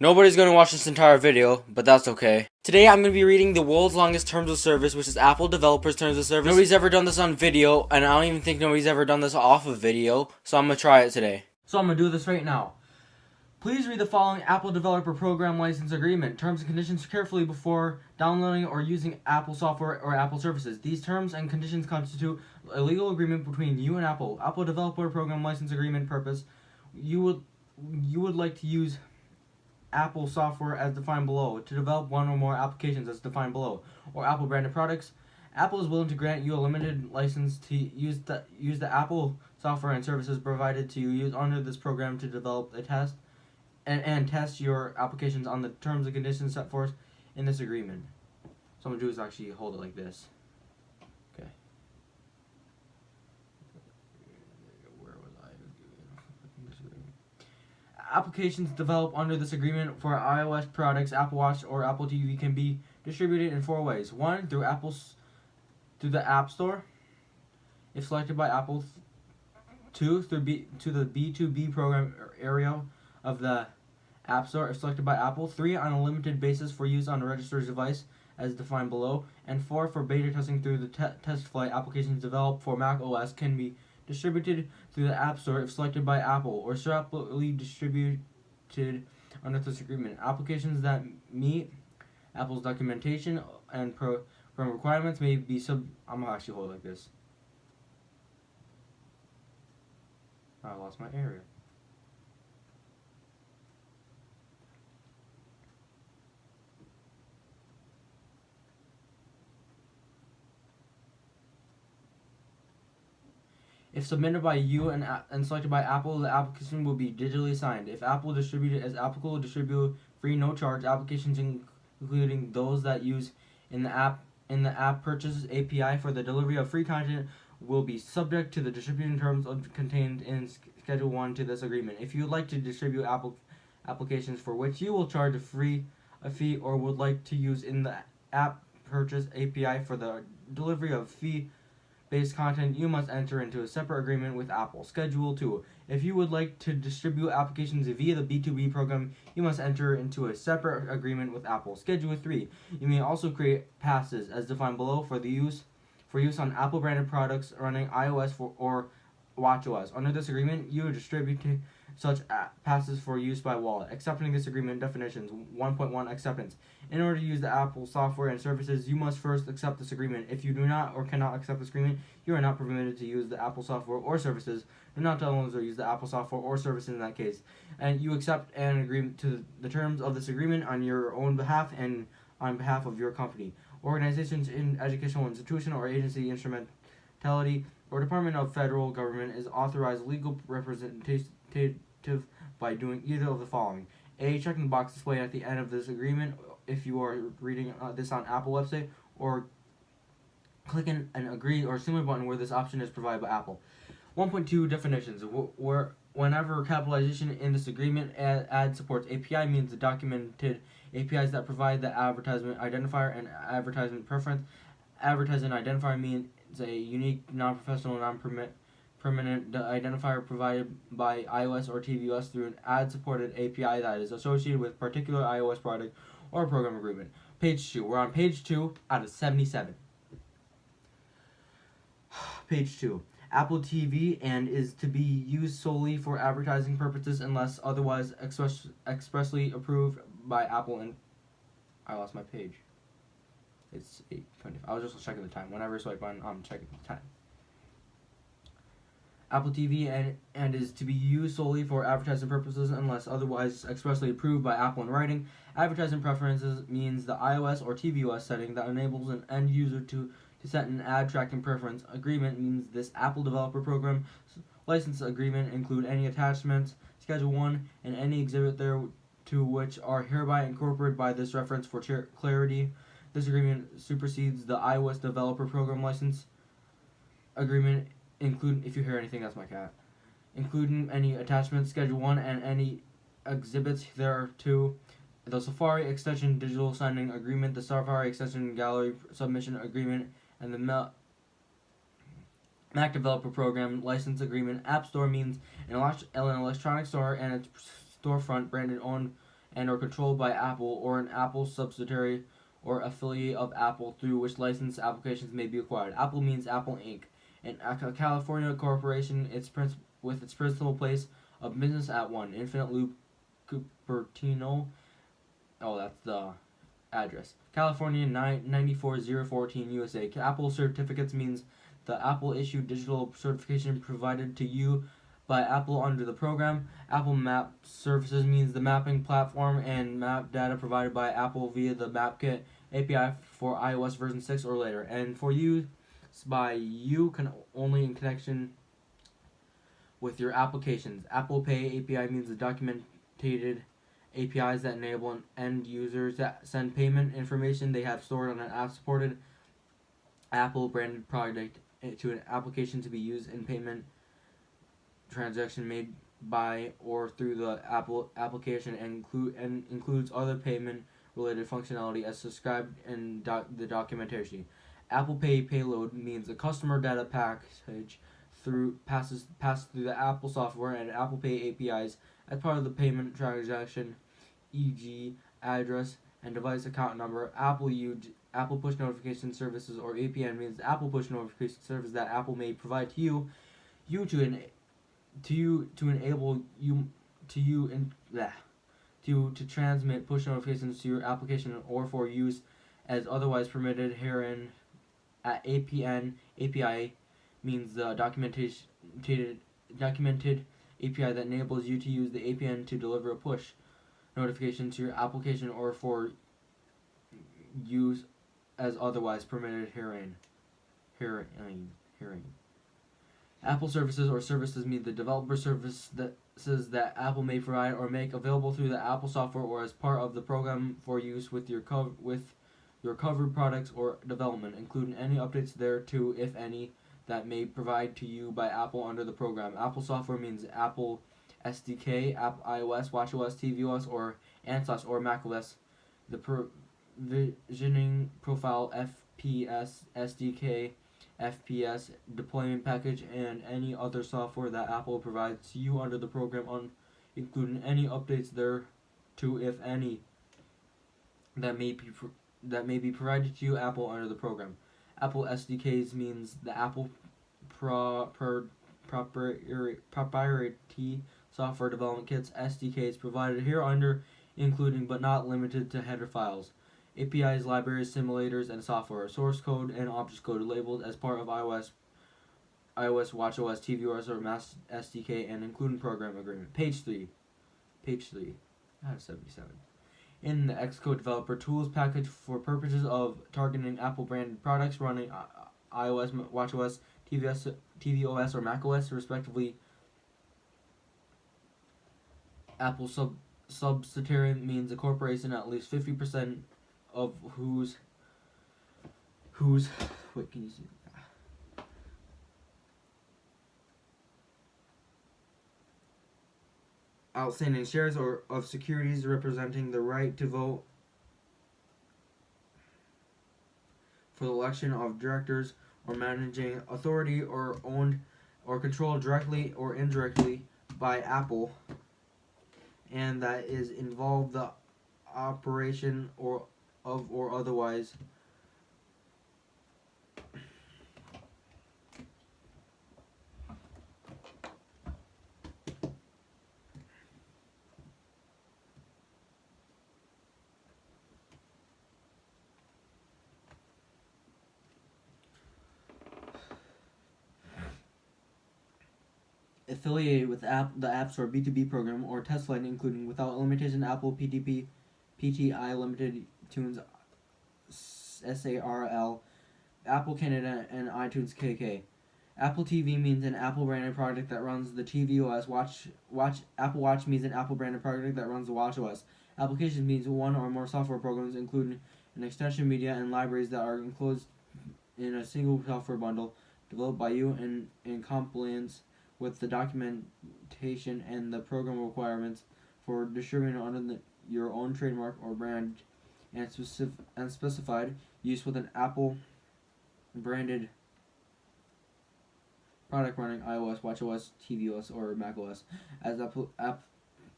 Nobody's going to watch this entire video, but that's okay. Today I'm going to be reading the world's longest terms of service, which is Apple Developers Terms of Service. Nobody's ever done this on video, and I don't even think nobody's ever done this off of video, so I'm going to try it today. So I'm going to do this right now. Please read the following Apple Developer Program License Agreement. Terms and conditions carefully before downloading or using Apple software or Apple services. These terms and conditions constitute a legal agreement between you and Apple. Apple Developer Program License Agreement purpose. You would like to use Apple software as defined below to develop one or more applications as defined below, or Apple branded products. Apple is willing to grant you a limited license to use the Apple software and services provided to use under this program to develop a test and test your applications on the terms and conditions set forth in this agreement. So I'm going to do is actually hold it like this. Okay. Where was I? Applications developed under this agreement for iOS products, Apple Watch, or Apple TV can be distributed in 4 ways. 1. Through the App Store, if selected by Apple. 2. Through the B2B program area of the App Store, if selected by Apple. 3. On a limited basis for use on a registered device, as defined below. And 4. For beta testing through the test flight. Applications developed for Mac OS can be distributed through the App Store if selected by Apple, or separately distributed under this agreement. Applications that meet Apple's documentation and program requirements may be I'm gonna actually hold it like this. I lost my area. If submitted by you and selected by Apple, the application will be digitally signed. If Apple distributed as applicable, distribute free, no charge applications, including those that use in the app purchase API for the delivery of free content, will be subject to the distribution terms contained in Schedule 1 to this agreement. If you would like to distribute applications for which you will charge a fee, or would like to use in the app purchase API for the delivery of fee-based content, you must enter into a separate agreement with Apple. Schedule 2. If you would like to distribute applications via the B2B program, you must enter into a separate agreement with Apple. Schedule 3. You may also create passes as defined below for use on Apple branded products running iOS or watchOS. Under this agreement, you distribute such passes for use by wallet. Accepting this agreement definitions. 1.1 Acceptance. In order to use the Apple software and services, you must first accept this agreement. If you do not or cannot accept this agreement, you are not permitted to use the Apple software or services. Do not download or use the Apple software or services in that case. And you accept and agree to the terms of this agreement on your own behalf and on behalf of your company, organizations, in educational institution or agency, instrumentality, or department of federal government is authorized legal representative by doing either of the following. A. Checking the box displayed at the end of this agreement if you are reading this on Apple website, or clicking an agree or similar button where this option is provided by Apple. 1.2 Definitions. Whenever capitalization in this agreement ad supports API means the documented APIs that provide the advertisement identifier and advertisement preference. Advertisement identifier means a unique, non-professional, non-permanent identifier provided by iOS or tvOS through an ad-supported API that is associated with particular iOS product or program agreement. Page 2. We're on page 2 out of 77. Page 2. Apple TV and is to be used solely for advertising purposes unless otherwise expressly approved by Apple. And I lost my page. It's 8:20. I was just checking the time. Whenever I swipe on, I'm checking the time. Apple TV and is to be used solely for advertising purposes unless otherwise expressly approved by Apple in writing. Advertising preferences means the iOS or tvOS setting that enables an end user to set an ad tracking preference. Agreement means this Apple Developer Program license agreement include any attachments, Schedule 1, and any exhibit thereto which are hereby incorporated by this reference for clarity. This agreement supersedes the iOS Developer Program License Agreement, including, if you hear anything, that's my cat, including any attachments, Schedule 1, and any exhibits thereto. The Safari Extension Digital Signing Agreement, the Safari Extension Gallery Submission Agreement, and the Mac Developer Program License Agreement. App Store means an electronic store and its storefront branded owned and are controlled by Apple or an Apple subsidiary or affiliate of Apple through which licensed applications may be acquired. Apple means Apple Inc., a California corporation with its principal place of business at 1 Infinite Loop, Cupertino. Oh, that's the address. California 94014 USA. Apple certificates means the Apple issued digital certification provided to you by Apple under the program. Apple Map Services means the mapping platform and map data provided by Apple via the MapKit API for iOS version 6 or later. And for use by you can only in connection with your applications. Apple Pay API means the documented APIs that enable end users that send payment information they have stored on an app-supported Apple branded product to an application to be used in payment transaction made by or through the Apple application and includes other payment related functionality as described in the documentation. Apple Pay payload means a customer data package passes through the Apple software and Apple Pay APIs as part of the payment transaction, e.g., address and device account number. Apple Push Notification Services or APN means the Apple Push Notification Service that Apple may provide to you to enable you to transmit push notifications to your application or for use as otherwise permitted herein. At APN API means the documented API that enables you to use the APN to deliver a push notification to your application or for use as otherwise permitted herein. Apple services or services mean the developer services that Apple may provide or make available through the Apple software or as part of the program for use with your covered products or development, including any updates thereto, if any, that may provide to you by Apple under the program. Apple software means Apple SDK, Apple iOS, watchOS, tvOS, or ANSOS or macOS. The provisioning profile, FPS, SDK, FPS, deployment package, and any other software that Apple provides to you under the program, including any updates thereto, if any, that may be provided to you Apple under the program. Apple SDKs means the Apple proprietary software development kits. SDKs provided here under, including but not limited to header files, APIs, libraries, simulators, and software, source code, and object code labeled as part of iOS, watchOS, tvOS, or Mass SDK, and including program agreement. Page 3 out of 77. In the Xcode Developer Tools package for purposes of targeting Apple branded products running iOS, watchOS, tvOS, or macOS, respectively. Apple subsidiary means a corporation at least 50% of whose wait, can you see? Outstanding shares or of securities representing the right to vote for the election of directors or managing authority or owned or controlled directly or indirectly by Apple, and that is involved the operation or otherwise affiliated with the App Store B2B program or test line, including without limitation Apple PTI Limited, Tunes SARL, Apple Canada, and iTunes KK. Apple TV means an Apple branded product that runs the tvOS. Apple Watch means an Apple branded product that runs the watchOS. Applications means one or more software programs, including an extension media and libraries that are enclosed in a single software bundle developed by you in compliance with the documentation and the program requirements for distributing under your own trademark or brand and specified use with an Apple branded product running iOS, watchOS, tvOS, or macOS as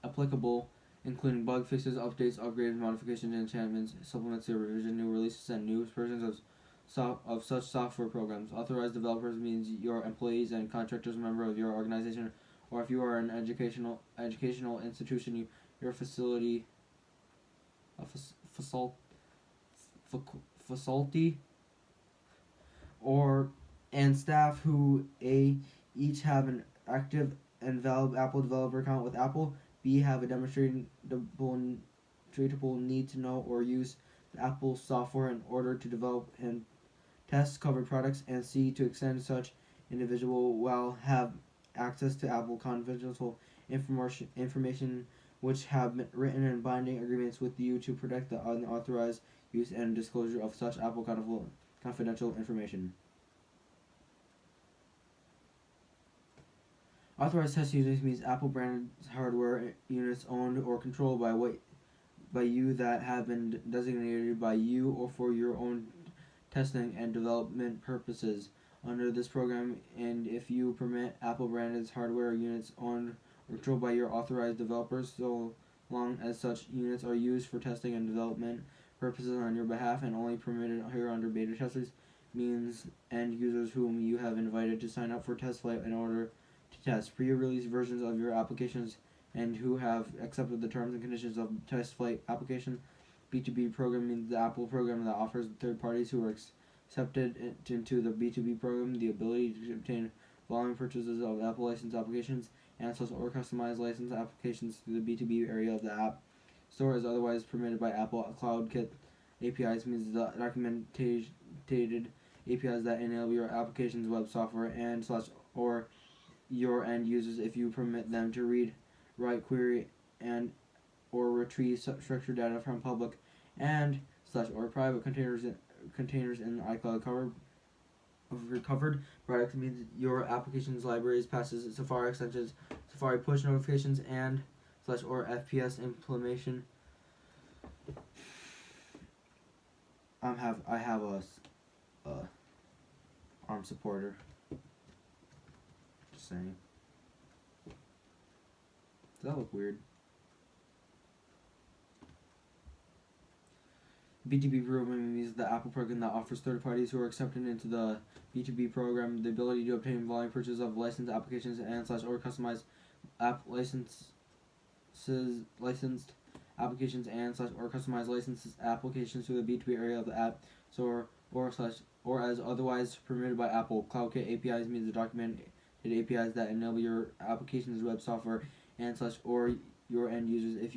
applicable including bug fixes, updates, upgrades, modifications, enhancements, supplements to revision, new releases, and new versions of such software programs. Authorized developers means your employees and contractors, member of your organization, or if you are an educational institution, your facility, facility, or and staff who each have an active and valid Apple developer account with Apple. B, have a demonstrable need to know or use the Apple software in order to develop and test covered products. And C, to extend such individual will have access to Apple confidential information which have been written in binding agreements with you to protect the unauthorized use and disclosure of such Apple confidential information. Authorized test users means Apple branded hardware units owned or controlled by you that have been designated by you or for your own testing and development purposes under this program. And if you permit Apple branded hardware units owned or controlled by your authorized developers, so long as such units are used for testing and development purposes on your behalf and only permitted here under beta testers, means end users whom you have invited to sign up for test flight in order to test pre-release versions of your applications and who have accepted the terms and conditions of test flight application. B2B program means the Apple program that offers third parties who are accepted into the B2B program the ability to obtain volume purchases of Apple license applications and such or customized license applications through the B2B area of the App Store as otherwise permitted by Apple. CloudKit APIs means the documented APIs that enable your application's web software and / or your end users if you permit them to read, write, query, and or retrieve structured data from public and / or private containers in the iCloud recovered products. Means your application's libraries passes Safari extensions, Safari push notifications, and / or FPS implementation. I have a ARM supporter. Just saying. Does that look weird? B2B program means the Apple program that offers third parties who are accepted into the B2B program the ability to obtain volume purchase of licensed applications and / or customized licensed applications and / or customized licensed applications through the B2B area of the App Store or as otherwise permitted by Apple. CloudKit APIs means the documented APIs that enable your application's web software and / or your end users if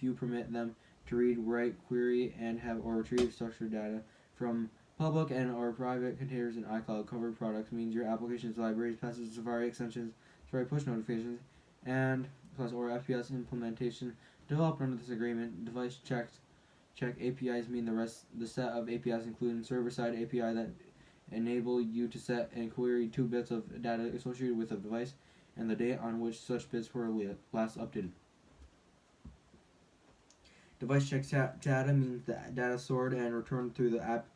you permit them to read, write, query, and have or retrieve structured data from public and or private containers in iCloud. Covered products means your application's libraries passes Safari extensions, Safari push notifications, and / or FPS implementation developed under this agreement. Device check APIs mean the set of APIs including server-side API that enable you to set and query 2 bits of data associated with a device and the date on which such bits were last updated. Device check data means the data stored and returned through the app.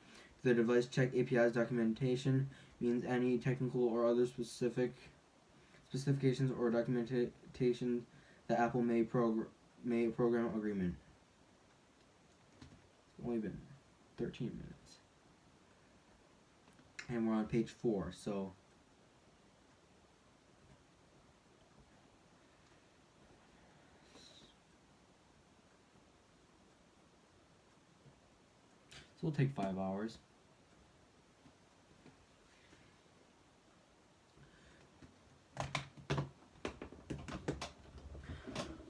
The device check API's documentation means any technical or other specifications or documentation that Apple may program agreement. It's only been 13 minutes. And we're on page 4, so it'll take 5 hours.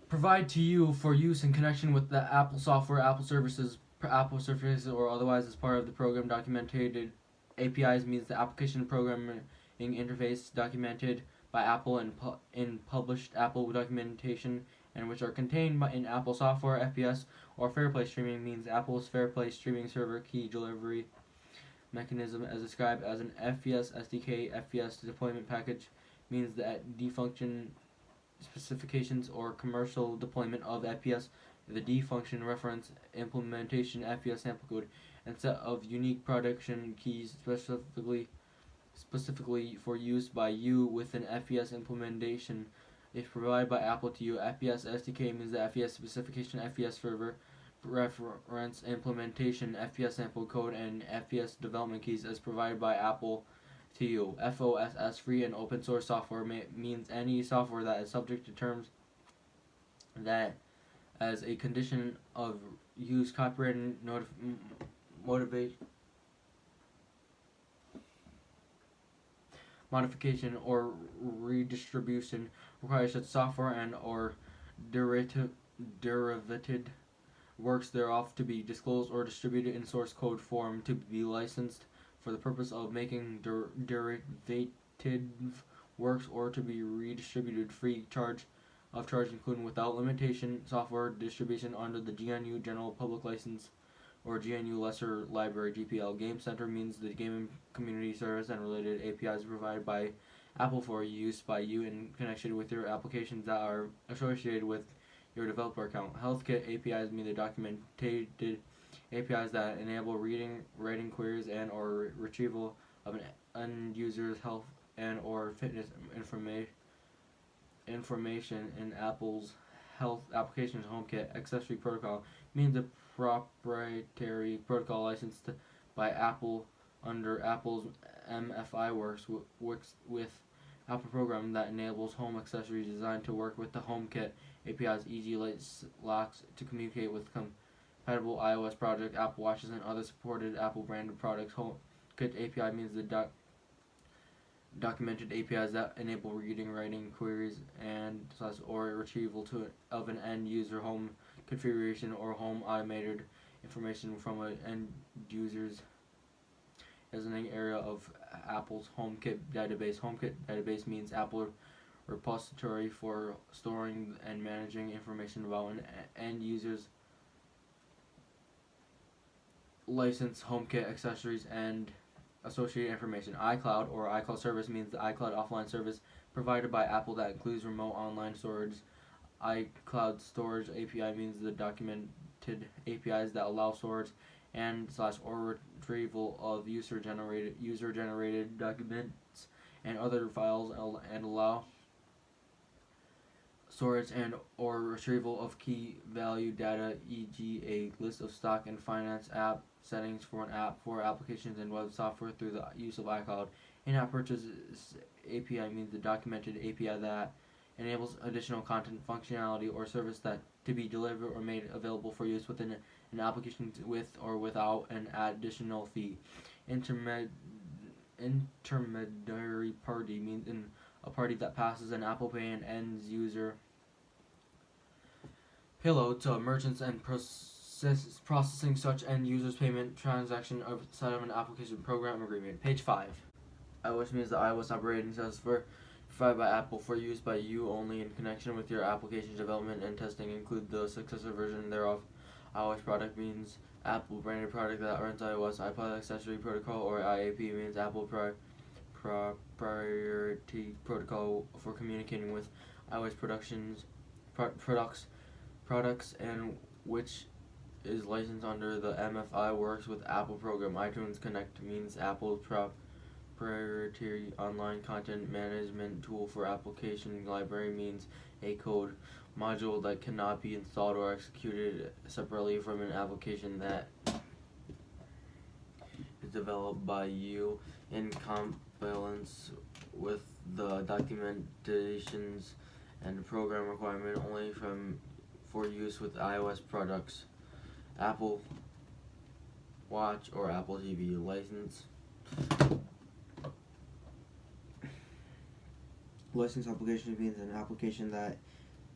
Provide to you for use in connection with the Apple software, Apple services, or otherwise as part of the program. Documented APIs means the application programming interface documented by Apple in published Apple documentation and which are contained in Apple software. FPS or Fairplay streaming means Apple's Fairplay streaming server key delivery mechanism as described as an FPS SDK. FPS deployment package means that defunction specifications or commercial deployment of FPS, the defunction reference implementation, FPS sample code, and set of unique production keys specifically for use by you with an FPS implementation is provided by Apple to you. FPS SDK means the FPS specification, FPS server reference implementation, FPS sample code, and FPS development keys is provided by Apple to you. FOSS, free and open source software, means any software that is subject to terms that, as a condition of use, copyright modification or redistribution requires such software and or derivative works thereof to be disclosed or distributed in source code form, to be licensed for the purpose of making derivative works, or to be redistributed free of charge, including without limitation, software distribution under the GNU General Public License or GNU Lesser Library GPL. Game Center means the gaming community service and related APIs provided by Apple for use by you in connection with your applications that are associated with your developer account. HealthKit APIs mean the documented APIs that enable reading, writing queries, and or retrieval of an end user's health and or fitness information in Apple's health applications. HomeKit Accessory protocol means the proprietary protocol licensed by Apple under Apple's MFI works with Apple program that enables home accessories designed to work with the HomeKit APIs, e.g. lights, locks, to communicate with compatible iOS project, Apple Watches, and other supported Apple branded products. HomeKit API means the documented APIs that enable reading, writing queries, and or retrieval of an end user home configuration or home automated information from an end user's designated area of Apple's HomeKit database. HomeKit database means Apple repository for storing and managing information about an end user's license, HomeKit accessories, and associated information. iCloud or iCloud service means the iCloud offline service provided by Apple that includes remote online storage. iCloud storage API means the documented APIs that allow storage and or retrieval of user generated documents and other files, and allow storage and or retrieval of key value data, e.g. a list of stock and finance app settings for an app, for applications and web software through the use of iCloud. In-app purchase API means the documented API that enables additional content, functionality, or service that to be delivered or made available for use within an application with or without an additional fee. Intermediary party means a party that passes an Apple Pay and end user payload to merchants and processing such end users payment transaction outside of an application program agreement. Page 5. iOS means the iOS operating system provided by Apple for use by you only in connection with your application development and testing, include the successor version thereof. iOS product means Apple branded product that runs iOS. iPod accessory protocol or IAP means Apple proprietary protocol for communicating with iOS products, and which is licensed under the MFI works with Apple program. iTunes Connect means Apple's proprietary online content management tool for application. Library means a code module that cannot be installed or executed separately from an application that is developed by you in compliance with the documentations and program requirement only for use with iOS products. Apple Watch or Apple TV license. License application means an application that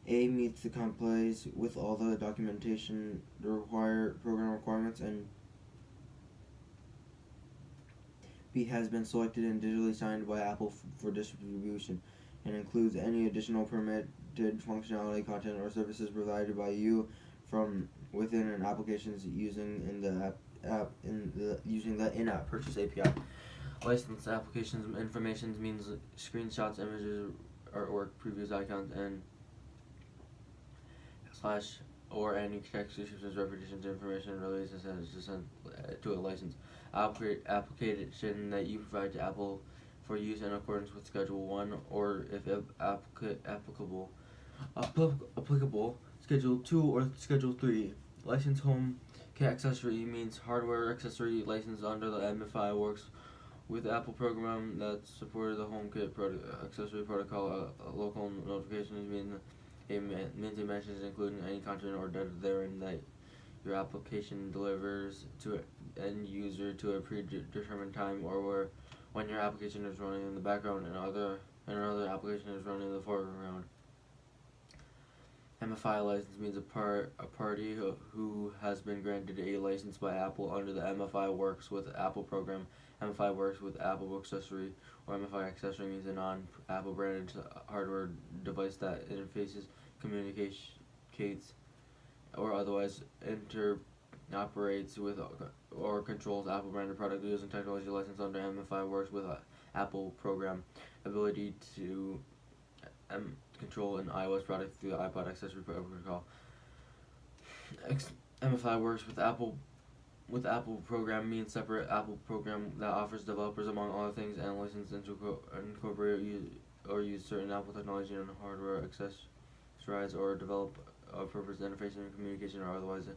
A, meets the complies with all the documentation program requirements, and B, has been selected and digitally signed by Apple for distribution, and includes any additional permitted functionality, content, or services provided by you from within an application's using the in-app purchase API. Licensed applications information means screenshots, images, artwork, previous icons, and / or any text descriptions, repetitions, information related to a license. Application that you provide to Apple for use in accordance with Schedule 1, or if applicable, Schedule 2 or Schedule 3. Licensed home kit accessory means hardware accessory licensed under the MFI works with Apple program that supported the HomeKit accessory protocol. Local notifications means it mentions including any content or data therein that your application delivers to end user to a predetermined time, or when your application is running in the background and another application is running in the foreground. MFI license means a party who has been granted a license by Apple under the MFI Works with Apple program. MFI Works with Apple Accessory, or MFI Accessory means a non-Apple branded hardware device that interfaces, communicates, or otherwise operates with or controls Apple branded product using technology license under MFI Works with Apple program. Ability to control an iOS product through the iPod accessory protocol. MFI Works with Apple program means separate Apple program that offers developers, among other things, and license to incorporate or use certain Apple technology and hardware, accessorize or develop purpose interface and communication, or otherwise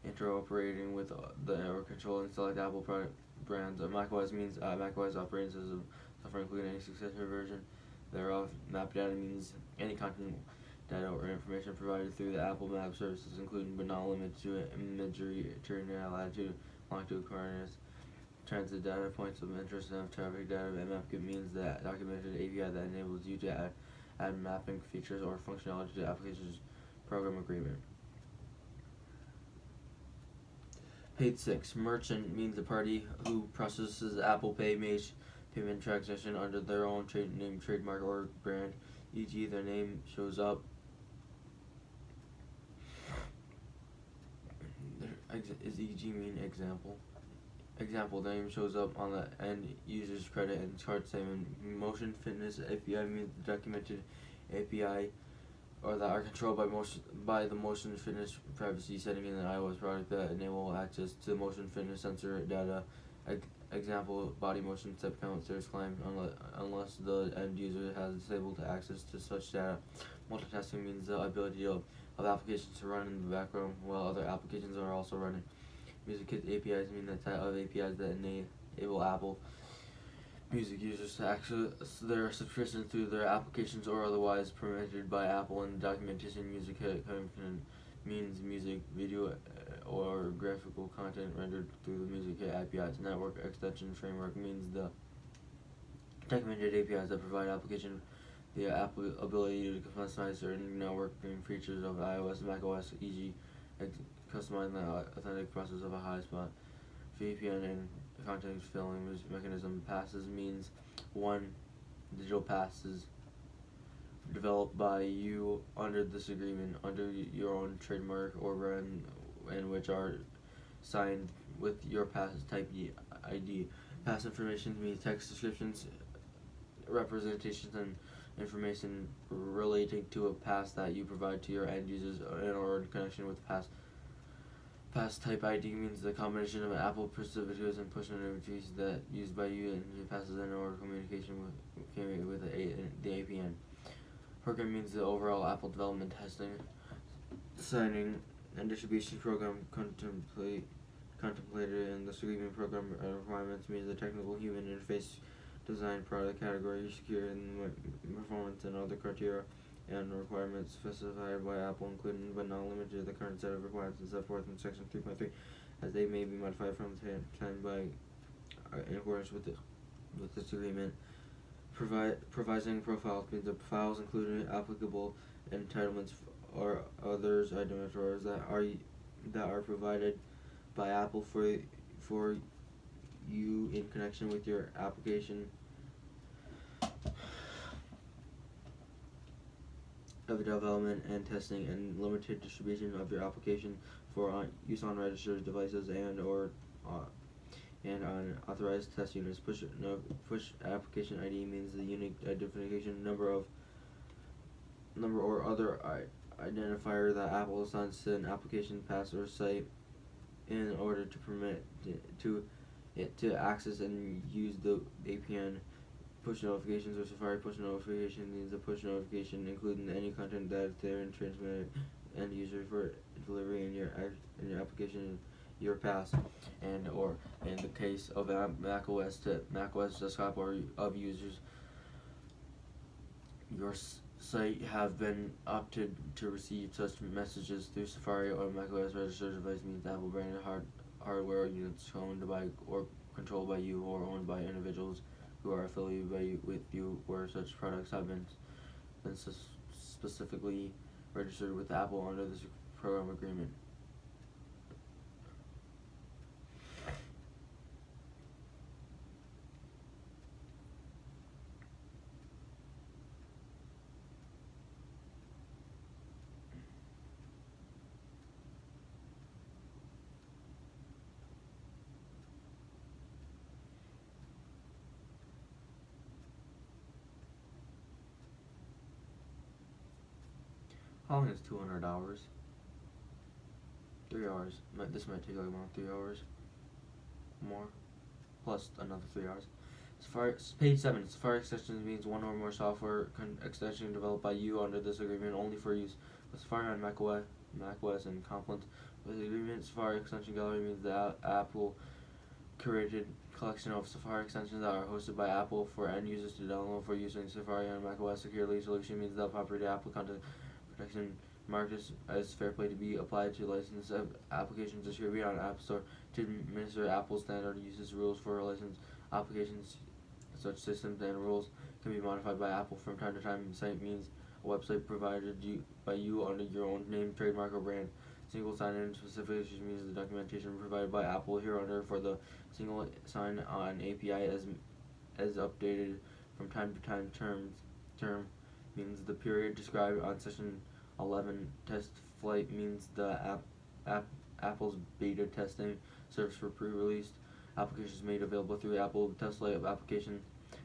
interoperating with or controlling select Apple product brands. macOS means macOS operating system software, including any successor version thereof. Map data means any content, data, or information provided through the Apple Map services, including but not limited to imagery, terrain, latitude, longitude, coordinates, transit data, points of interest, and traffic data. MapKit means that documented API that enables you to add mapping features or functionality to the application's program agreement. Page 6. Merchant means the party who processes Apple Pay payment transaction under their own name, trademark, or brand, e.g. their name shows up. Is e.g. mean example? Example, the name shows up on the end user's credit and card statement. Motion Fitness API means the documented API or that are controlled by the motion fitness privacy setting in the iOS product that enable access to motion fitness sensor data. Example, body motion, step count, stairs climb, unless the end user has disabled access to such data. Multitasking means the ability of applications to run in the background while other applications are also running. Music Kit APIs mean the type of APIs that enable Apple Music users to access their subscription through their applications or otherwise permitted by Apple. And documentation Music Kit means music, video, or graphical content rendered through the Music Kit APIs. Network Extension Framework means the documented APIs that provide application the ability to customize certain networking features of iOS and macOS, e.g. customizing the authentic process of a hotspot, VPN, and content filling mechanism. Passes means 1. Digital passes developed by you under this agreement under your own trademark or brand, and which are signed with your pass type ID. Pass information means text descriptions, representations, and information relating to a pass that you provide to your end users or in connection with pass. Pass type ID means the combination of Apple certificates and push notifications that used by you and your passes in or communication with the APN. Program means the overall Apple development, testing, signing, and distribution program contemplated in this agreement. Program requirements means the technical human interface design, product category, security, and performance, and other criteria and requirements specified by Apple, including but not limited to the current set of requirements set forth in Section 3.3, as they may be modified from time by in accordance with this agreement. Providing profiles means the files including applicable entitlements or others identifiers that are provided by Apple for you in connection with your application of development and testing, and limited distribution of your application for use on registered devices and on authorized test units. Push application ID means the unique identification number or other identifier that Apple assigns to an application, pass, or site in order to permit it to access and use the APN push notifications or Safari push notification means a push notification including any content that is there and transmitted end user for delivery in your application your pass, and or in the case of macOS to macOS desktop or of users your site have been opted to receive such messages through Safari or macOS registered device means Apple branded hardware units owned by or controlled by you or owned by individuals who are affiliated with you, where such products have been specifically registered with Apple under this program agreement. How long is 200 hours? 3 hours. This might take like about 3 hours. More. Plus another 3 hours. Safari, page 7. Safari extensions means one or more software extension developed by you under this agreement only for use with Safari on macOS and compliant with the agreement. Safari extension gallery means the Apple curated collection of Safari extensions that are hosted by Apple for end users to download for using Safari on macOS. Securely solution means the property Apple content protection marked as fair play to be applied to licensed applications distributed on App Store to administer Apple's standard uses rules for licensed applications. Such systems and rules can be modified by Apple from time to time. Site means a website provided by you under your own name, trademark, or brand. Single sign-in specification means the documentation provided by Apple hereunder for the single sign-on API as updated from time to time. Term means the period described on session 11. Test flight means the Apple's beta testing service for pre-released applications made available through Apple Test Flight application.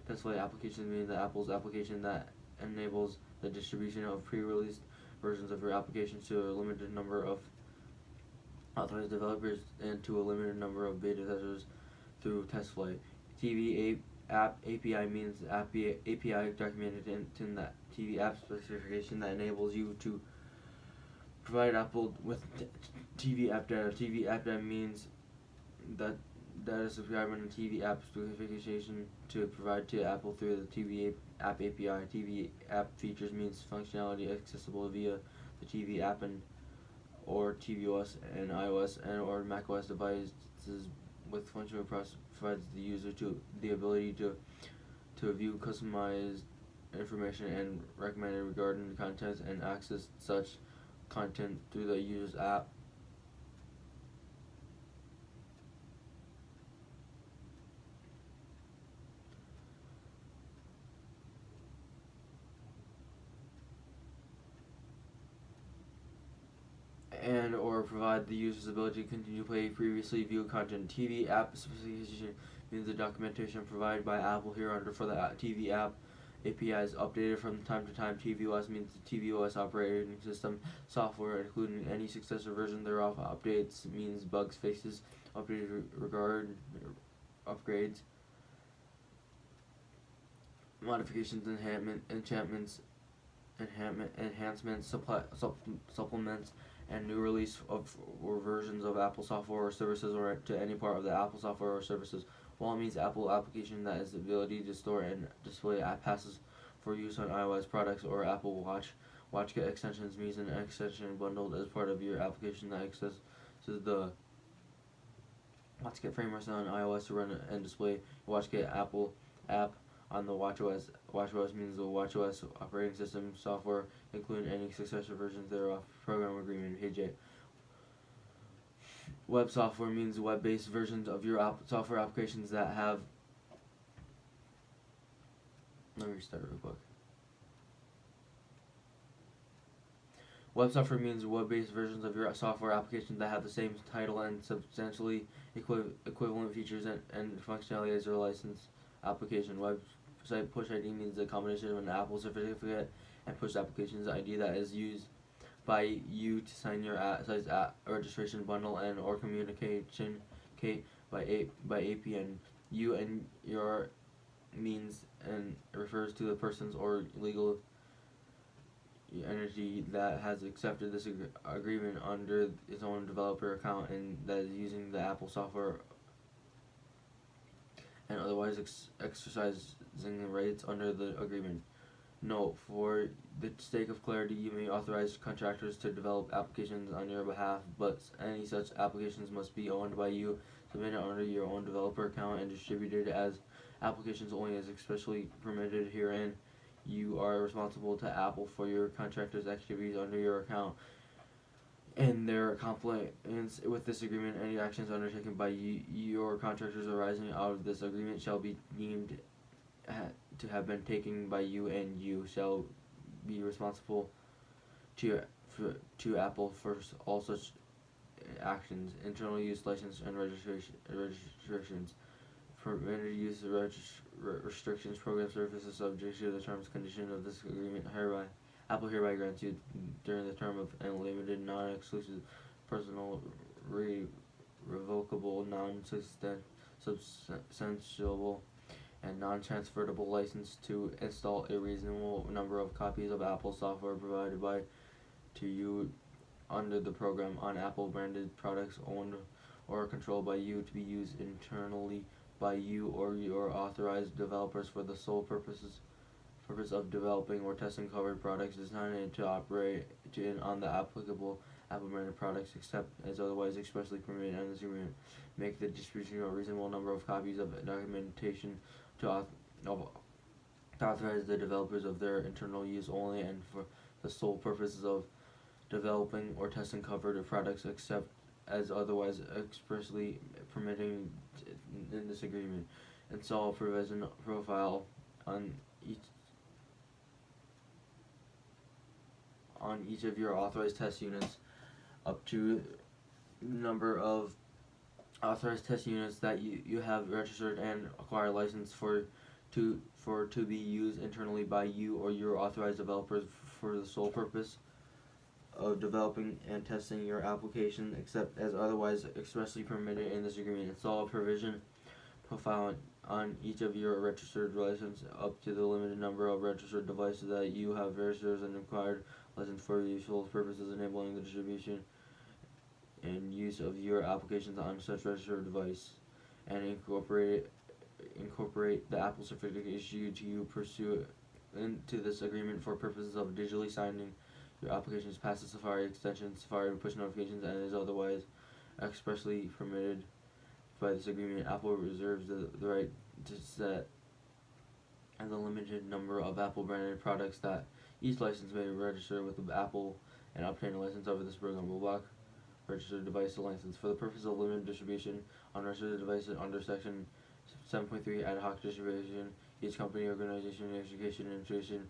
Test flight application means the Apple's application that enables the distribution of pre-released versions of your applications to a limited number of authorized developers and to a limited number of beta testers through test flight. TV app API means the API documented in that TV app specification that enables you to provide Apple with TV app data. TV app data means that data subscribed in the TV app specification to provide to Apple through the TV app API. TV app features means functionality accessible via the TV app and or tvOS and iOS and or macOS devices with functional provides the user to the ability to view customized information and recommended regarding content and access such content through the user's app. And or provide the user's ability to continue to play previously viewed content. TV app specification means the documentation provided by Apple hereunder for the TV app API is updated from time to time. tvOS means the tvOS operating system software, including any successor version thereof. Updates means bugs, fixes, updated upgrades, modifications, enhancements, supplements, and new release of or versions of Apple software or services or to any part of the Apple software or services. While means Apple application that is the ability to store and display app passes for use on iOS products or Apple Watch. WatchKit extensions means an extension bundled as part of your application that accesses the WatchKit framework on iOS to run and display WatchKit Apple app on the watchOS. watchOS means the watchOS operating system software, including any successor versions thereof. Program agreement, page 8. Web software means web-based versions of your software applications that have. Let me restart real quick. Web software means web-based versions of your software applications that have the same title and substantially equivalent features and functionality as your licensed application. Website push ID means the combination of an Apple certificate and push applications ID that is used by you to sign your site's app registration bundle and or communicate by APN. You and your means and refers to the persons or legal entity that has accepted this agreement under its own developer account and that is using the Apple software and otherwise exercising the rights under the agreement. Note, for the sake of clarity, you may authorize contractors to develop applications on your behalf, but any such applications must be owned by you, submitted under your own developer account, and distributed as applications only as expressly permitted herein. You are responsible to Apple for your contractors' activities under your account and their compliance with this agreement. Any actions undertaken by your contractors arising out of this agreement shall be deemed to have been taken by you, and you shall be responsible to Apple for all such actions. Internal use license and registrations. Permitted use restrictions, program services subject to the terms and conditions of this agreement. Apple hereby grants you, during the term of unlimited, non-exclusive, personal, revocable, non-substantiable, and non-transferable license to install a reasonable number of copies of Apple software provided to you under the program on Apple branded products owned or controlled by you, to be used internally by you or your authorized developers for the sole purpose of developing or testing covered products designed to operate on the applicable Apple branded products, except as otherwise expressly permitted in this agreement. Make the distribution of a reasonable number of copies of documentation to authorize the developers of their internal use only and for the sole purposes of developing or testing covered products, except as otherwise expressly permitting in this agreement. Install a provision profile on each of your authorized test units up to number of authorized test units that you have registered and acquire license for to be used internally by you or your authorized developers for the sole purpose of developing and testing your application, except as otherwise expressly permitted in this agreement. Install a provision profile on each of your registered license up to the limited number of registered devices that you have registered and acquired license for useful purposes, enabling the distribution and use of your applications on such registered device, and incorporate the Apple certificate issued to you pursuant to this agreement for purposes of digitally signing your applications past the Safari extension, Safari push notifications, and is otherwise expressly permitted by this agreement. Apple reserves the right to set and the limited number of Apple branded products that each license may register with Apple and obtain a license over this programmable block registered device license for the purpose of limited distribution on registered devices under section 7.3 Ad Hoc Distribution. Each company, organization, education, and institution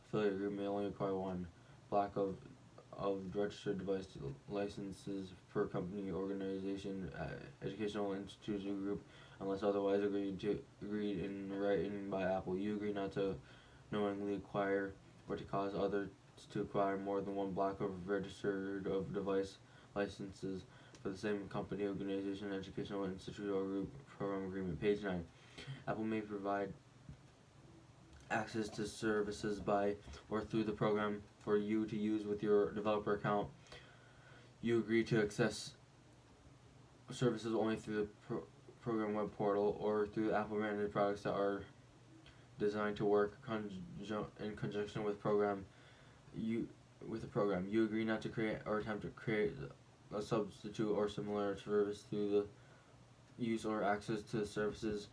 affiliate group may only acquire one block of registered device licenses per company, organization, educational institution group, unless otherwise agreed in writing by Apple. You agree not to knowingly acquire or to cause others to acquire more than one block of registered device licenses for the same company, organization, educational institute, or group. Program agreement. Page 9. Apple may provide access to services by or through the program for you to use with your developer account. You agree to access services only through the program web portal or through Apple branded products that are designed to work in conjunction with the program. You agree not to create or attempt to create a substitute or similar service through the use or access to services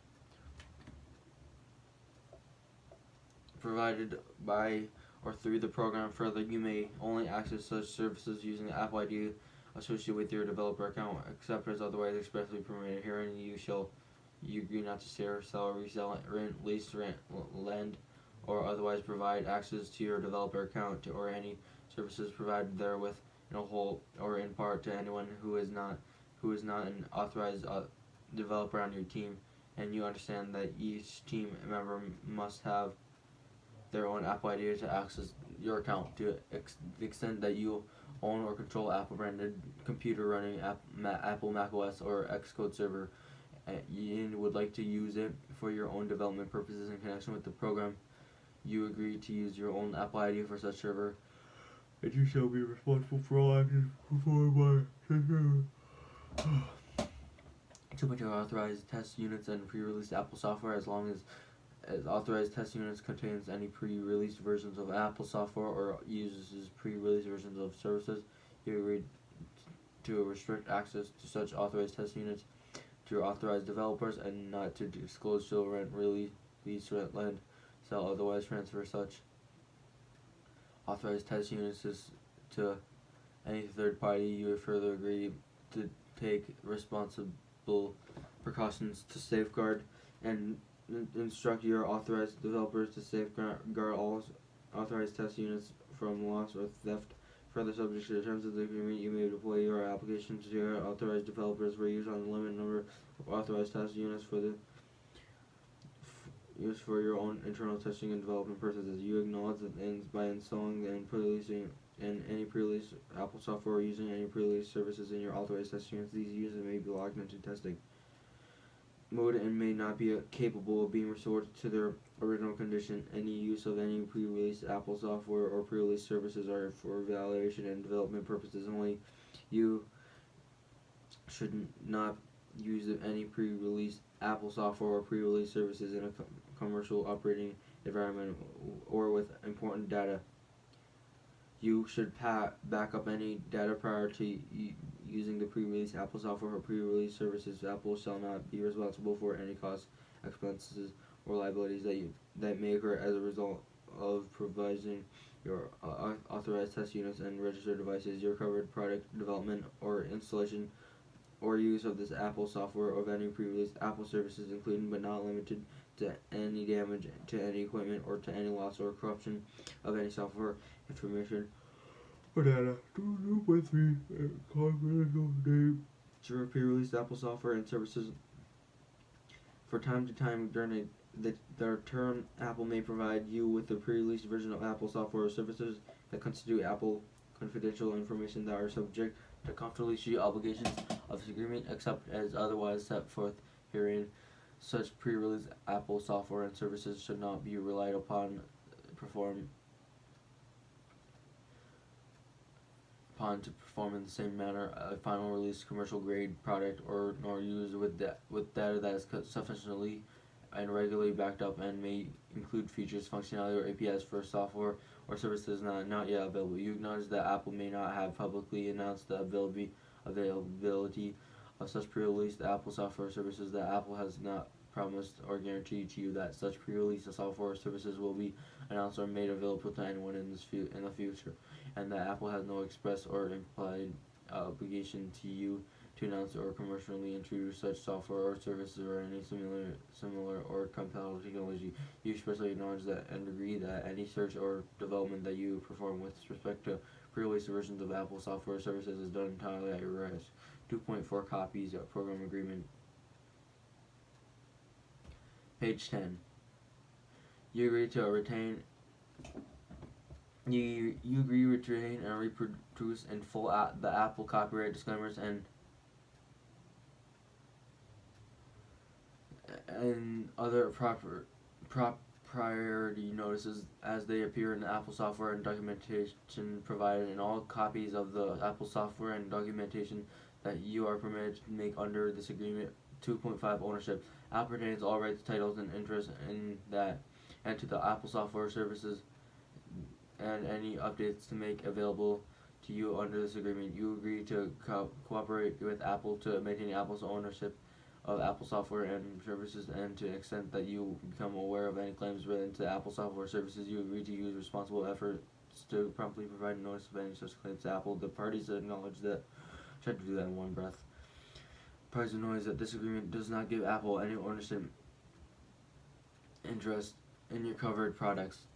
provided by or through the program. Further, you may only access such services using the Apple ID associated with your developer account, except as otherwise expressly permitted herein. You agree not to share, sell, resell, rent, lease, lend, or otherwise provide access to your developer account or any services provided therewith in a whole or in part to anyone who is not an authorized developer on your team, and you understand that each team member must have their own Apple ID to access your account. To the extent that you own or control Apple branded computer running Apple macOS or Xcode server and would like to use it for your own development purposes in connection with the program, you agree to use your own Apple ID for such server, and you shall be responsible for all actions performed by such server. 2.2 Authorized test units and pre-released Apple software. As long as authorized test units contains any pre-released versions of Apple software or uses pre-released versions of services, you agree to restrict access to such authorized test units to your authorized developers and not to disclose, show, rent, release, rent, lend, sell, otherwise transfer such authorized test units to any third party. You further agree to take responsible precautions to safeguard and instruct your authorized developers to safeguard all authorized test units from loss or theft. Further, subject to the terms of the agreement, you may deploy your application to your authorized developers for use on the limited number of authorized test units use for your own internal testing and development purposes. You acknowledge that by installing and pre-releasing any pre-release Apple software or using any pre-release services in your authorized test units, these users may be logged into testing mode and may not be capable of being restored to their original condition. Any use of any pre-released Apple software or pre-release services are for evaluation and development purposes only. You should not use any pre-released Apple software or pre-release services in a commercial operating environment or with important data. You should back up any data prior to using the pre-release Apple software or pre-release services. Apple shall not be responsible for any costs, expenses, or liabilities that may occur as a result of providing your authorized test units and registered devices. Your covered product development or installation or use of this Apple software or of any pre-release Apple services, including but not limited to any damage to any equipment or to any loss or corruption of any software information or data. 2.3 confidential name. To pre-released Apple software and services. For time to time during the term, Apple may provide you with a pre-released version of Apple software or services that constitute Apple confidential information that are subject to confidentiality obligations of this agreement, except as otherwise set forth herein. Such pre-released Apple software and services should not be relied upon to perform in the same manner a final release commercial grade product, or nor used with data that is sufficiently and regularly backed up and may include features, functionality, or APIs for software or services not yet available. You acknowledge that Apple may not have publicly announced the availability of such pre-released Apple software or services, that Apple has not promised or guaranteed to you that such pre-released software or services will be announced or made available to anyone in the future, and that Apple has no express or implied obligation to you to announce or commercially introduce such software or services or any similar or compatible technology. You expressly acknowledge that and agree that any search or development that you perform with respect to pre-released versions of Apple software or services is done entirely at your risk. 2.4 copies of program agreement. Page 10. You agree to retain. You agree to retain and reproduce in full the Apple copyright disclaimers and other priority notices as they appear in the Apple software and documentation provided in all copies of the Apple software and documentation that you are permitted to make under this agreement. 2.5 ownership. Apple retains all rights, titles, and interests in that and to the Apple software services and any updates to make available to you under this agreement. You agree to cooperate with Apple to maintain Apple's ownership of Apple software and services, and to the extent that you become aware of any claims related to Apple software services, you agree to use responsible efforts to promptly provide notice of any such claims to Apple. The parties acknowledge that. Tried to do that in one breath. Parties acknowledge that this agreement does not give Apple any ownership interest in your covered products.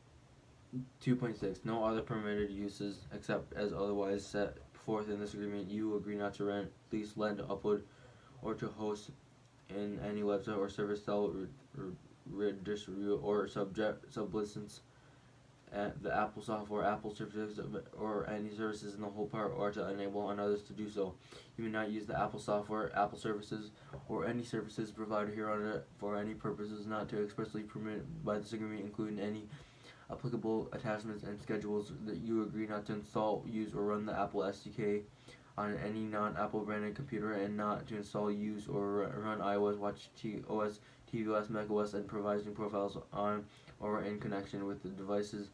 2.6. No other permitted uses except as otherwise set forth in this agreement. You agree not to rent, lease, lend, upload, or to host in any website or service, sell, redistribute, or sublicense the Apple software, Apple services, or any services in the whole part, or to enable on others to do so. You may not use the Apple software, Apple services, or any services provided hereon for any purposes not to expressly permitted by this agreement, including any applicable attachments and schedules that you agree not to install, use, or run the Apple SDK on any non-Apple branded computer, and not to install, use, or run iOS, watchOS, tvOS, macOS, and providing profiles on or in connection with the devices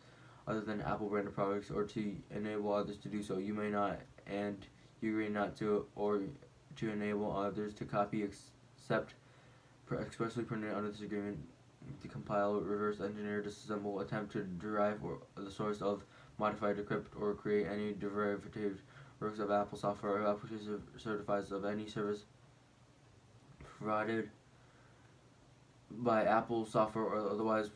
other than Apple branded products, or to enable others to do so. You may not, and you agree not to, or to enable others to copy, except expressly printed under this agreement, to compile, reverse engineer, disassemble, attempt to derive or the source of, modify, decrypt, or create any derivative works of Apple software or application certifies of any service provided by Apple software or otherwise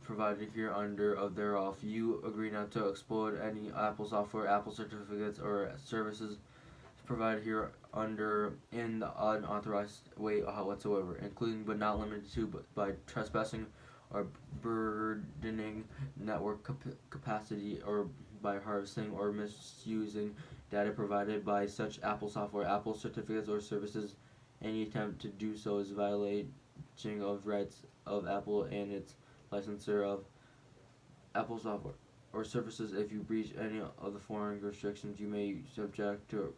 provided here under of thereof. You agree not to exploit any Apple software, Apple certificates, or services provided here under in the unauthorized way whatsoever, including but not limited to by trespassing or burdening network capacity, or by harvesting or misusing data provided by such Apple software, Apple certificates, or services. Any attempt to do so is violating of rights of Apple and its licensor of Apple software or services. If you breach any of the following restrictions, you may subject to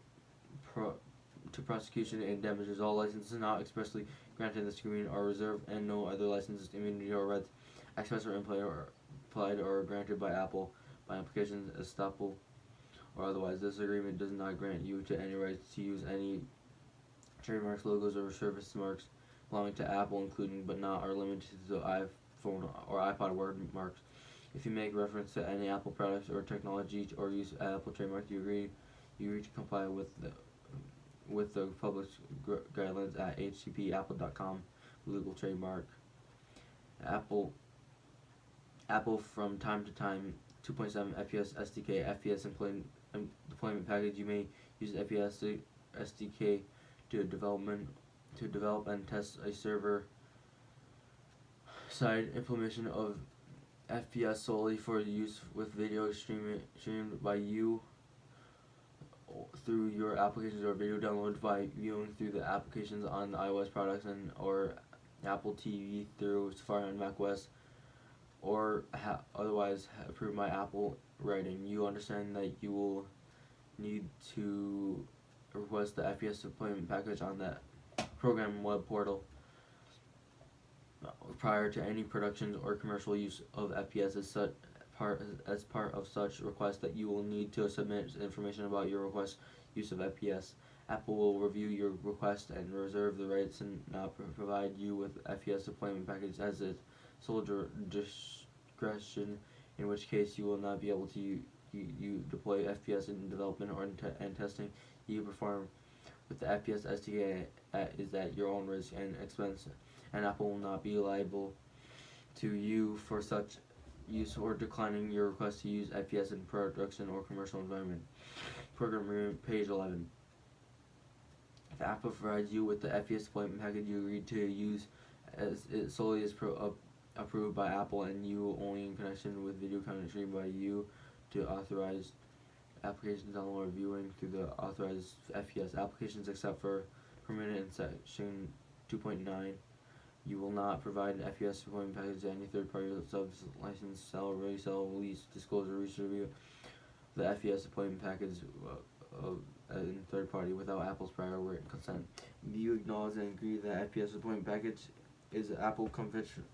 prosecution and damages. All licenses not expressly granted in this agreement are reserved, and no other licenses, immunity, or rights expressed or implied or granted by Apple by implications, estoppel, or otherwise. This agreement does not grant you to any rights to use any trademarks, logos, or service marks belonging to Apple, including but not are limited to the iPhone or iPod word marks. If you make reference to any Apple products or technology or use Apple trademark, you agree to comply with the published guidelines at http://apple.com legal trademark. Apple from time to time 2.7 FPS SDK FPS deployment package. You may use FPS SDK to develop and test a server side implementation of FPS solely for use with video streamed by you through your applications, or video downloaded by viewing through the applications on the iOS products and or Apple TV through Safari on macOS, or otherwise approved by Apple writing. You understand that you will need to request the FPS deployment package on that program web portal prior to any productions or commercial use of FPS. As part of such request, that you will need to submit information about your request use of FPS. Apple will review your request and reserve the rights and not provide you with FPS deployment package as its sole discretion, in which case you will not be able to you deploy FPS in development or and testing you perform with the FPS SDK is at your own risk and expense, and Apple will not be liable to you for such use or declining your request to use FPS in production or commercial environment. Program agreement, page 11. If Apple provides you with the FPS deployment package you agreed to use as it solely is approved by Apple, and you only in connection with video content streamed by you to authorized applications download or viewing through the authorized FPS applications, except for permitted in section 2.9. You will not provide an FPS deployment package to any third-party subs, license, sell, resell, lease, disclose, or redistribute the FPS deployment package in third-party without Apple's prior written consent. You acknowledge and agree that FPS deployment package is Apple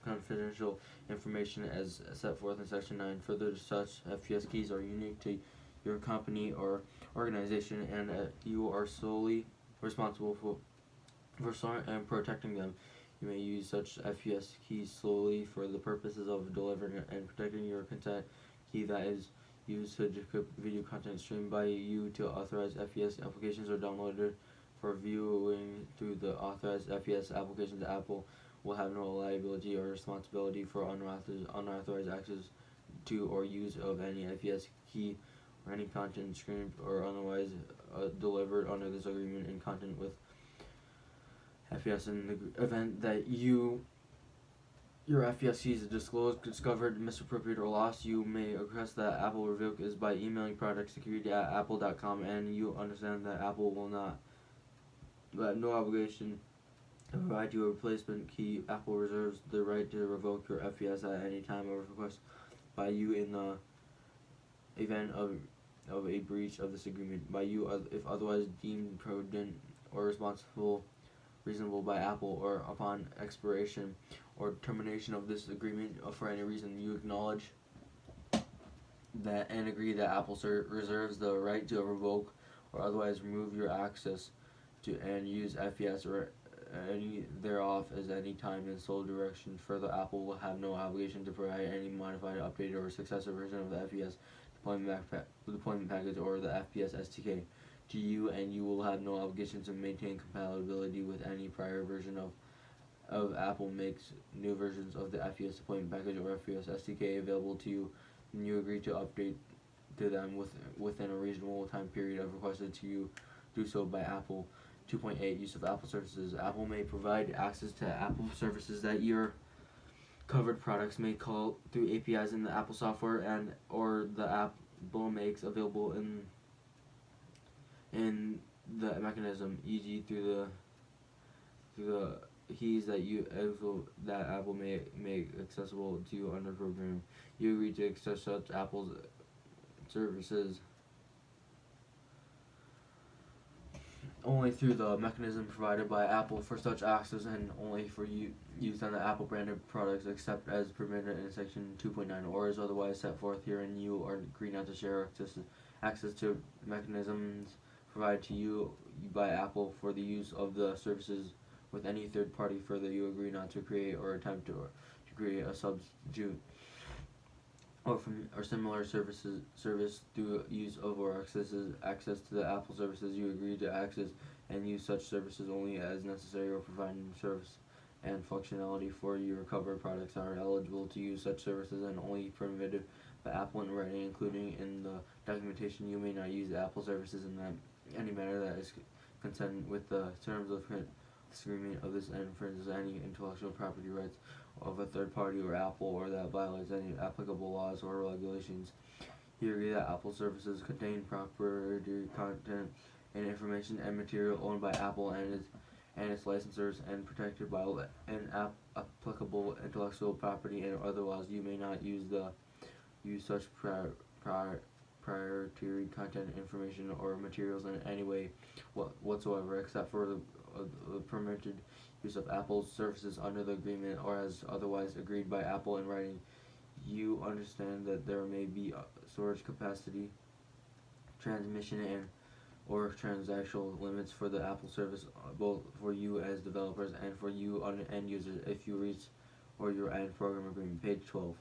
confidential information as set forth in Section 9. Further, such FPS keys are unique to your company or organization, and you are solely responsible for storing and protecting them. You may use such FPS keys solely for the purposes of delivering and protecting your content key that is used to decrypt video content streamed by you to authorized FPS applications or downloaded for viewing through the authorized FPS applications. Apple will have no liability or responsibility for unauthorized access to or use of any FPS key or any content streamed or otherwise delivered under this agreement, and content with FPS in the event that you your FPS keys is disclosed, discovered, misappropriated, or lost, you may request that Apple revoke is by emailing productsecurity@apple.com, and you understand that Apple will not, but no obligation to provide you a replacement key. Apple reserves the right to revoke your FPS at any time of request by you in the event of a breach of this agreement by you if otherwise deemed prudent or reasonable by Apple, or upon expiration or termination of this agreement for any reason you acknowledge that and agree that Apple reserves the right to revoke or otherwise remove your access to and use FPS or any thereof as any time in sole direction. Further, Apple will have no obligation to provide any modified, updated, or successor version of the FPS deployment package or the FPS SDK to you, and you will have no obligation to maintain compatibility with any prior version of Apple makes new versions of the FPS deployment package or FPS SDK available to you, and you agree to update to them within a reasonable time period of requested to you do so by Apple. 2.8 Use of Apple services. Apple may provide access to Apple services that your covered products may call through APIs in the Apple software and or the Apple makes available in the mechanism, e.g. through the keys that Apple may make accessible to you under program. You agree to access such Apple's services only through the mechanism provided by Apple for such access, and only for used on the Apple branded products except as permitted in section 2.9 or as otherwise set forth herein. You are agree not to share access to mechanisms provided to you by Apple for the use of the services with any third party. Further, you agree not to create or attempt to create a substitute or similar service through use of or access to the Apple services. You agree to access and use such services only as necessary, or providing service and functionality for your covered products are eligible to use such services and only permitted by Apple in writing, including in the documentation. You may not use the Apple services in any manner that is consistent with the terms of this agreement of this and infringes any intellectual property rights of a third party or Apple, or that violates any applicable laws or regulations. You agree that Apple services contain proprietary content and information and material owned by Apple and its licensors and protected by an applicable intellectual property and other laws. You may not use such proprietary content, information, or materials in any way whatsoever, except for the permitted use of Apple's services under the agreement or as otherwise agreed by Apple in writing. You understand that there may be storage capacity, transmission, and or transactional limits for the Apple service, both for you as developers and for you end users if you reach or your end program agreement. Page 12.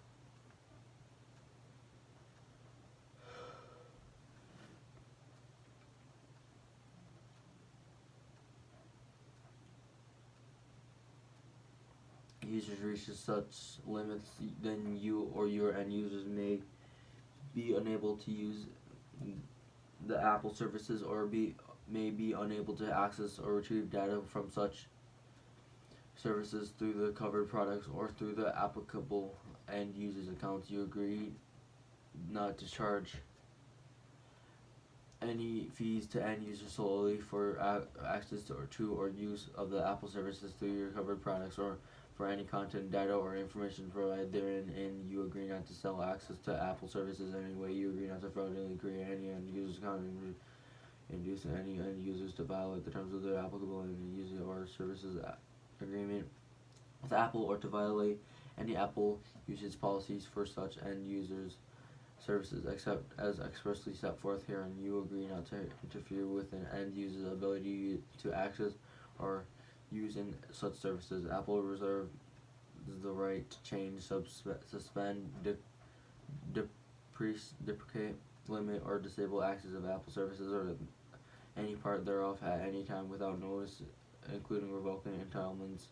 Users reaches such limits, then you or your end users may be unable to use the Apple services or may be unable to access or retrieve data from such services through the covered products or through the applicable end users accounts. You agree not to charge any fees to end users solely for access to or use of the Apple services through your covered products, or for any content, data, or information provided therein, and you agree not to sell access to Apple services in any way. You agree not to fraudulently create any end user's account and induce any end users to violate the terms of their applicable end user or services agreement with Apple, or to violate any Apple usage policies for such end users services except as expressly set forth here, and you agree not to interfere with an end user's ability to access or use in such services. Apple reserves the right to change, suspend, deprecate, limit, or disable access of Apple services or any part thereof at any time without notice, including revoking entitlements.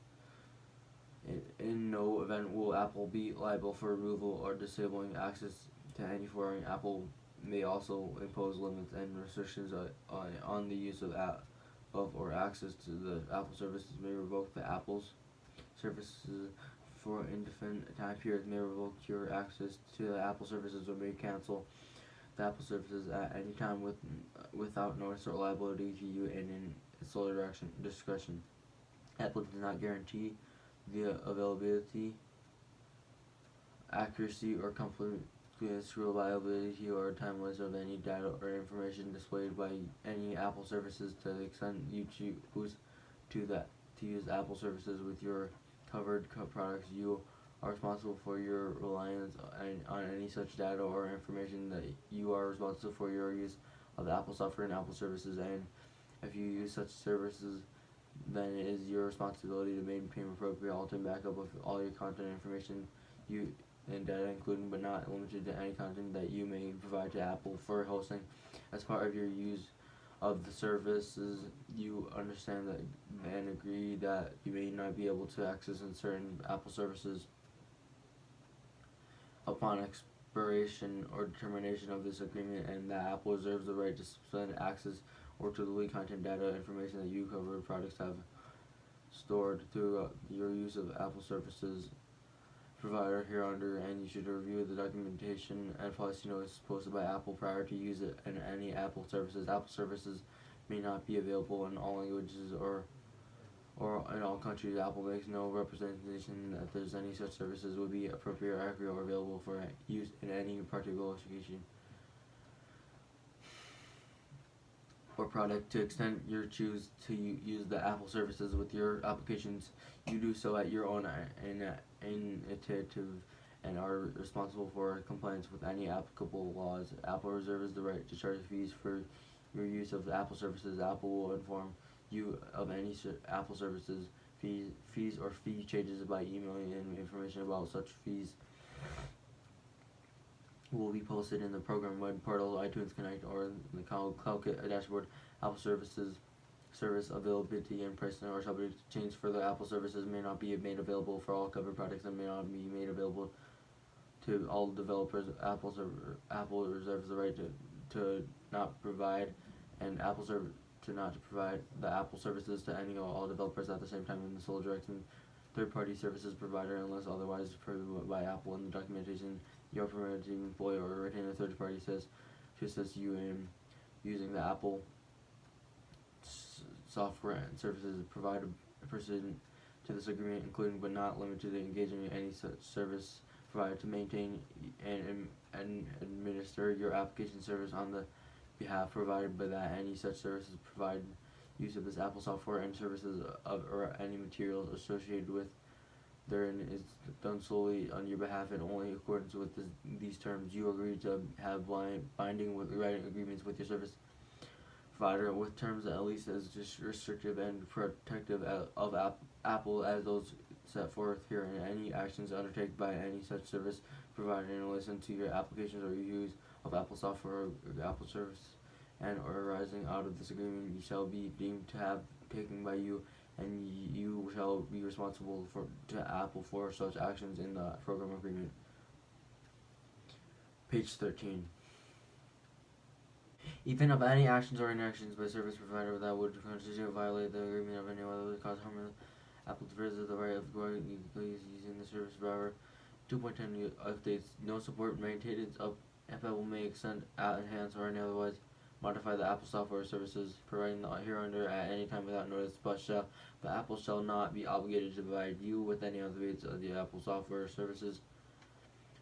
In no event will Apple be liable for removal or disabling access to any foreign. Apple may also impose limits and restrictions on the use of or access to the Apple services, may revoke the Apple's services for indefinite time periods may revoke your access to the Apple services or may cancel the Apple services at any time without notice or liability to you and in its sole discretion. Apple does not guarantee the availability, accuracy, or completeness, reliability, or timeliness of any data or information displayed by any Apple services. To the extent you choose to use Apple services with your covered products, you are responsible for your reliance on any such data or information. That you are responsible for your use of the Apple software and Apple services, and if you use such services, then it is your responsibility to maintain appropriate ultimate backup of all your content information and data, including but not limited to any content that you may provide to Apple for hosting. As part of your use of the services, you understand that and agree that you may not be able to access certain Apple services upon expiration or termination of this agreement, and that Apple reserves the right to suspend access or to delete content, data, information that you covered products have stored through your use of Apple services provider hereunder, and you should review the documentation and policy notice posted by Apple prior to use it in any Apple services. Apple services may not be available in all languages or in all countries. Apple makes no representation that there's any such services would be appropriate, accurate, or available for use in any particular location or product. To the extent you choose to use the Apple services with your applications, you do so at your own initiative and are responsible for compliance with any applicable laws. Apple reserves the right to charge fees for your use of the Apple services. Apple will inform you of any Apple services fees or fee changes by emailing, and information about such fees will be posted in the program web portal, iTunes Connect, or in the CloudKit dashboard. Apple services service availability and pricing are subject to change. Further, Apple services may not be made available for all covered products and may not be made available to all developers. Apple reserves the right to not provide provide the Apple services to any or all developers at the same time in the sole direction third-party services provider unless otherwise approved by Apple. In the documentation, you are permitted to employ or retain a third party to assist you in using the Apple software and services provided pursuant to this agreement, including but not limited to engaging in any such service provided to maintain and administer your application service on the behalf provided by that any such services provide use of this Apple software and services or any materials associated with therein is done solely on your behalf and only in accordance with these terms. You agree to have binding with writing agreements with your service provider with terms at least as restrictive and protective of Apple as those set forth here, and any actions undertaken by any such service provider in relation to your applications or use of Apple software or Apple service and or arising out of this agreement you shall be deemed to have taken by you, and you shall be responsible to Apple for such actions in the program agreement. Page 13. Even if any actions or inactions by service provider that would constitute a violate the agreement of any other cause harm, Apple defers the right of using the service provider. 2.10 updates. No support maintenance of Apple may extend, enhance, or otherwise modify the Apple software services providing hereunder at any time without notice, but Apple shall not be obligated to provide you with any updates of the Apple software services.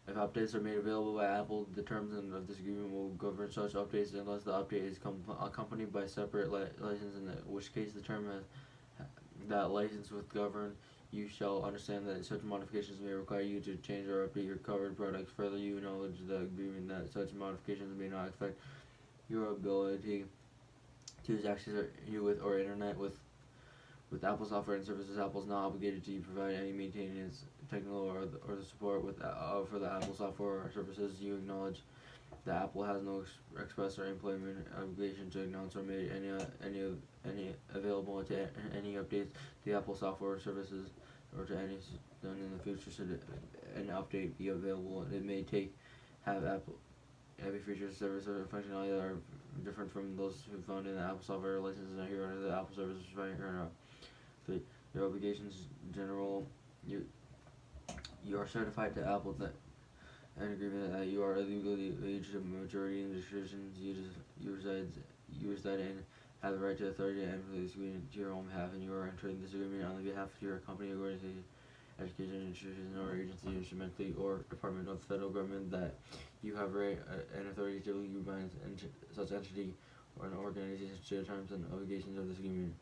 If updates are made available by Apple, the terms of this agreement will govern such updates unless the update is accompanied by separate license, in which case the term that license would govern. You shall understand that such modifications may require you to change or update your covered products. Further, you acknowledge the agreement that such modifications may not affect your ability to use access you with or internet with Apple software and services. Apple is not obligated to provide any maintenance, technical or the support for the Apple software or services. You acknowledge that Apple has no express or employment obligation to announce or make any available to any updates to the Apple software or services or to any done in the future. Should an update be available, it may have every feature, service, or functionality that are different from those who found in the Apple software licenses are here under the Apple services providing here now. Your obligations general You are certified to Apple that an agreement that you are legally aged a majority in the jurisdictions you reside in, have the right to authority and implement this agreement to your own behalf, and you are entering this agreement on the behalf of your company, organization, education institution, or agency, instrumentally or department of the federal government that you have right and authority to legally bind such entity or an organization to the terms and obligations of this agreement.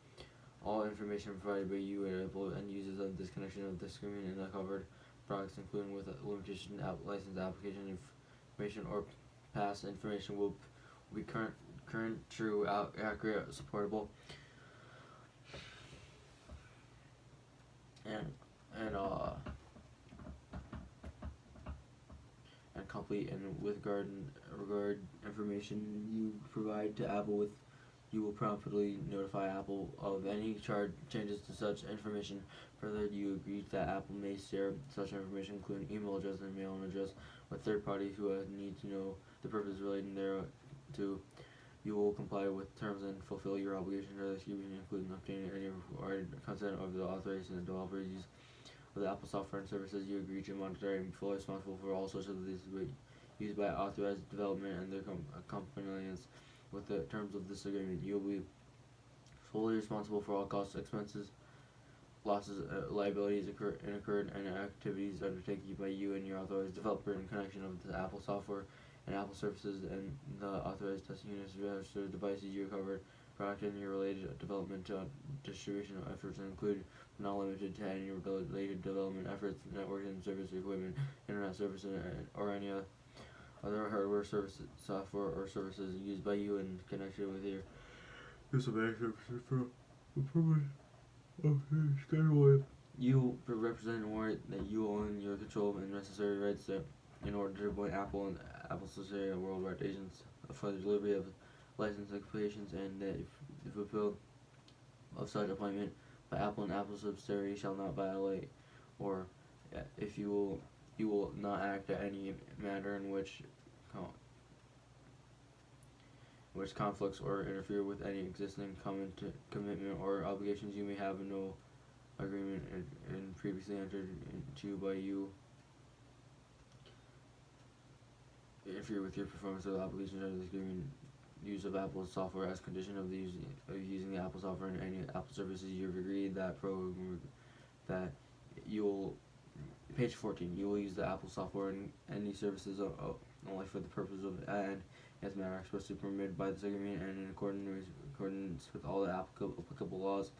All information provided by you and Apple and users of this connection of this agreement and the covered products, including with limitation license application information or past information, will be current, true, accurate, supportable, and and complete, and with regard information you provide to Apple with. You will promptly notify Apple of any changes to such information. Further, you agree that Apple may share such information, including email address and mailing address, with third parties who need to know the purpose relating thereto. You will comply with terms and fulfill your obligations under this agreement, including obtaining any required consent of the authorized developers of the Apple software and services. You agree to monitor and be fully responsible for all such of these used by authorized development and their compliance with the terms of this agreement. You will be fully responsible for all costs, expenses, losses, liabilities incurred, and activities undertaken by you and your authorized developer in connection with the Apple software and Apple services and the authorized testing units, registered devices you covered, product and your related development distribution efforts include, but not limited to, any related development efforts, network and service equipment, internet services, or any other hardware, services, software, or services used by you in connection with your use of services for the purpose of scheduling. You represent and warrant that you own your control and necessary rights in order to appoint Apple and Apple subsidiary and worldwide agents for the delivery of license applications, and that if fulfilled of such appointment by Apple and Apple subsidiary shall not violate, or if you will not act at any matter in which conflicts or interfere with any existing commitment or obligations you may have in no agreement and previously entered into by you, interfere with your performance of the obligations under this agreement. Use of Apple software as condition of using the Apple software and any Apple services you've agreed that that you will. Page 14. You will use the Apple software and any services only for the purpose of and as matter expressly permitted by this agreement and in accordance with all the applicable laws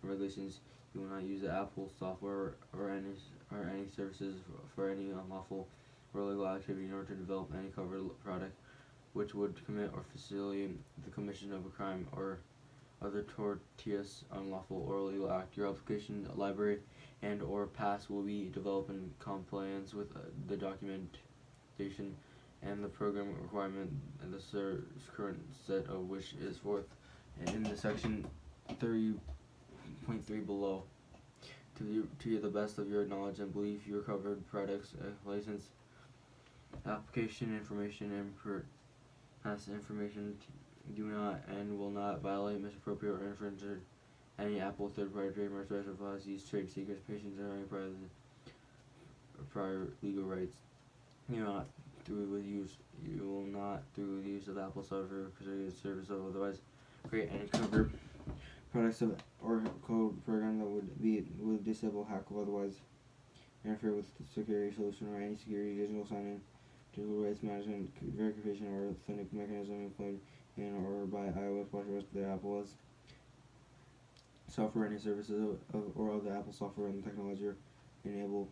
and regulations. You will not use the Apple software or any services for any unlawful or illegal activity in order to develop any covered product which would commit or facilitate the commission of a crime or other tortious, unlawful, or illegal act. Your application library and or pass will be developed in compliance with the documentation and the program requirement and the current set of which is forth in the section 30.3 below. To the best of your knowledge and belief, your covered products, license, application information, and pass information do not and will not violate, misappropriate, or infringe any Apple third-party trademarks, special policies, trade secrets, patients, or any prior legal rights. You will not through the use of Apple software or service of otherwise create any covered products or code program that would disable, hack, or otherwise interfere with the security solution or any security digital sign-in, digital rights management, verification, or authentic mechanism employed in or by iOS watchers that Apple has software, any services or of the Apple software and technology enable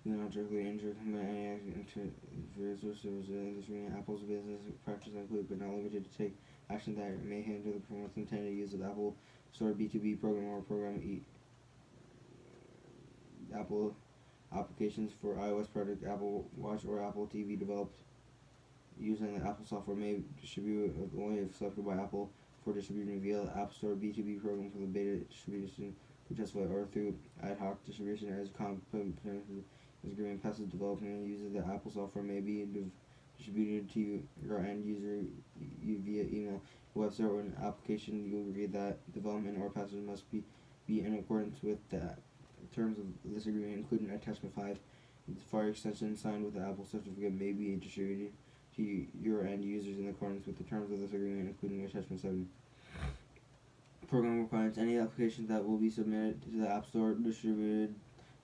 do not directly injure any resources in the industry. Apple's business practices include but not limited to take action that may hinder the performance intended use of Apple Store B2B program or program Apple applications for iOS product, Apple Watch, or Apple TV developed using the Apple software may distribute only if selected by Apple for distribution via the App Store B2B program for the beta distribution successfully or through Ad Hoc Distribution as agreement passes development and uses the Apple software may be distributed to your end user via email, website, or an application. You will agree that development or passage must be in accordance with the terms of this agreement, including Attachment 5. The fire extension signed with the Apple certificate may be distributed to your end users in accordance with the terms of this agreement, including Attachment 7. Program requirements: any application that will be submitted to the App Store, distributed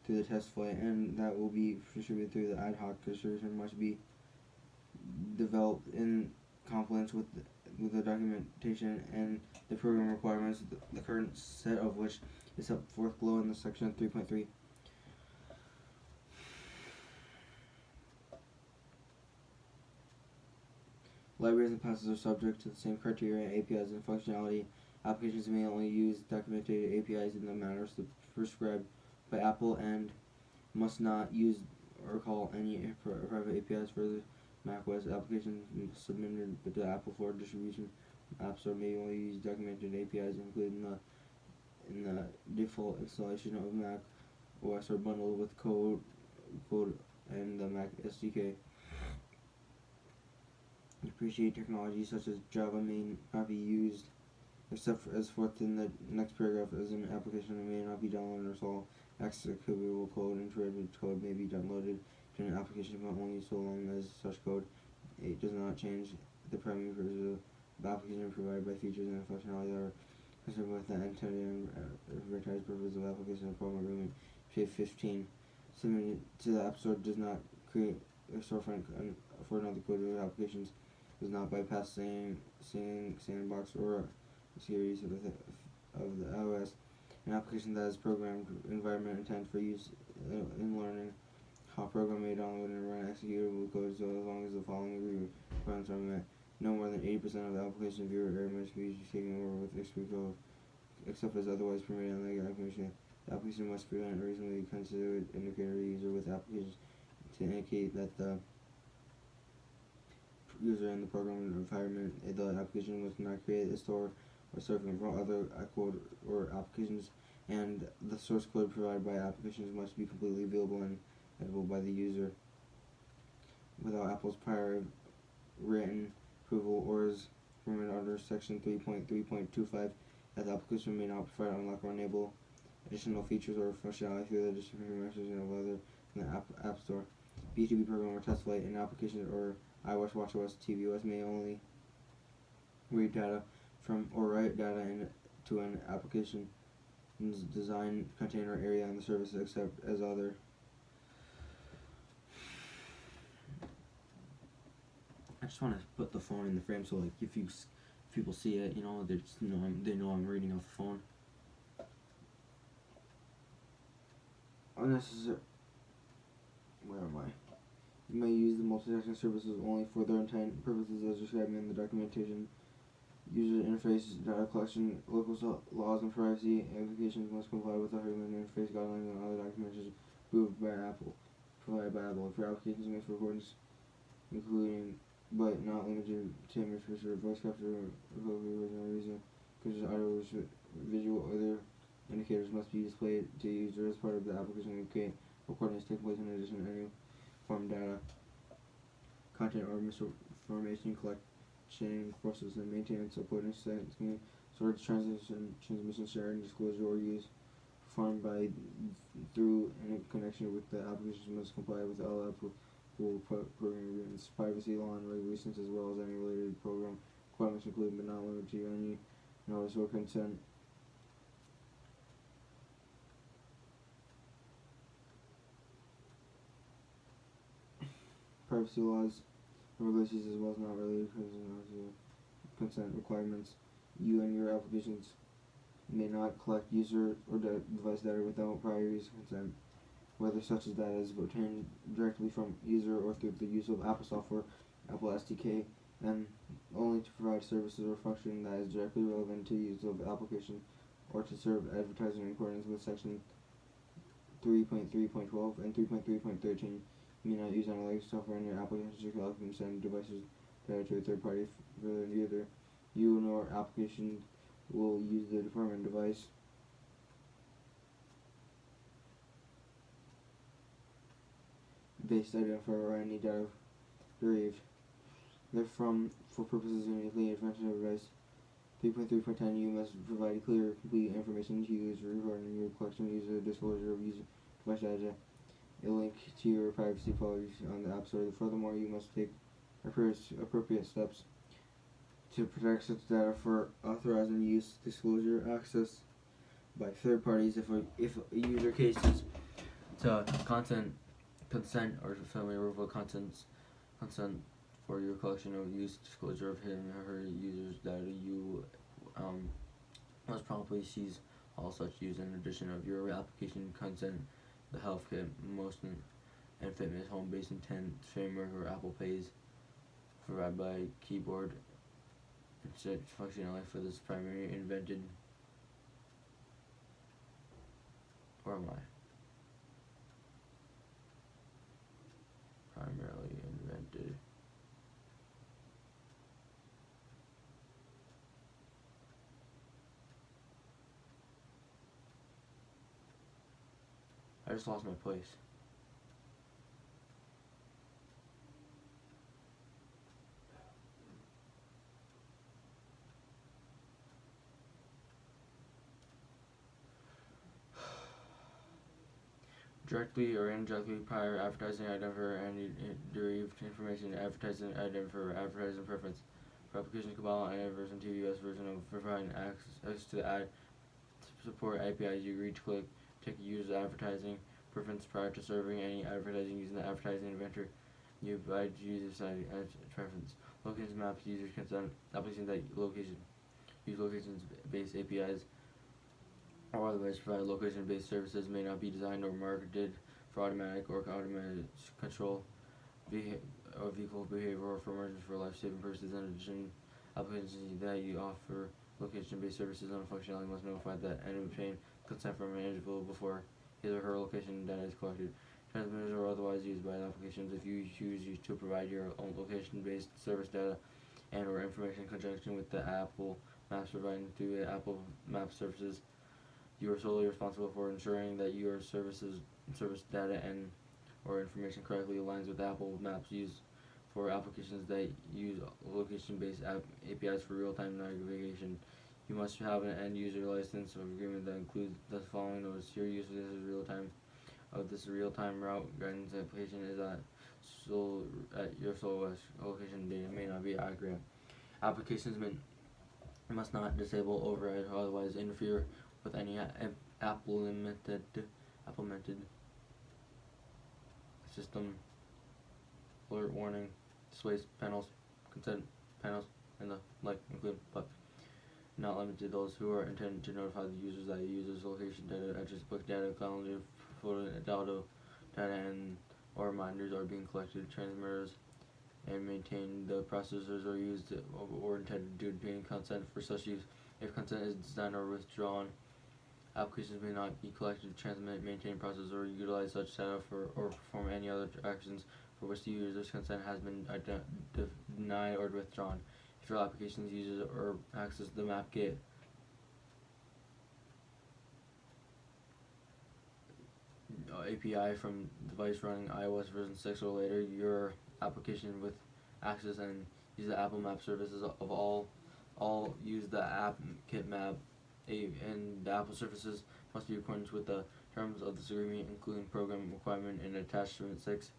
through the test flight, and that will be distributed through the Ad Hoc Distribution must be developed in compliance with the documentation and the program requirements, the current set of which is set forth below in the section 3.3. Libraries and passes are subject to the same criteria, APIs, and functionality. Applications may only use documented APIs in the manner prescribed by Apple and must not use or call any private APIs for the macOS applications submitted to Apple for distribution. App Store may only use documented APIs included in the default installation of Mac OS or bundled with code and the Mac SDK. Appreciate technologies such as Java may not be used except as forth in the next paragraph as an application may not be downloaded or installed. Executable code and derivative code may be downloaded to an application but only so long as such code it does not change the parameters of the application provided by features and functionality that are concerned with the intended and advertised purpose of application and program agreement. Page 15. Submitted to the App Store does not create a storefront for another code of applications, does not bypass sandbox or series of the iOS. An application that has programmed environment intended for use in learning how program may download and run executable code so as long as the following requirements are met. No more than 80% of the application viewer area must be taken over with executable code, except as otherwise permitted on the application. The application must present a reasonably considered indicator user with applications to indicate that the user in the program environment, the application must not create a store or serving from other code or applications, and the source code provided by applications must be completely available and editable by the user without Apple's prior written approval or is permitted under section 3.3.25, that the application may not provide, unlock, or enable additional features or functionality through the distribution messaging of other in the App Store. B2B program or test flight and applications or iOS, watchOS, tvOS may only read data from or write data into an application's design container area on the service except as other. I just want to put the phone in the frame so like if people see it, you know, they know I'm reading off the phone. Unnecessary. Where am I? You may use the multitasking services only for their intended purposes as described in the documentation. User interface, data collection, local laws and privacy. Applications must comply with the human interface guidelines and other documentation approved by Apple, provided by Apple. For applications made for recordings, including but not limited to image picture, voice capture, original reason, pictures, audio, visual, other indicators must be displayed to user as part of the application when create recordings take place in addition to any form data, content, or misinformation collection, process, and maintenance, uploading, sending, storage, transmission, sharing, disclosure, or use performed by through in connection with the application must comply with all applicable program agreements, privacy law and regulations, as well as any related program requirements, including but not limited to any notice or consent. Privacy laws and regulations, as well as not related to consent requirements. You and your applications may not collect user or device data without prior user consent, whether such as data is obtained directly from user or through the use of Apple software, Apple SDK, and only to provide services or function that is directly relevant to use of the application or to serve advertising in accordance with section 3.3.12 and 3.3.13. You may not use analytics software in your application to collect and send devices data to a third party for neither you nor application will use the department device. Based identifier or any data derived If for purposes of immediately adventure advice 3.3.10, you must provide clear, complete information to users regarding your collection, user disclosure of user device data, a link to your privacy policy on the App Store. Furthermore, you must take appropriate steps to protect such data for authorizing use, disclosure, access by third parties if a user cases to consent or familiar with consent for your collection or use, disclosure of him or her user's data, you must promptly cease all such use. In addition of your application consent, the health kit, motion, and fitness home-based intent framework or Apple Pays provided by keyboard and search functionality for this primarily invented I just lost my place. Directly or indirectly prior advertising item for any derived information, advertising item for advertising preference. For application Kabbalah and version 2 US version of providing access to the ad support APIs, you agree to take user advertising preference prior to serving any advertising using the advertising inventor. You provide user side as preference. Locations maps users consent applications that use locations based APIs or otherwise provide location-based services may not be designed or marketed for automatic control of vehicle behavior or for emergency for life-saving purposes. In addition, applications that you offer location-based services on functionality must notify that and obtain consent from an individual before his or her location data is collected. Transmitters or otherwise used by the applications. If you choose to provide your own location-based service data and or information in conjunction with the Apple Maps provided through the Apple Maps services, you are solely responsible for ensuring that your service data and or information correctly aligns with Apple Maps used for applications that use location-based APIs for real-time navigation. You must have an end-user license or agreement that includes the following notice. Your use of this real-time route guidance application is at your sole location data may not be accurate. Applications must not disable, override, or otherwise interfere with any implemented system alert warning displays panels, consent panels, and the like include, but not limited to those who are intended to notify the users that the user's location data, address book data, calendar, photo data, and or reminders are being collected. Transmitters and maintain the processors are used or intended to obtain consent for such use. If consent is designed or withdrawn, applications may not be collected, transmit, maintain, process, or utilize such data for or perform any other actions for which the user's consent has been denied or withdrawn. If your applications uses or access the map kit API from device running iOS version 6 or later, your application with access and use the Apple Map services of all use the app kit map and the Apple services must be in accordance with the terms of this agreement, including program requirement in attachment 6.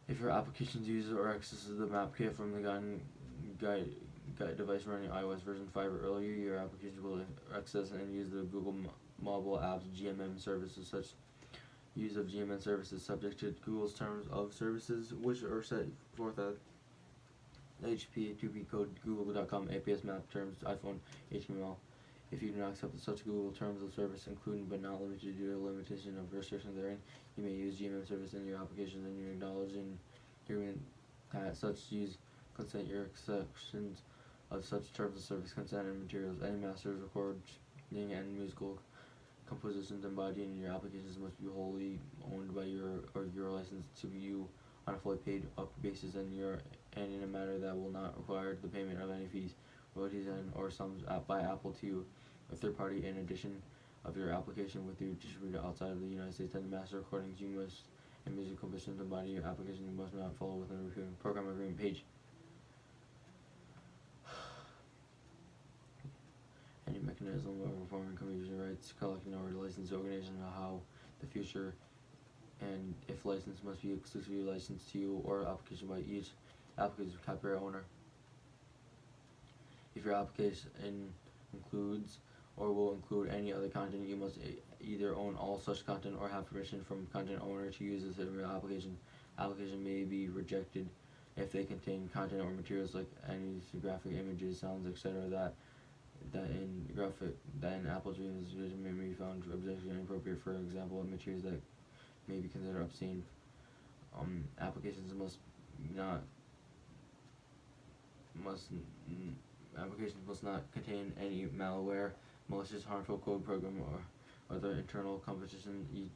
If your application's user or accesses the map kit from the guide device running iOS version 5 or earlier, your application will access and use the Google mobile apps GMM services. Such use of GMM services subject to Google's terms of services, which are set forth at HTTP code google.com APS map terms iPhone HTML. If you do not accept such Google terms of service, including but not limited to a limitation of restrictions therein, you may use GMM service in your applications and you acknowledge in agreement that such use consent your exceptions of such terms of service, consent, and materials. Any masters, recording, and musical compositions embodied in your applications must be wholly owned by your license to you on a fully paid up basis and in a manner that will not require the payment of any fees, royalties, and or sums by Apple to a third party. In addition of your application with your distributor outside of the United States, and master recordings you must and music compositions embody your application you must not follow within a program agreement page. and communication rights, collecting or licensed organization, how the future and if license must be exclusively licensed to you or application by each application copyright owner. If your application includes or will include any other content, you must either own all such content or have permission from content owner to use this in your application. Application may be rejected if they contain content or materials like any graphic images, sounds, etc. that in Apple's reviews may be found objectively inappropriate. For example, materials that may be considered obscene. Applications must not contain any malware, malicious, harmful code, program, or other internal composition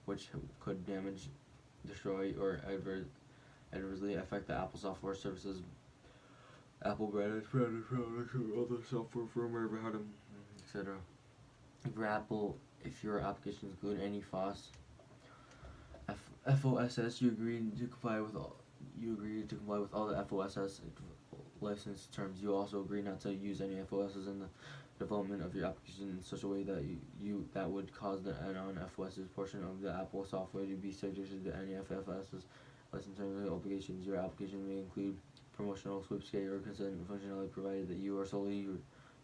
which could damage, destroy, or adversely affect the Apple software services, Apple branded products, or other software firmware, etc. If your applications include any FOSS, you agree to comply with all the FOSS license terms. You also agree not to use any FOSs in the development of your application in such a way that that would cause the non-FOSS portion of the Apple software to be subject to any FOSs license terms and obligations. Your application may include promotional sweepstakes or consent functionality, provided that you are solely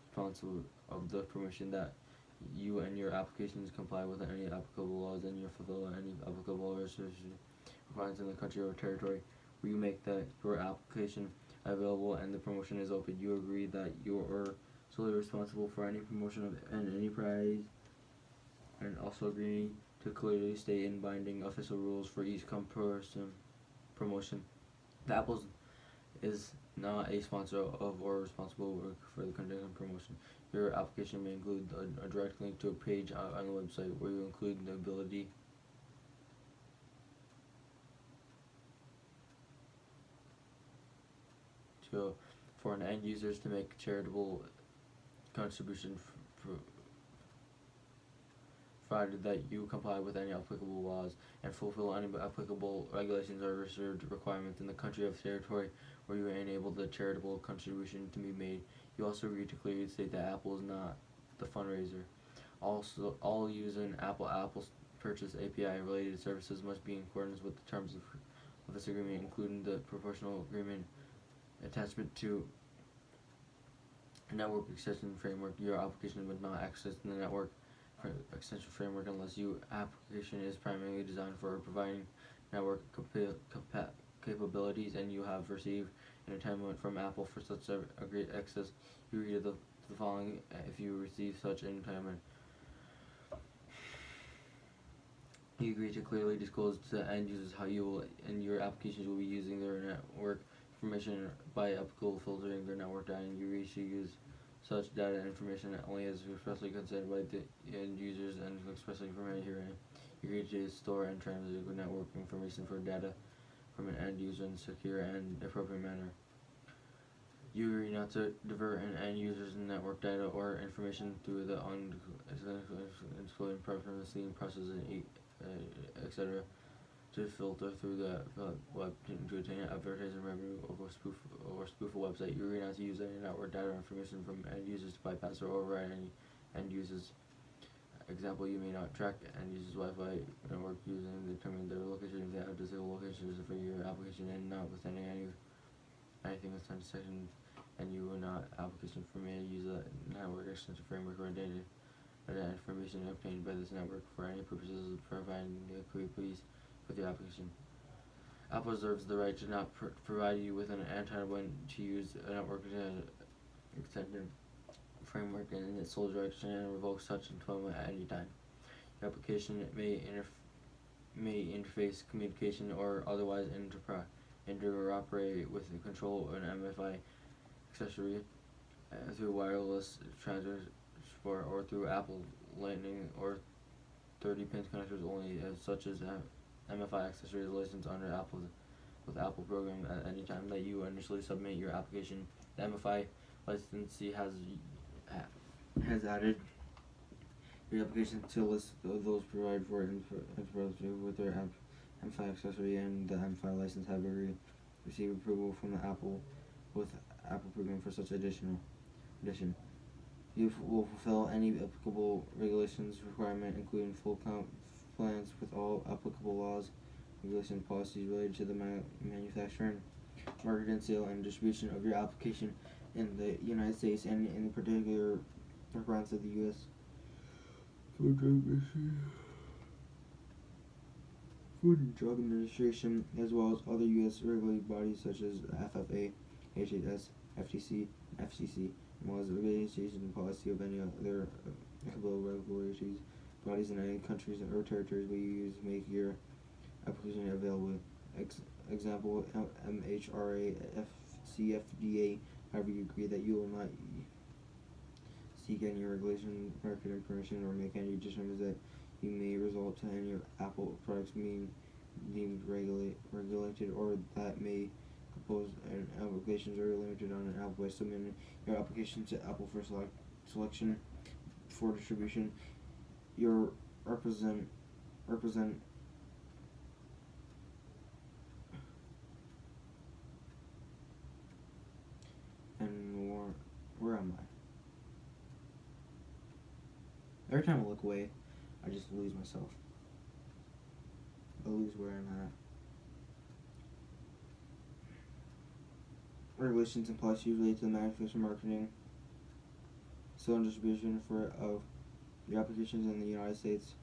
responsible of the permission that you and your applications comply with any applicable laws and you fulfill any applicable requirements in the country or territory where you make your application available and the promotion is open. You agree that you are solely responsible for any promotion of any prize, and also agree to clearly state in binding official rules for each promotion. The Apple is not a sponsor of or responsible for the content of promotion. Your application may include a direct link to a page on the website where you include the ability for an end users to make charitable contribution provided that you comply with any applicable laws and fulfill any applicable regulations or reserved requirements in the country or territory where you enable the charitable contribution to be made. You also agree to clearly state that Apple is not the fundraiser. Also, all using Apple purchase API related services must be in accordance with the terms of this agreement, including the proportional agreement attachment to network extension framework. Your application would not access the network extension framework unless your application is primarily designed for providing network capabilities and you have received an entitlement from Apple for such access. You agree to the following if you receive such entitlement. You agree to clearly disclose to end users how you will and your applications will be using their network information by applicable filtering their network data, and you agree to use such data and information only as expressly consented by the end users and expressly permitted herein. You agree to store and transmit network information for data from an end user in a secure and appropriate manner. You agree not to divert an end user's network data or information through the preferencing processing, etc. to filter through the web to attain advertising revenue or spoof a website. You agree not to use any network data or information from end users to bypass or override any end users. Example, you may not track end users' Wi-Fi network using determine their location if they have disabled locations for your application and notwithstanding anything within section, and you will not application permitted to use a network extension framework or data information obtained by this network for any purposes of providing the please with your application. Apple reserves the right to not provide you with an entitlement to use a network extension framework and its sole direction and revoke such entitlement at any time. Your application may interface, communication, or otherwise interoperate with the control of an MFI accessory through wireless transfer or through Apple Lightning or 30-pin connectors only, such as MFI accessory is licensed under Apple program at any time that you initially submit your application. The MFI licensee has added your application to a list of those provided for with their MFI accessory, and the MFI license have received approval from the Apple program for such addition. You will fulfill any applicable regulations requirement, including full compliance with all applicable laws, regulations, and policies related to the manufacturing, marketing, sale, and distribution of your application in the United States and in the particular requirements of the U.S. Food and Drug Administration, as well as other U.S. regulatory bodies such as FFA, HHS, FTC, and FCC, as well as the organization and policy of any other applicable regulatory bodies in any countries or territories where you use to make your application available. Example, MHRA, FCFDA. However, you agree that you will not seek any regulation, market information, or make any determinations that you may result to any Apple products being deemed regulated, or that may compose an applications are limited on an Apple by submitting your application to Apple for selection for distribution. Your represent and where am I? Every time I look away, I just lose myself. I lose where I'm at. Regulations and policies related to the manufacturing, marketing, sale, and distribution of your applications in the United States,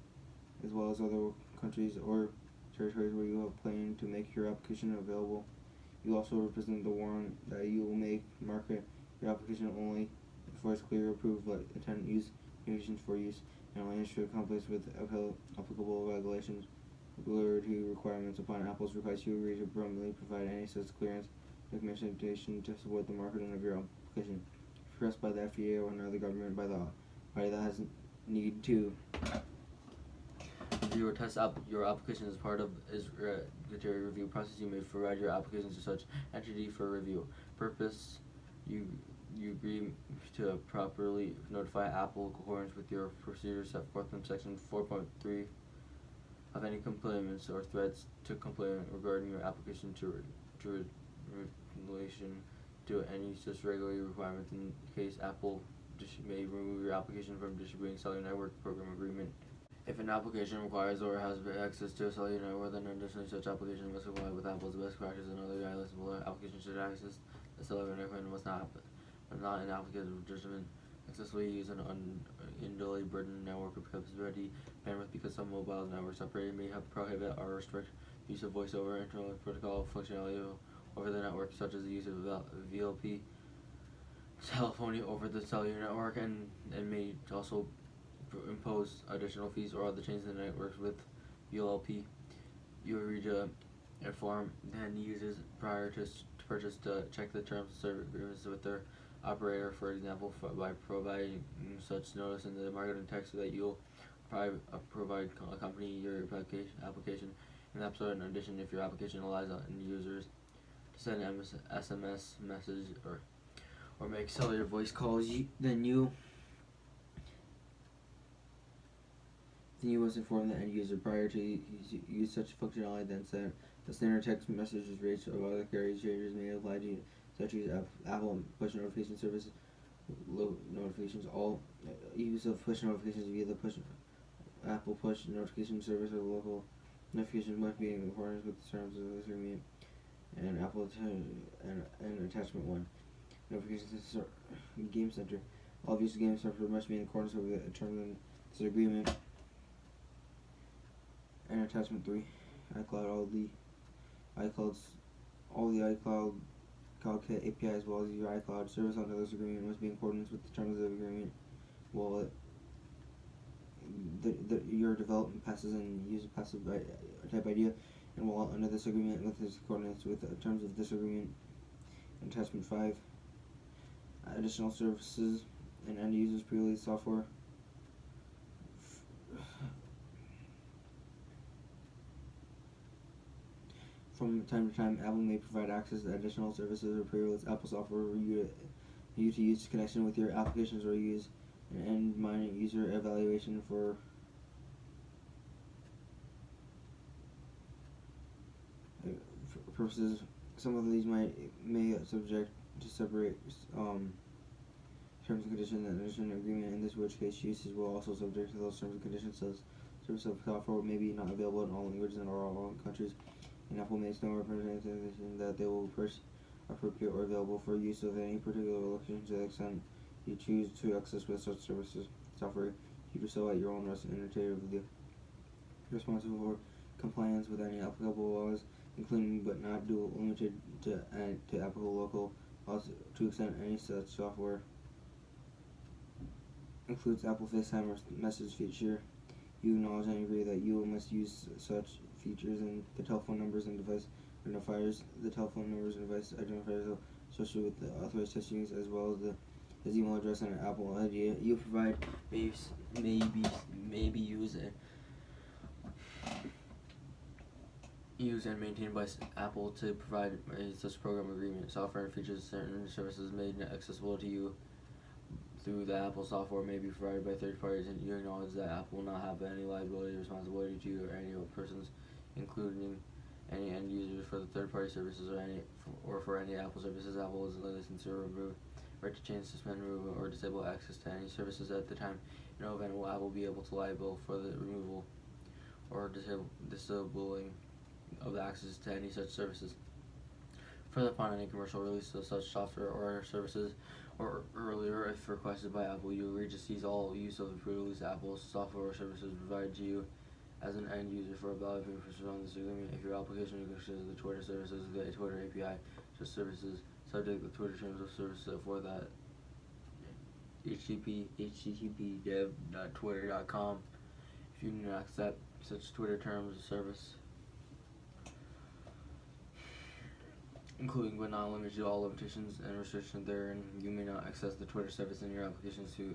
as well as other countries or territories where you have planned to make your application available. You also represent the warrant that you will market your application only before it's clear approved but intended use conditions for use and only ensure compliance with applicable regulations, regulatory requirements. Upon Apple's request, you agree to promptly provide any such clearance documentation to support the marketing of your application, expressed by the FDA or another government by the body that has need to review or test your application as part of its regulatory review process. You may provide your application to such entity for review purpose. You agree to properly notify Apple in accordance with your procedures set forth in section 4.3 of any complaints or threats to complain regarding your application to relation to any such regulatory requirements. In case Apple may remove your application from distributing cellular network program agreement. If an application requires or has access to a cellular network, then additionally such application must comply with Apple's best practice and other guidelines. Application should access the cellular network and must not an application legitimate successfully use an unduly burdened network capacity bandwidth, because some mobile networks operated may have prohibit or restrict use of voice over internet protocol functionality over the network, such as the use of VLP telephony over the cellular network, and may also impose additional fees or other changes in the networks with VLP. You agree to inform the end users prior to purchase to check the terms of service agreements with their operator, for example, by providing such notice in the marketing text that you'll provide accompany your application in the App Store. In addition, if your application allows end users to send SMS message or make cellular voice calls, then you must inform the end user prior to use such functionality. Then send the standard text messages rates of other carrier changes may apply to you, such as Apple push notification service notifications. All use of push notifications via the Apple push notification service or local notifications must be in accordance with the terms of this agreement. And Apple and attachment 1. Notifications Game Center. All use of Game Center must be in accordance with the terms of this agreement. And attachment 3. iCloud. All the iCloud API as well as your iCloud service under this agreement must be in accordance with the terms of the agreement. While your development passes and use of passive type idea, and while under this agreement with this accordance with the terms of this agreement. Attachment 5. Additional services and end users pre-release software. From time to time, Apple may provide access to additional services or pre-release Apple software for you to use in connection with your applications, or use an end user evaluation for purposes. Some of these may subject to terms and conditions and understanding agreement, in this which case usage will also subject to those terms and conditions. Says service of software may be not available in all languages and all countries, and Apple makes no representation that they will first appropriate or available for use of any particular location to the extent you choose to access with such services. Software you do so at your own risk and entirely responsible for compliance with any applicable laws, including but not limited to applicable local laws to extent any such software includes Apple FaceTime or message feature. You acknowledge and agree that you must use such features and the telephone numbers and device identifiers. The telephone numbers and device identifiers associated with the authorized testings, as well as the email address and an Apple ID you provide may be used and maintained by Apple to provide such program agreement. Software and features certain services made accessible to you through the Apple software may be provided by third parties, and you acknowledge that Apple will not have any liability or responsibility to you or any persons, including any end users, for the third party services or for any Apple services. Apple is licensed to remove, right to change, suspend, remove, or disable access to any services at the time. In no event will Apple be able to liable for the removal or disabling of the access to any such services. Further, upon any commercial release of such software or services, or earlier, if requested by Apple, you agree to cease all use of the pre-release Apple software or services provided to you as an end user for a valid period on this agreement. If your application considers the Twitter services, the Twitter API, such services subject the Twitter terms of service for that http://dev.twitter.com. If you do not accept such Twitter terms of service, including but not limited to all limitations and restrictions therein, you may not access the Twitter service in your applications through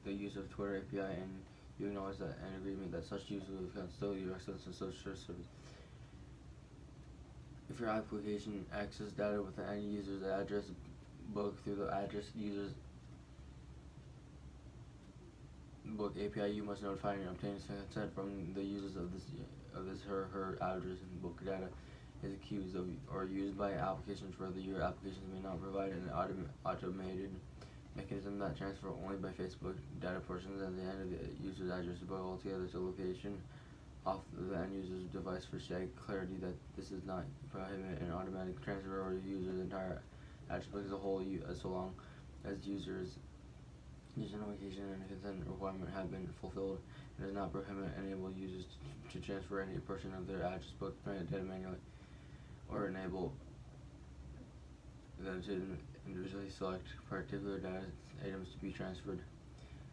the use of Twitter API, and you acknowledge that an agreement that such use will still your access to such service. If your application access data with the end user's address book through the address users book API, you must notify and obtain consent from the users of this her address and book data is accused of or used by applications. Further, your applications may not provide an automated mechanism that transfer only by Facebook data portions at the end of the user's address book altogether to location off the end user's device for clarity that this is not prohibit an automatic transfer or user's entire address book as a whole, so long as user notification and consent requirement have been fulfilled. It does not prohibit enable users to transfer any portion of their address book data manually, or enable them to individually select particular data items to be transferred.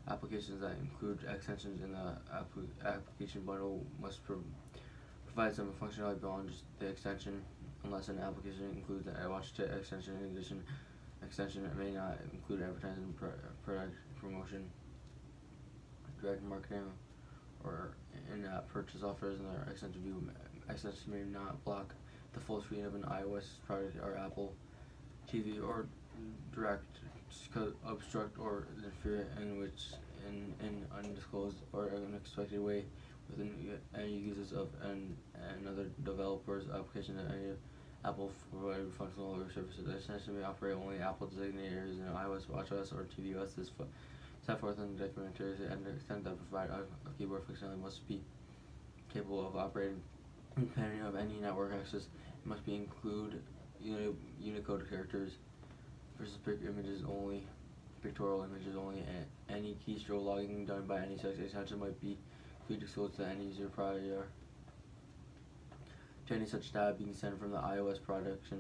Applications that include extensions in the application bundle must provide some functionality beyond just the extension, unless an application includes a watch to extension. In addition, extension may not include advertising, product promotion, direct marketing, or in-app purchase offers, and their extension may not block the full screen of an iOS product or Apple TV, or direct, obstruct, or interfere in undisclosed or unexpected way with any users of another developer's application that any Apple provided functional or services. The extension may operate only Apple designated areas in iOS, WatchOS, or tvOS. This set forth in the documentary, and the extent that provide a keyboard functionality must be capable of operating independent of any network access. It must be include Unicode characters versus pictorial images only, and any keystroke logging done by any such extension might be disclosed to any user prior to any such data being sent from the iOS product,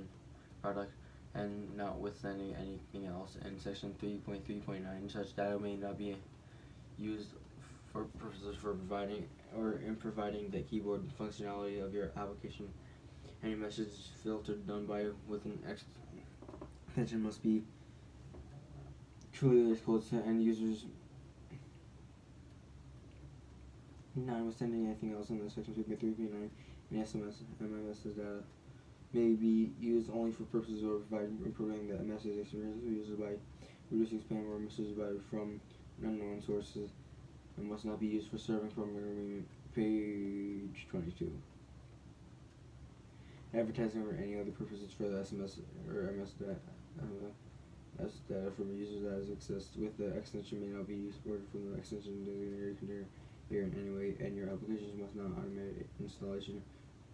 and notwithstanding anything else. In section 3.3.9, such data may not be used for purposes for providing the keyboard functionality of your application. Any message filter done with an extension must be truly disclosed to end users, notwithstanding anything else in the section 2.3.9. And MMS data may be used only for purposes of improving the message experience of users by reducing spam or messages from unknown sources, and must not be used for serving from page 22. Advertising or any other purposes for the SMS or MS as data from users that is accessed with the extension may not be supported from the extension designated container here in any way, and your applications must not automate installation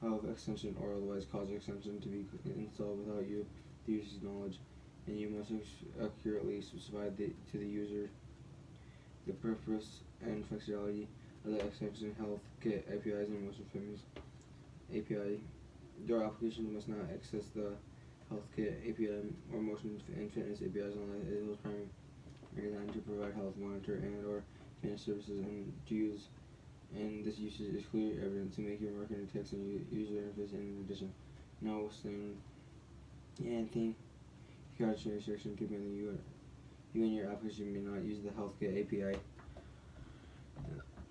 of extension or otherwise cause extension to be installed without the user's knowledge, and you must accurately specify to the user the purpose and functionality of the extension health kit APIs and motion fitness API. Your application must not access the health kit API or motion and fitness APIs unless it is primarily designed to provide health monitor and or fitness services, and to use and this usage is clear evident to make your marketing text and user interface. In addition, notwithstanding anything caution restriction given you and your application may not use the health kit API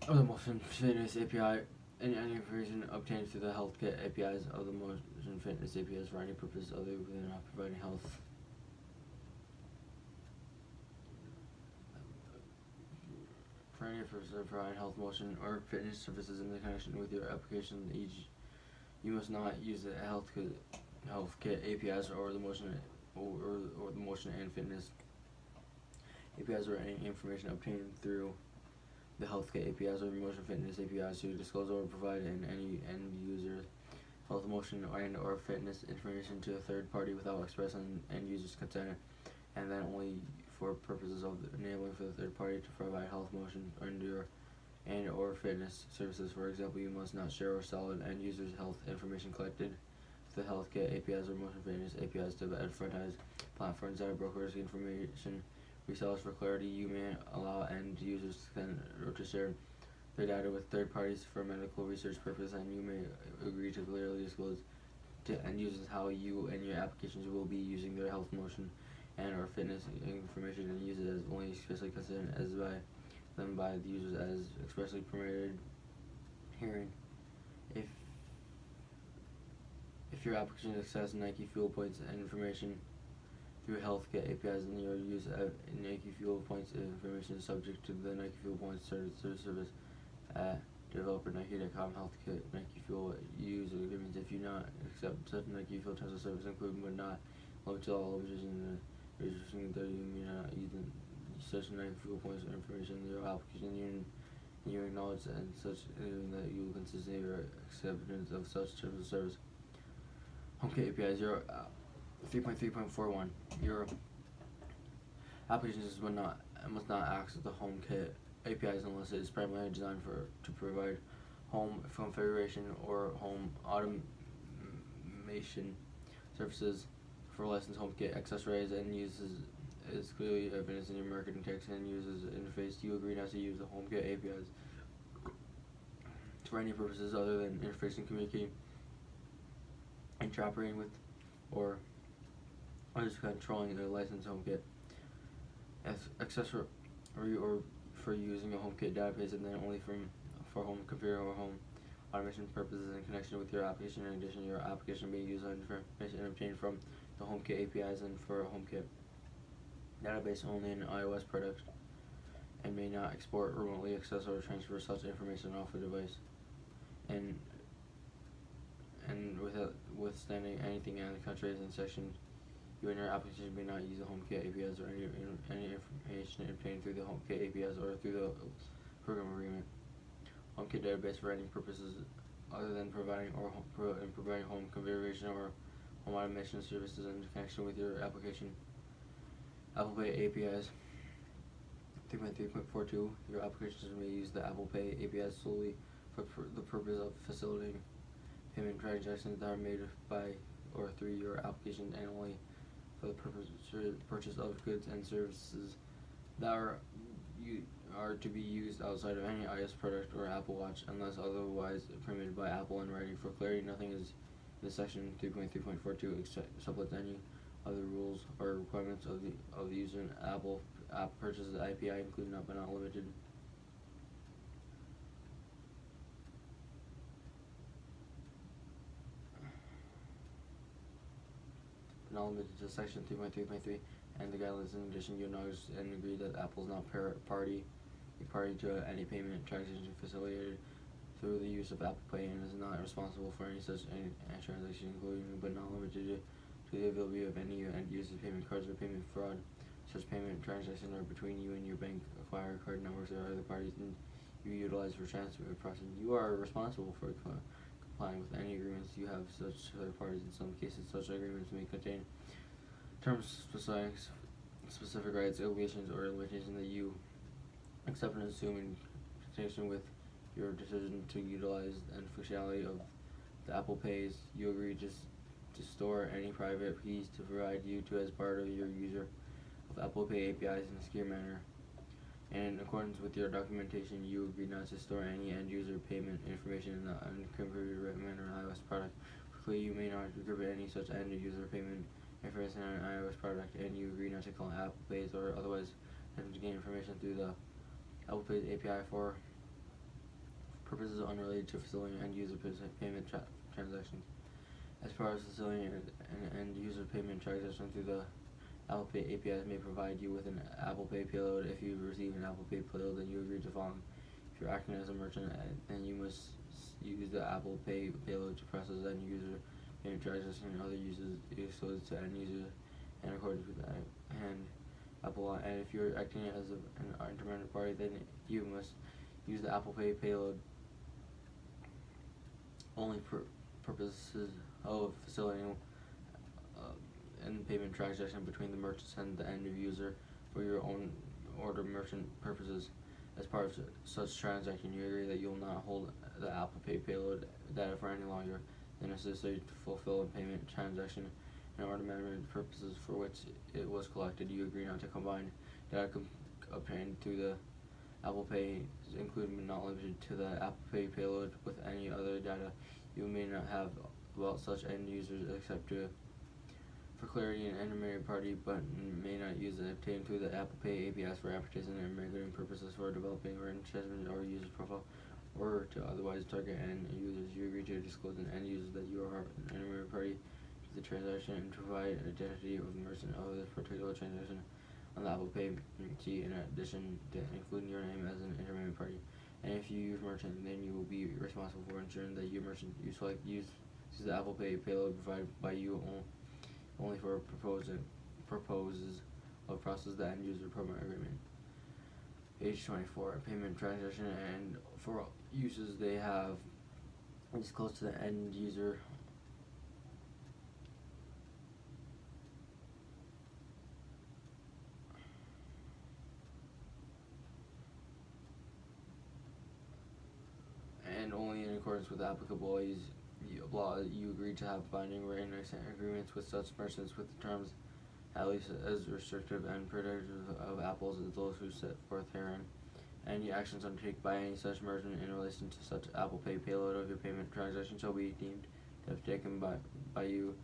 or the motion fitness API and any information obtained through the health kit APIs of the motion fitness APIs for any purpose other than not providing health. For any purpose of providing health, motion, or fitness services in the connection with your application, you must not use the health kit APIs or the motion or the motion and fitness APIs or any information obtained through the health kit APIs or motion fitness APIs to disclose or provide any end user health, motion, and or fitness information to a third party without express end user's consent, and then only for purposes of enabling for the third party to provide health, motion, and or fitness services. For example, you must not share or sell an end user's health information collected the health kit APIs or motion fitness APIs to advertise platforms that are brokers information resellers. For clarity, you may allow end users to share their data with third parties for medical research purposes, and you may agree to clearly disclose to end users how you and your applications will be using their health, motion, and or fitness information, and use it as only expressly considered as by the users as expressly permitted herein. If your application accepts Nike Fuel Points and information through health kit APIs, and your use of Nike Fuel Points information is subject to the Nike Fuel Points service at developer Nike.com health kit Nike Fuel use agreements. If you not accept such Nike Fuel types of service, including but not limited to all restrictions that you may not use such Nike Fuel Points information in your application, you acknowledge and such that you will consistently your acceptance of such terms of service. HomeKit APIs 3.3.41. Your applications must not access the HomeKit APIs unless it is primarily designed to provide home configuration or home automation services for licensed HomeKit accessories and uses is clearly evidenced in your marketing text and uses interface. You agree not to use the HomeKit APIs for any purposes other than interfacing, communicating, interoperating with, or just controlling a licensed HomeKit accessory or for using a HomeKit database, and then only for home computer or home automation purposes in connection with your application. In addition, your application may use information obtained from the HomeKit APIs and for a HomeKit database only in an iOS product, and may not export, remotely access, or transfer such information off a device. And withstanding anything in the countries in section, you and your application may not use the HomeKit APIs or any information obtained through the HomeKit APIs or through the program agreement. HomeKit database for any purposes other than providing home configuration or home automation services in connection with your application. Apple Pay APIs 3.3.42. Your applications may use the Apple Pay APIs solely for the purpose of facilitating payment transactions that are made by or through your application, and only for the purchase of goods and services that are to be used outside of any iOS product or Apple Watch unless otherwise permitted by Apple in writing. For clarity, nothing is in section 3.3.42 supplements any other rules or requirements of the user and Apple app purchases API, including but not limited to section 3.3.3 and the guidelines. In addition, you acknowledge and agree that Apple is not a party to any payment transaction facilitated through the use of Apple Pay, and is not responsible for any such transaction, including but not limited to the availability of any end user payment cards or payment fraud such payment transactions are between you and your bank, acquirer, card networks, or other parties, and you utilize for transfer processing. You are responsible for complying with any agreements you have with such third parties. In some cases, such agreements may contain terms specific rights, obligations, or limitations that you accept and assume in connection with your decision to utilize the functionality of the Apple Pays. You agree to store any private keys to provide you to as part of your user of Apple Pay APIs in a secure manner. And in accordance with your documentation, you agree not to store any end-user payment information in the unencrypted manner in an iOS product. Clearly, you may not encrypt any such end-user payment information in an iOS product, and you agree not to call Apple Pays or otherwise attempt to gain information through the Apple Pay API for purposes unrelated to facilitating end-user payment transactions. As far as facilitating an end-user payment transaction through the Apple Pay APIs may provide you with an Apple Pay payload. If you receive an Apple Pay payload, then you agree to follow. If you're acting as a merchant, then you must use the Apple Pay payload to process end-user payment transactions and other uses exposed to end-user in accordance with that and Apple law. And if you're acting as an intermediate party, then you must use the Apple Pay payload only for purposes of facilitating and payment transaction between the merchants and the end user for your own order merchant purposes. As part of such transaction, you agree that you will not hold the Apple Pay payload data for any longer than necessary to fulfill a payment transaction and order management purposes for which it was collected. You agree not to combine data obtained through the Apple Pay, including but not limited to the Apple Pay payload, with any other data you may not have about such end users except for clarity an intermediate party, but may not use it obtained through the Apple Pay APIs for advertising and marketing purposes, for developing or enhancement or user profile, or to otherwise target end users. You agree to disclose an end user that you are an intermediate party to the transaction and to provide an identity of the merchant of this particular transaction on the Apple Pay key, in addition to including your name as an intermediate party. And if you use merchant, then you will be responsible for ensuring that your merchant uses the Apple Pay payload provided by you only for purposes of process the end user program agreement. Page 24, payment transaction, and for uses they have is close to the end user. And only in accordance with applicable law, you agree to have binding written agreements with such merchants with the terms at least as restrictive and protective of Apple's as those who set forth herein. Any actions undertaken by any such merchant in relation to such Apple Pay payload of your payment transaction shall be deemed to have taken by you.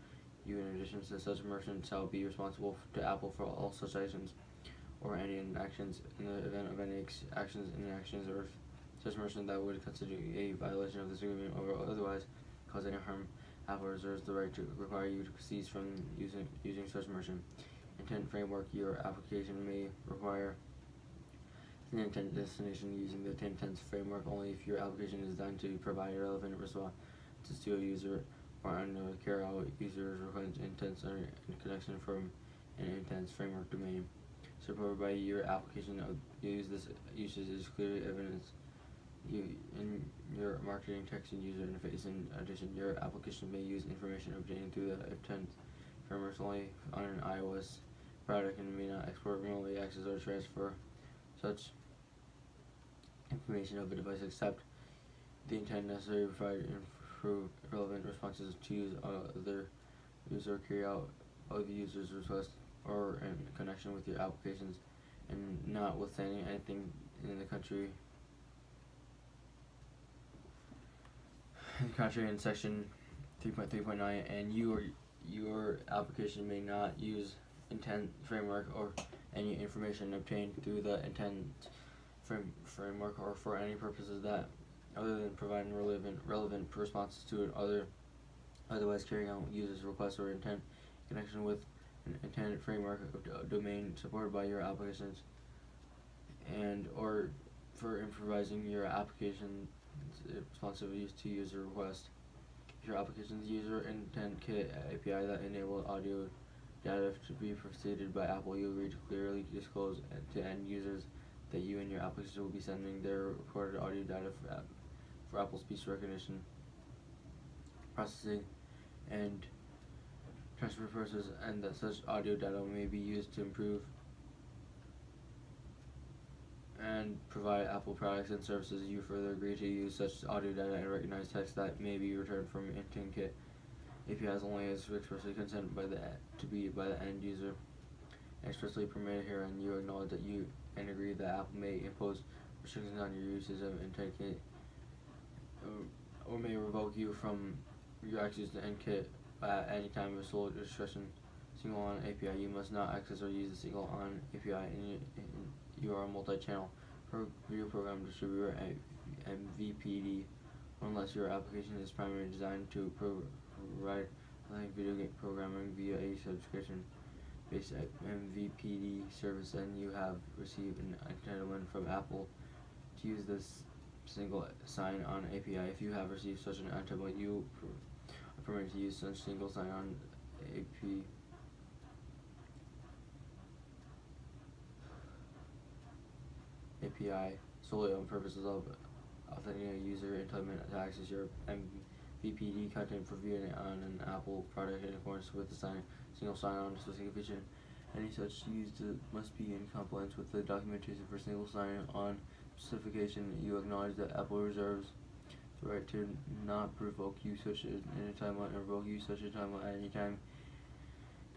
You, in addition to such merchant, shall be responsible to Apple for all such actions or any inactions in the event of any inactions or such merchant that would constitute a violation of this agreement or otherwise cause any harm. Apple reserves the right to require you to cease from using such merchant. Intent framework. Your application may require an intent destination using the intent framework only if your application is designed to provide relevant responses to a user or under carry out users request intents or in connection from an intents framework domain. Supported by your application this usage is clearly evidence in your marketing text and user interface. In addition, your application may use information obtained through the intent frameworks only on an iOS product and may not export, remotely access, or transfer such information of a device except the intent necessary to provide improve relevant responses to use other user carry out of the user's request or in connection with your applications, and notwithstanding anything in the country in section 3.3.9, and your application may not use intent framework or any information obtained through the intent framework or for any purposes that other than providing relevant responses to otherwise carrying out users requests or intent in connection with an intended framework of domain supported by your applications, and or for improvising your application responsive use to user request. If your application's user intent kit API that enable audio data to be proceeded by Apple, you agree to clearly disclose to end users that you and your application will be sending their recorded audio data for Apple speech recognition processing and transfer purposes, and that such audio data may be used to improve and provide Apple products and services. You further agree to use such audio data and recognize text that may be returned from IntelliKit APIs only as expressly consent by the end user expressly permitted here, and you acknowledge that you and agree that Apple may impose restrictions on your usage of IntelliKit or may revoke you from your access to IntelliKit at any time with sole discretion. Single on API, you must not access or use the single on API and you are a multi-channel video program distributor at MVPD, unless your application is primarily designed to provide video game programming via a subscription based MVPD service, and you have received an entitlement from Apple to use this single sign-on API. If you have received such an entitlement, you are permitted to use such single sign-on API solely on purposes of authenticating a user entitlement to access your MVPD content for viewing on an Apple product in accordance with the single sign-on specification. Any such use must be in compliance with the documentation for single sign-on specification. You acknowledge that Apple reserves the right to not revoke you such an entitlement or revoke you such an entitlement at any time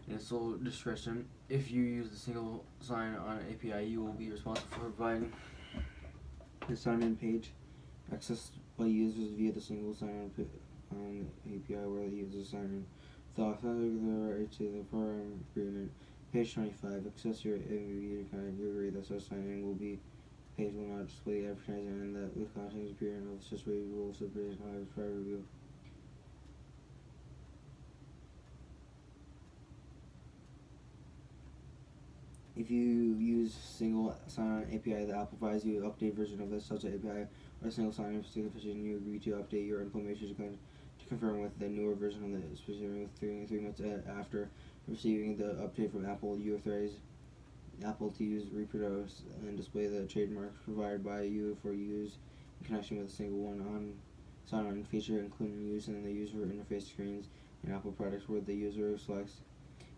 in its sole discretion. If you use the single sign-on API, you will be responsible for providing the sign-in page accessed by users via the single sign-on API where the users sign in. The right to the program agreement. Page 25. Accessory MVPD content. You agree that such sign-in page will not display advertising and that the content is appearing of accessory rules of based on prior review. If you use single sign-on API, the Apple provides you an updated version of such API or single sign-on specification. You agree to update your implementation to confirm with the newer version of the specification 3 months after receiving the update from Apple. You authorize Apple to use, reproduce, and display the trademarks provided by you for use in connection with a single sign-on feature, including use in the user interface screens and Apple products where the user selects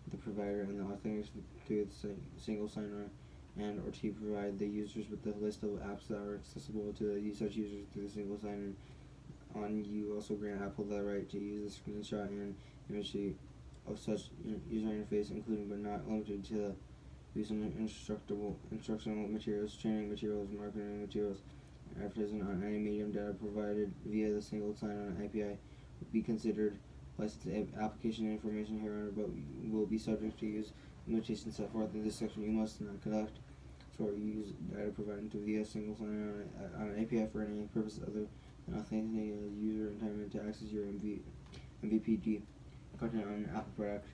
the provider and the authenticates through the single sign-on and or to provide the users with the list of apps that are accessible to such users through the single sign-on. You also grant Apple the right to use the screenshot and image of such user interface, including but not limited to the use of instructional materials, training materials, marketing materials, and advertising on any medium data provided via the single sign-on API would be considered licensed application information herein but will be subject to use limitations set forth in this section. You must not collect, store, or use data provided to via single sign-on on an API for any purpose other than authenticating a user entitlement to access your MVPD content on an Apple product.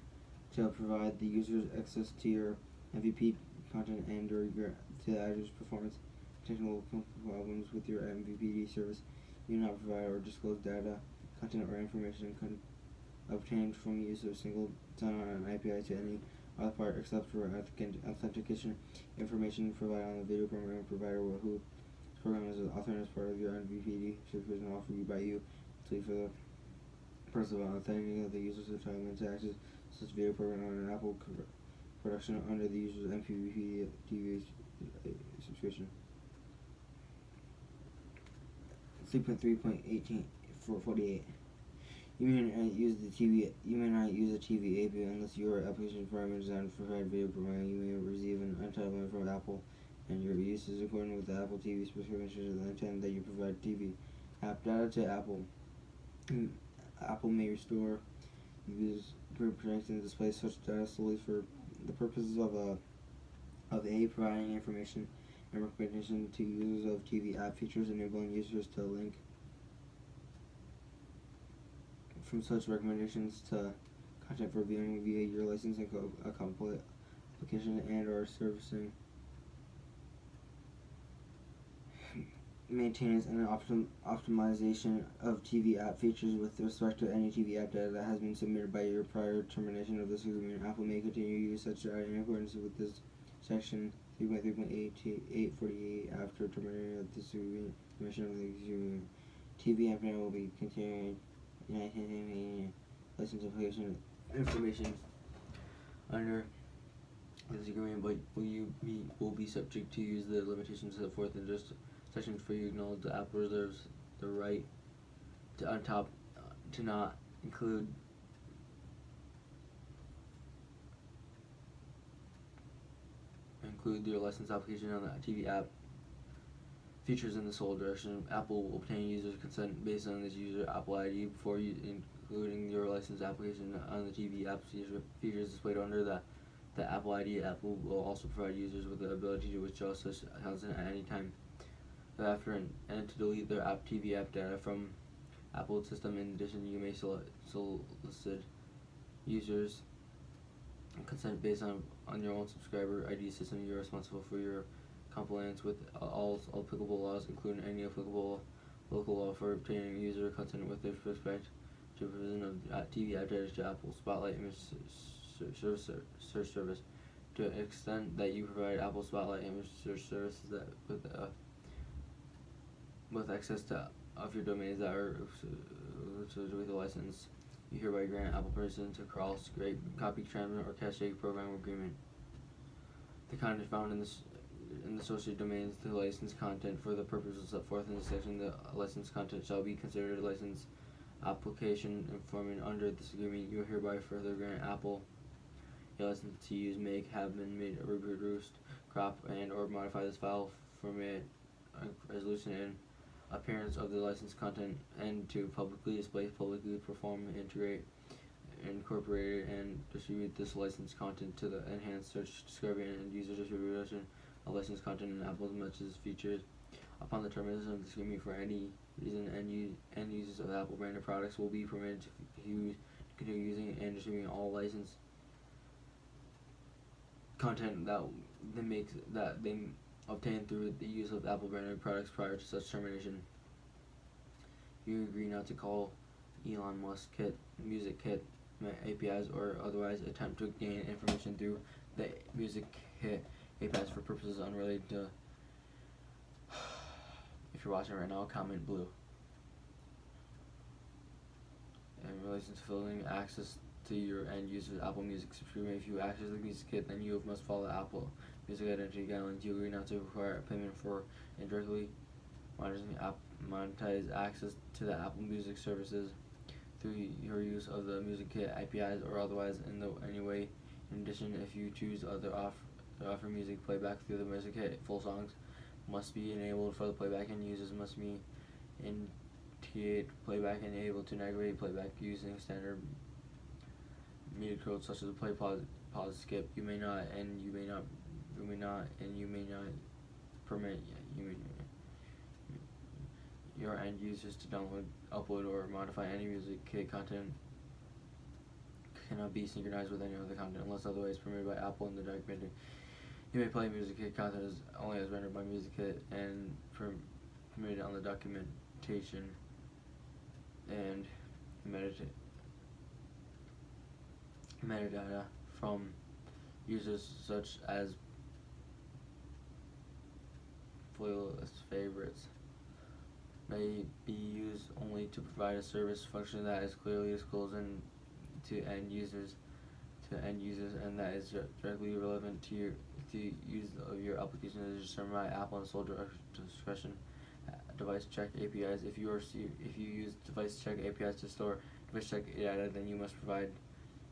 To provide the users access to your MVP content and or to the user's performance technical problems with your MVPD service, you do not provide or disclose data, content, or information obtained from use of single sign-on API to any other part except for authentication information provided on the video program provider whose program is authorized as part of your MVPD certification offered by you for the purpose of authenticating the user's entitlement to access such video program on an Apple production under the user's MVPD TV subscription. 3.3.18.48. You may not use a TV API unless your application is primarily designed for provide video programming. You may receive an entitlement from Apple, and your use is according with the Apple TV specifications of the intent that you provide TV app data to Apple. Apple may restore, use, protect, and display such data solely for the purposes of providing information and recommendation to users of TV app features, enabling users to link from such recommendations to content for viewing via your licensing application and or servicing maintenance and optimization of TV app features with respect to any TV app data that has been submitted by your prior termination of this agreement. Apple may continue to use such data in accordance with this section 3.3.848 after termination of this agreement. Termination of the agreement. TV app data will be continuing license application information under this agreement, but will be subject to use the limitations set forth in this section. For you acknowledge that Apple reserves the right to to not include your license application on the TV app features in the sole direction. Apple will obtain user's consent based on this user Apple ID before including your license application on the TV app features displayed under the Apple ID. Apple will also provide users with the ability to withdraw such content at any time thereafter and to delete their TV app data from Apple's system. In addition, you may solicit users consent based on your own subscriber ID system. You're responsible for your compliance with all applicable laws, including any applicable local law for obtaining user consent with respect to provision of TV app data to Apple Spotlight image search service. To an extent that you provide Apple Spotlight image search services that with access to of your domains that are with a license, you hereby grant Apple permission to crawl, scrape, copy, transmit, or cache a program agreement. The content found in the associated domains, the licensed content for the purposes set forth in this section, the licensed content shall be considered a licensed application informing under this agreement. You hereby further grant Apple a license to use, make, have been made, reproduced, crop, and or modify this file, format, resolution, and appearance of the licensed content, and to publicly display, publicly perform, integrate, incorporate, and distribute this licensed content to the enhanced search, discovery, and user distribution of licensed content in Apple's messages features. Upon the termination of this agreement, for any reason, end users of Apple branded products will be permitted to continue using and distributing all licensed content that they obtain through the use of Apple branded products prior to such termination. You agree not to call Elon Musk Music Kit APIs or otherwise attempt to gain information through the Music Kit APIs for purposes unrelated to. If you're watching right now, comment blue. In relation to filling access to your end user's Apple Music subscription, if you access the Music Kit, then you must follow Apple Music identity guidelines. You agree not to require payment for indirectly monetize access to the Apple Music services through your use of the Music Kit APIs or otherwise in any way. In addition, if you choose to offer music playback through the Music Kit, full songs must be enabled for the playback, and users must be integrate playback and able to navigate playback using standard media codes such as play, pause, skip. You may not permit your end users to download, upload, or modify any Music Kit content. Cannot be synchronized with any other content unless otherwise permitted by Apple in the documentation. You may play Music Kit content only as rendered by Music Kit and permitted on the documentation and metadata from users such as playlist favorites may be used only to provide a service function that is clearly disclosed to end users, and that is directly relevant to use of your application as determined by Apple and sole discretion. Device check APIs. If you use device check APIs to store device check data, then you must provide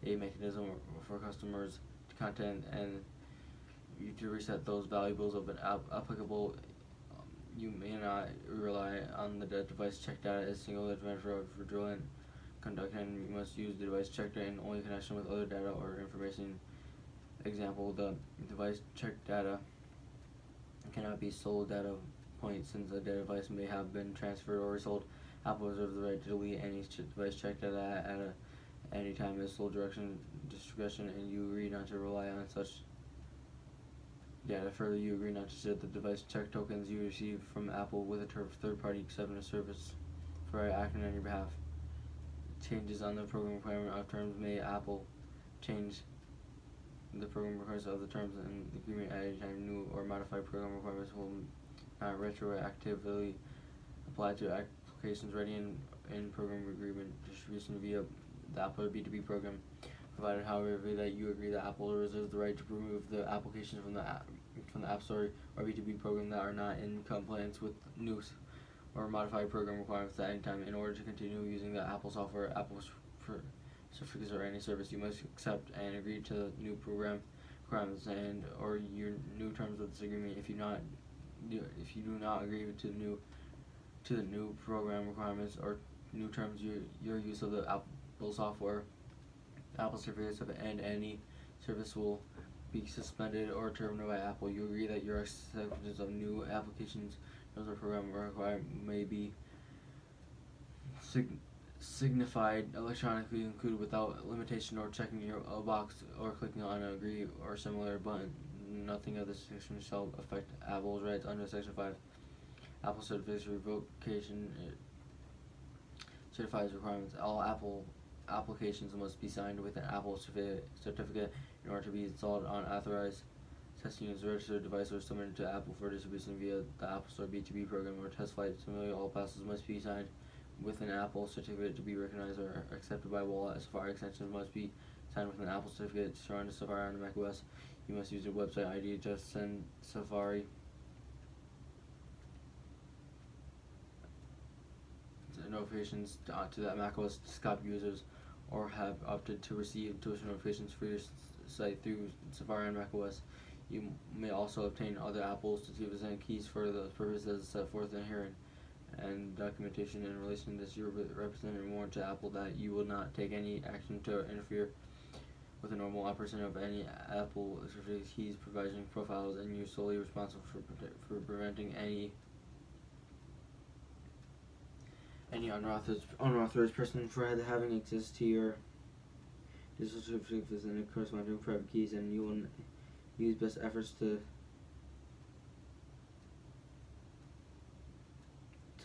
a mechanism for customers to content and you to reset those valuables of an applicable. You may not rely on the device check data as single event for drilling conduct, and you must use the device check data in only connection with other data or information. Example, the device check data cannot be sold data point since a device may have been transferred or resold. Apple reserves the right to delete any device check data at any time as sole discretion, and you agree not to rely on such data. Further, you agree not to share the device check tokens you receive from Apple with a third-party acceptance service for acting on your behalf. Changes on the program requirement of terms may Apple change the program requirements of the terms and agreement at any time. New or modified program requirements will not retroactively apply to applications ready in program agreement distribution via the Apple or B2B program, provided, however, that you agree that Apple reserves the right to remove the applications from the App Store or B2B program that are not in compliance with new or modified program requirements at any time. In order to continue using the Apple software, Apple certificates or any service, you must accept and agree to the new program requirements and or your new terms of this agreement. If you do not agree to the new program requirements or new terms, your use of the Apple software, Apple certificates and any service will be suspended or terminated by Apple. You agree that your acceptance of new applications terms of program requirement may be signified electronically, included without limitation, or checking your box or clicking on agree or similar button. Nothing of this section shall affect Apple's rights under Section 5. Apple certificates revocation certifies requirements. All Apple applications must be signed with an Apple certificate in order to be installed on authorized testing as a registered device or submitted to Apple for distribution via the Apple Store B2B program or test flight. Similarly, all passes must be signed with an Apple certificate to be recognized or accepted by Wallet. Safari extensions must be signed with an Apple certificate to run Safari on macOS. You must use your website ID to send Safari notifications to that macOS desktop users, or have opted to receive push notifications for your site through Safari on macOS. You may also obtain other Apple certificates and keys for the purposes set forth in herein, and documentation in relation to this. You represent and warrant to Apple that you will not take any action to interfere with the normal operation of any Apple certificate, keys, provision, profiles, and you're solely responsible for preventing any unauthorized person for having access to your digital certificates and corresponding private keys, and you will use best efforts to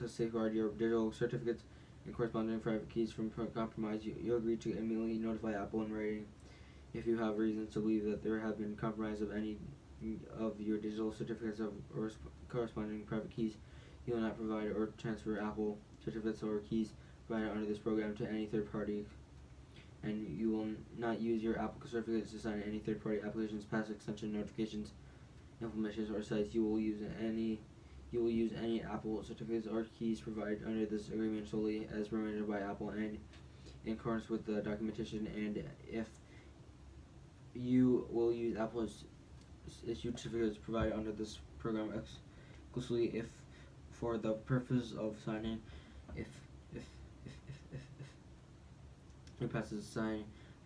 safeguard your digital certificates and corresponding private keys from compromise. You agree to immediately notify Apple in writing if you have reasons to believe that there have been compromise of any of your digital certificates or corresponding private keys. You will not provide or transfer Apple certificates or keys provided under this program to any third party, and you will not use your Apple certificates to sign any third party applications, pass extension notifications, implementations, or sites. You will use any Apple certificates or keys provided under this agreement solely as permitted by Apple and in accordance with the documentation, and if you will use Apple's issued certificates provided under this program exclusively if for the purpose of signing, if it passes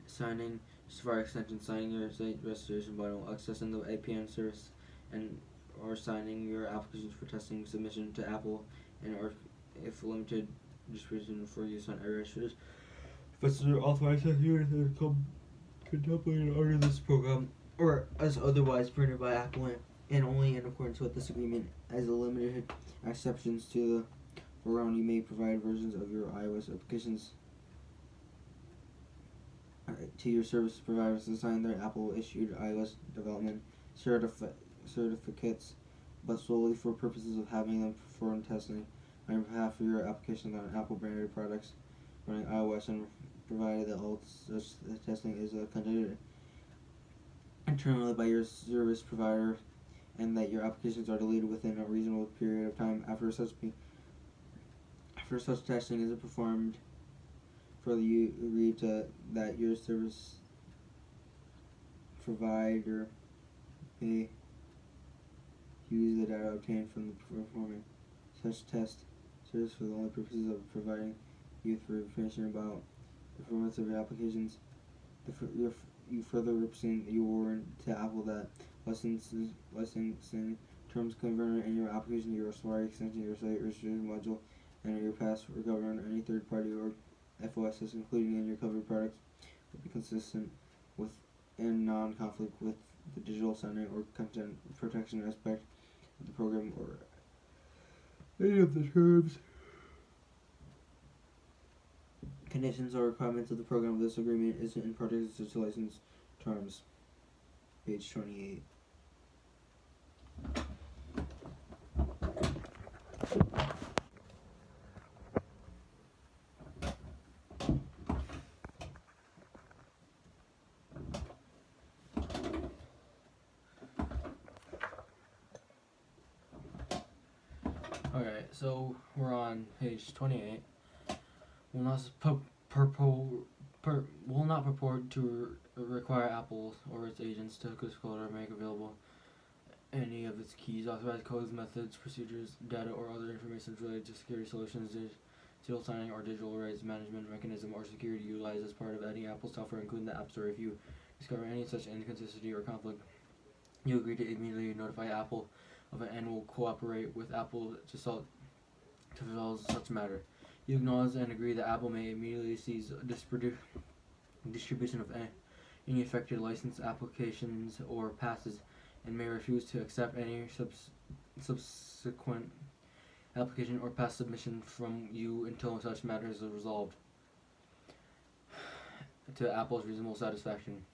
signing Safari extension, signing your site registration button, accessing the APN service, and or signing your applications for testing submission to Apple, and or if limited distribution for use on iOS. If are authorized users contemplated under this program or as otherwise printed by Apple and only in accordance with this agreement. As a limited exceptions to the program, you may provide versions of your iOS applications to your service providers to sign their Apple issued iOS development certificates, but solely for purposes of having them perform testing on behalf of your application on Apple branded products running iOS, and provided that all such testing is conducted internally by your service provider, and that your applications are deleted within a reasonable period of time after such testing is performed. Further, you agree to that your service provider may use the data obtained from performing such test service for the only purposes of providing you for information about the performance of your applications. You further represent your warrant to Apple that licensing terms govern in your application, your Safari extension, your site registration module, and your password govern any third party or FOSs, including in your covered products, will be consistent with and non-conflict with the digital signing or content protection aspect of the program or any of the terms, conditions, or requirements of the program of this agreement isn't in practice to license terms. Page 28. Alright, so we're on page 28. Will not purport to require Apple or its agents to disclose or make available any of its keys, authorized codes, methods, procedures, data, or other information related to security solutions, digital signing, or digital rights management mechanism or security utilized as part of any Apple software, including the App Store. If you discover any such inconsistency or conflict, you agree to immediately notify Apple of it and will cooperate with Apple to resolve such matter. You acknowledge and agree that Apple may immediately cease distribution of any affected license applications or passes, and may refuse to accept any subsequent application or pass submission from you until such matter is resolved to Apple's reasonable satisfaction.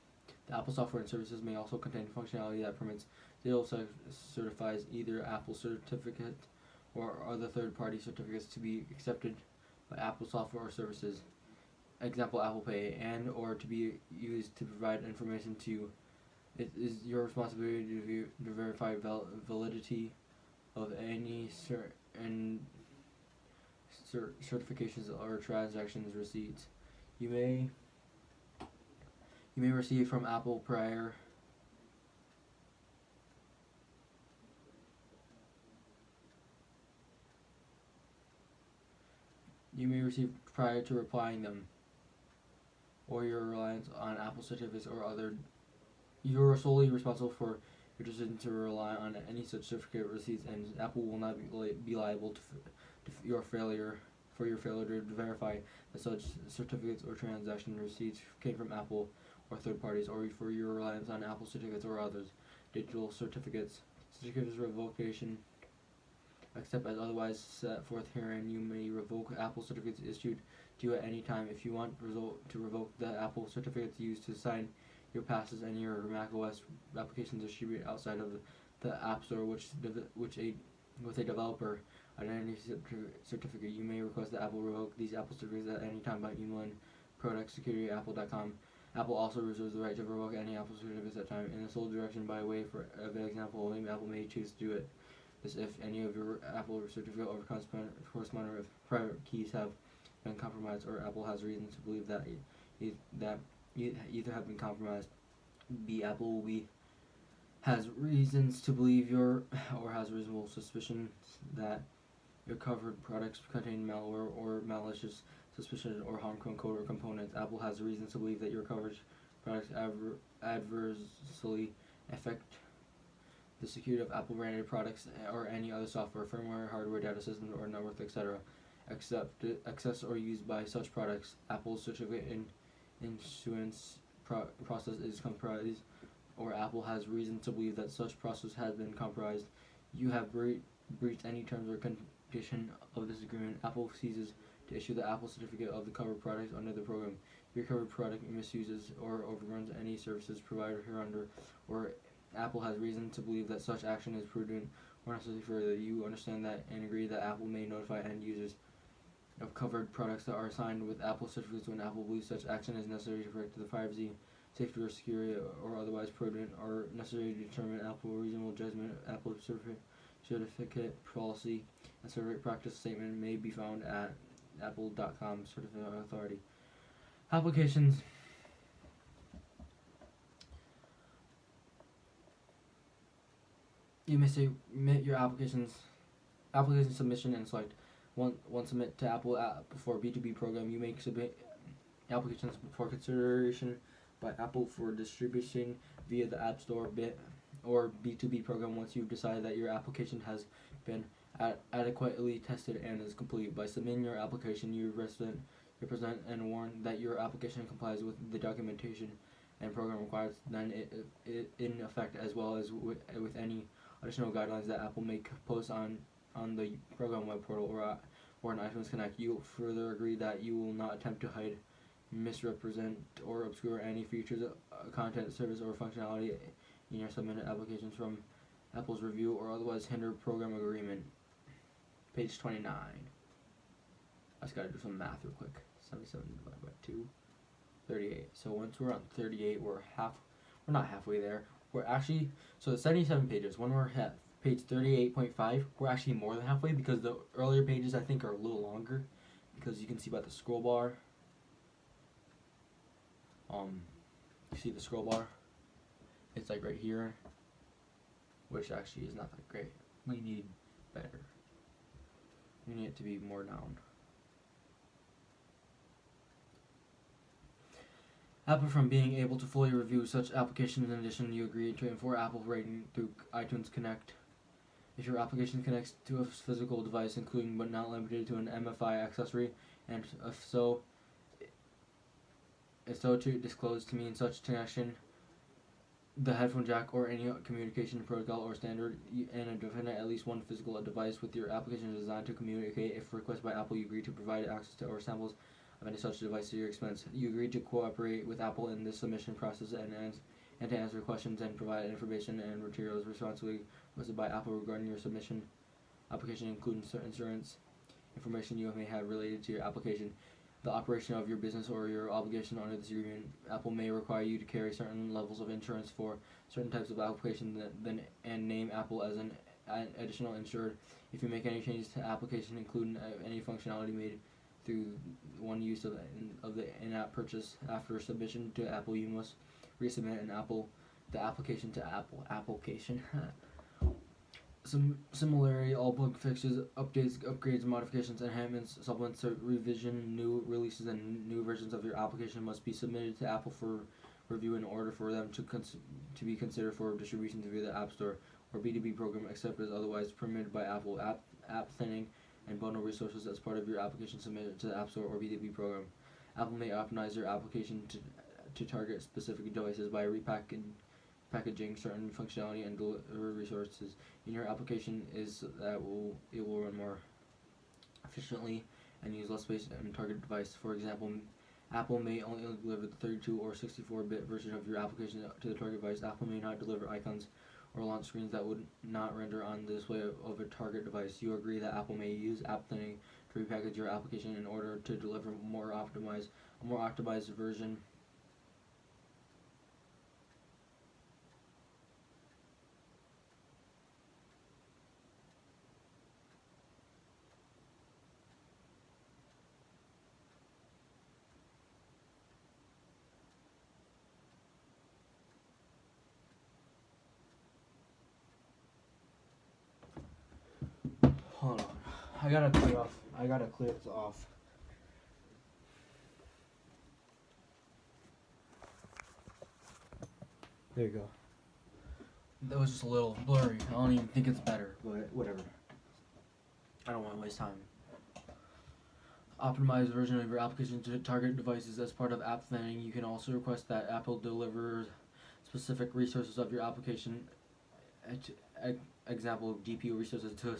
The Apple software and services may also contain functionality that permits digital certifies either Apple certificate or other third-party certificates to be accepted by Apple software or services, example Apple Pay, and or to be used to provide information to you. It is your responsibility to verify validity of any certifications or transactions receipts. You may receive from Apple prior to replying them, or your reliance on Apple certificates or other. You are solely responsible for your decision to rely on any such certificate receipts, and Apple will not be liable to your failure to verify that such certificates or transaction receipts came from Apple or third parties, or for your reliance on Apple certificates or others. Digital certificates of revocation, except as otherwise set forth herein. You may revoke Apple certificates issued to you at any time. If you want to revoke the Apple certificates used to sign your passes and your macOS applications distributed outside of the App Store, with a developer identity certificate, you may request that Apple revoke these Apple certificates at any time by emailing productsecurity@apple.com. Apple also reserves the right to revoke any Apple certificates at time in the sole direction by way of example. Only Apple may choose to do it. This if any of your Apple certificate or corresponding with private keys have been compromised, or Apple has reason to believe that either have been compromised. B. Apple has reasons to believe or has reasonable suspicion that your covered products contain malware or malicious suspicion or harmful code or components. Apple has reasons to believe that your coverage products adversely affect the security of Apple branded products or any other software, firmware, hardware, data systems, or network, etc. Accessed or used by such products. Apple's certificate issuance process is compromised, or Apple has reason to believe that such process has been compromised. You have breached any terms or condition of this agreement. Apple ceases to issue the Apple certificate of the covered products under the program. Your covered product misuses or overruns any services provided hereunder, or Apple has reason to believe that such action is prudent or necessary. Further, you understand that and agree that Apple may notify end users of covered products that are signed with Apple certificates when Apple believes such action is necessary to protect the privacy, safety, or security, or otherwise prudent or necessary to determine Apple reasonable judgment. Apple certificate policy and certificate practice statement may be found at apple.com. Certificate authority. Applications. You may submit your application submission and select one submit to Apple for B2B program. You may submit applications for consideration by Apple for distribution via the App Store or B2B program once you've decided that your application has been adequately tested and is complete. By submitting your application, you present and warn that your application complies with the documentation and program requirements then it in effect, as well as with any additional guidelines that Apple may post on the program web portal or on iTunes Connect. You further agree that you will not attempt to hide, misrepresent, or obscure any features, content, service, or functionality in your submitted applications from Apple's review or otherwise hinder program agreement. Page 29. I just gotta do some math real quick. 77 divided by 2. 38. So once we're on 38, we're not halfway there. We're actually, so the 77 pages, when we're at page 38.5, we're actually more than halfway, because the earlier pages I think are a little longer, because you can see about the scroll bar. You see the scroll bar? It's like right here, which actually is not that great. We need better. We need it to be more down. Apple from being able to fully review such applications. In addition, you agree to enforce Apple rating through iTunes Connect. If your application connects to a physical device, including but not limited to an MFI accessory, and if so to disclose to me in such connection the headphone jack or any communication protocol or standard, and a definite at least one physical device with your application is designed to communicate. If requested by Apple, you agree to provide access to or samples of any such device at your expense. You agree to cooperate with Apple in this submission process and to answer questions and provide information and materials responsibly requested by Apple regarding your submission application, including insurance information you may have related to your application, the operation of your business, or your obligation under this agreement. Apple may require you to carry certain levels of insurance for certain types of applications and name Apple as an additional insured. If you make any changes to application, including any functionality made through one use of the in-app purchase after submission to Apple, you must resubmit the application to application. Similarly, all bug fixes, updates, upgrades, modifications, enhancements, supplements, revision, new releases, and new versions of your application must be submitted to Apple for review in order for them to be considered for distribution via the App Store or B2B program, except as otherwise permitted by Apple. App thinning and bundle resources as part of your application submitted to the App Store or B2B program. Apple may optimize your application to target specific devices by packaging certain functionality and deliver resources in your application it will run more efficiently and use less space on target device. For example, Apple may only deliver the 32 or 64-bit version of your application to the target device. Apple may not deliver icons or launch screens that would not render on the display of a target device. You agree that Apple may use app thinning to repackage your application in order to deliver a more optimized version. Hold on. I gotta clear this off. There you go. That was just a little blurry. I don't even think it's better, but whatever. I don't want to waste time. Optimized version of your application to target devices as part of app thinning. You can also request that Apple delivers specific resources of your application, example GPU resources, to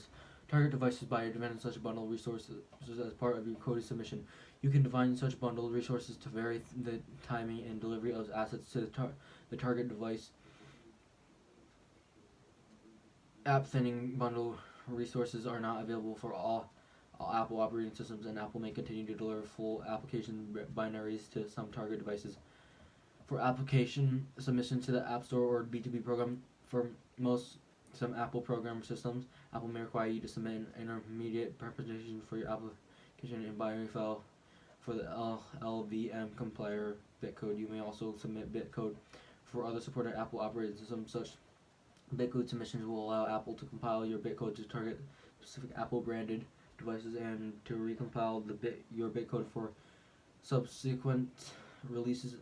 target devices by defining such bundle resources as part of your coded submission. You can define such bundled resources to vary the timing and delivery of assets to the target device. App thinning bundle resources are not available for all Apple operating systems, and Apple may continue to deliver full application binaries to some target devices. For application submission to the App Store or B2B program, for some Apple program systems, Apple may require you to submit an intermediate representation for your application in binary file for the LLVM compiler bitcode. You may also submit bitcode for other supported Apple operating systems. Such bitcode submissions will allow Apple to compile your bitcode to target specific Apple branded devices and to recompile your bitcode for subsequent releases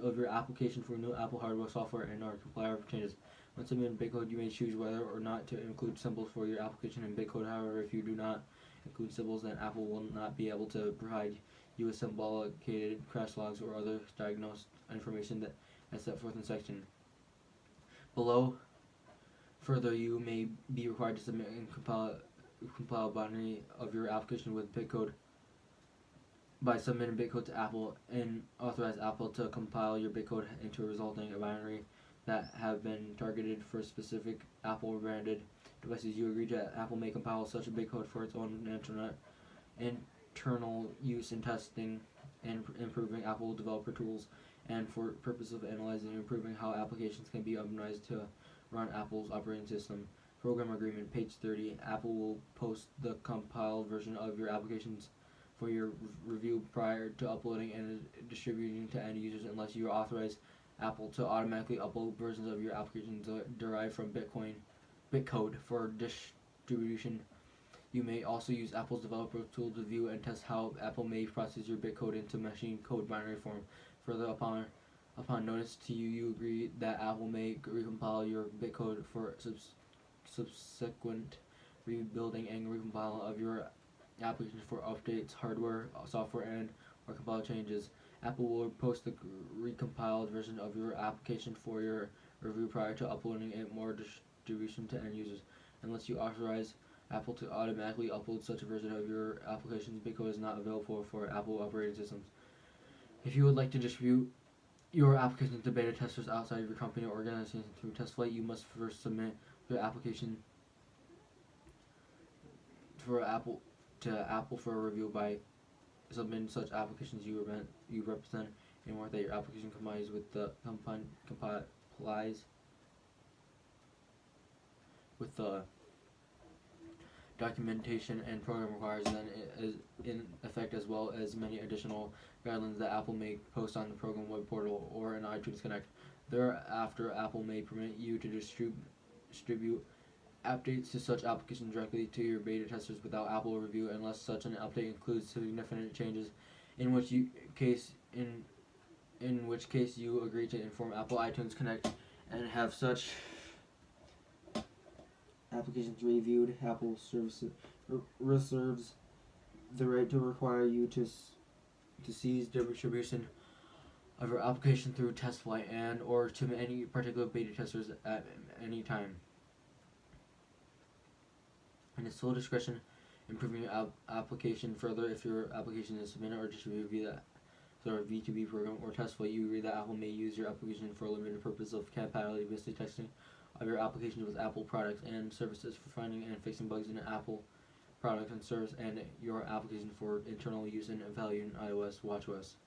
of your application for new Apple hardware, software, and or compiler changes. When submitting bitcode, you may choose whether or not to include symbols for your application in bitcode. However, if you do not include symbols, then Apple will not be able to provide you with symbolicated crash logs or other diagnosed information that as set forth in section below. Further, you may be required to submit and compile binary of your application with bitcode by submitting bitcode to Apple and authorize Apple to compile your bitcode into a resulting binary that have been targeted for specific Apple branded devices. You agree that Apple may compile such a bitcode for its own internal use in testing and improving Apple developer tools, and for purpose of analyzing and improving how applications can be optimized to run Apple's operating system. Program agreement, page 30. Apple will post the compiled version of your applications for your review prior to uploading and distributing to end users unless you authorize Apple to automatically upload versions of your applications derived from bitcode for distribution. You may also use Apple's developer tool to view and test how Apple may process your bitcode into machine code binary form. Further, upon notice to you, you agree that Apple may recompile your bitcode for subsequent rebuilding and recompile of your application for updates, hardware, software, and or compile changes. Apple will post the recompiled version of your application for your review prior to uploading it more distribution to end users. Unless you authorize Apple to automatically upload such a version of your application, bitcode is not available for Apple operating systems. If you would like to distribute your application to beta testers outside of your company or organization through TestFlight, you must first submit your application for Apple for a review by submitting such applications you represent and work that your application complies with the documentation and program requires, then it is in effect, as well as many additional guidelines that Apple may post on the program web portal or in iTunes Connect. Thereafter, Apple may permit you to distribute updates to such applications directly to your beta testers without Apple review, unless such an update includes significant changes, in which case you agree to inform Apple iTunes Connect and have such applications reviewed. Apple reserves the right to require you to cease distribution of your application through TestFlight and or to any particular beta testers at any time. In its sole discretion, improving your application further, if your application is submitted or distributed via the V2B program or TestFlight, you agree that Apple may use your application for a limited purpose of compatibility testing of your application with Apple products and services for finding and fixing bugs in Apple product and service and your application for internal use and evaluating iOS, watchOS.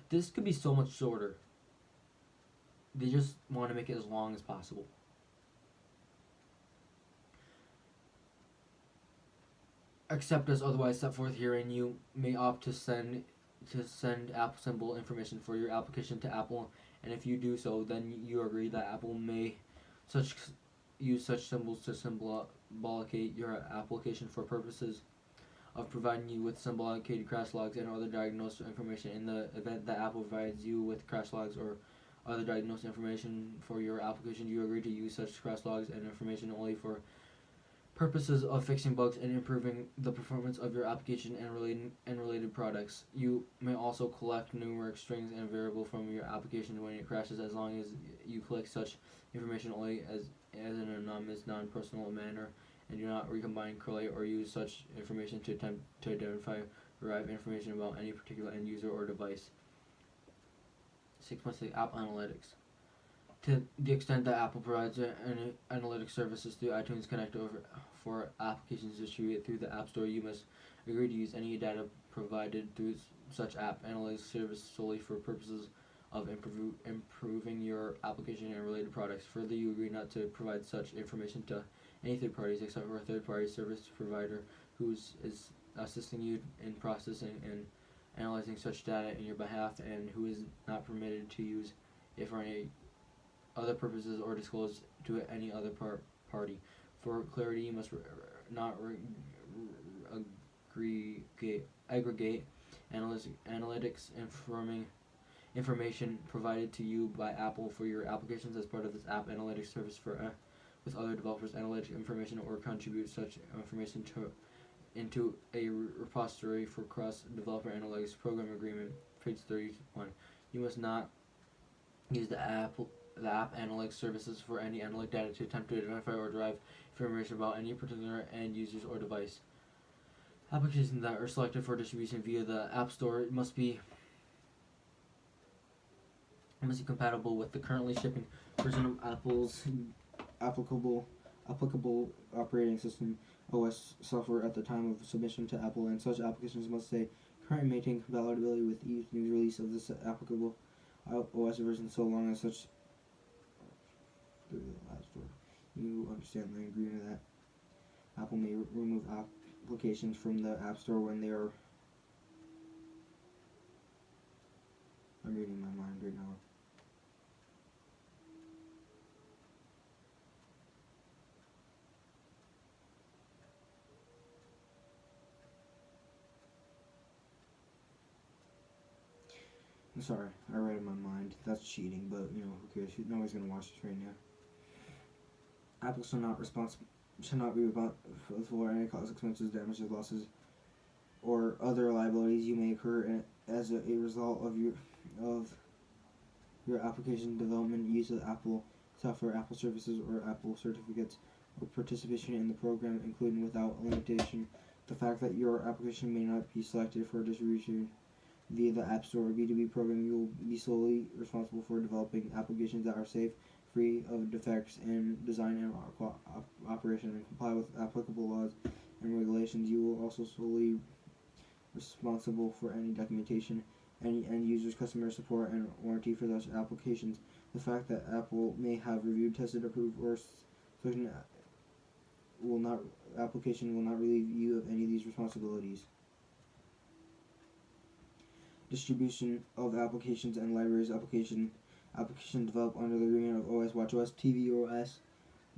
This could be so much shorter. They just want to make it as long as possible. Except as otherwise set forth herein, you may opt to send Apple symbol information for your application to Apple, and if you do so, then you agree that Apple may use such symbols to symbolicate your application for purposes of providing you with symbolicated crash logs and other diagnosed information. In the event that Apple provides you with crash logs or other diagnosed information for your application, you agree to use such crash logs and information only for purposes of fixing bugs and improving the performance of your application and related products. You may also collect numeric strings and variable from your application when it crashes, as long as you collect such information only as an anonymous, non-personal manner, and do not recombine, correlate, or use such information to attempt to identify, derive information about any particular end user or device. 6.6 App Analytics. To the extent that Apple provides analytics services through iTunes Connect for applications distributed through the App Store, you must agree to use any data provided through such app analytics service solely for purposes of improving your application and related products. Further, you agree not to provide such information to any third parties except for a third-party service provider who is assisting you in processing and analyzing such data in your behalf, and who is not permitted to use it for any other purposes or disclosed to any other party. For clarity, you must not aggregate analytics information provided to you by Apple for your applications as part of this app analytics service with other developers' analytic information, or contribute such information into a repository for cross-developer analytics. Program agreement, page 31. You must not use the app analytics services for any analytic data to attempt to identify or derive information about any particular end users or device. Applications that are selected for distribution via the App Store must be compatible with the currently shipping version of Apple's applicable operating system OS software at the time of submission to Apple, and such applications must stay current and maintain compatibility with each new release of this applicable OS version so long as such through the App Store. You understand and agree to that. Apple may remove applications from the App Store when they are... I'm reading my mind right now. I'm sorry, I read in my mind. That's cheating, but you know, who cares? Nobody's gonna watch this right now. Apple shall not be responsible for any costs, expenses, damages, losses, or other liabilities you may incur as a result of your application development, use of Apple software, Apple services, or Apple certificates, or participation in the program, including without limitation the fact that your application may not be selected for distribution via the App Store or B2B program. You will be solely responsible for developing applications that are safe, free of defects in design and operation, and comply with applicable laws and regulations. You will also solely responsible for any documentation, any end users, customer support, and warranty for those applications. The fact that Apple may have reviewed, tested, approved, or certain application will not relieve you of any of these responsibilities. Distribution of applications and libraries. Application developed under the agreement of OS, WatchOS, tvOS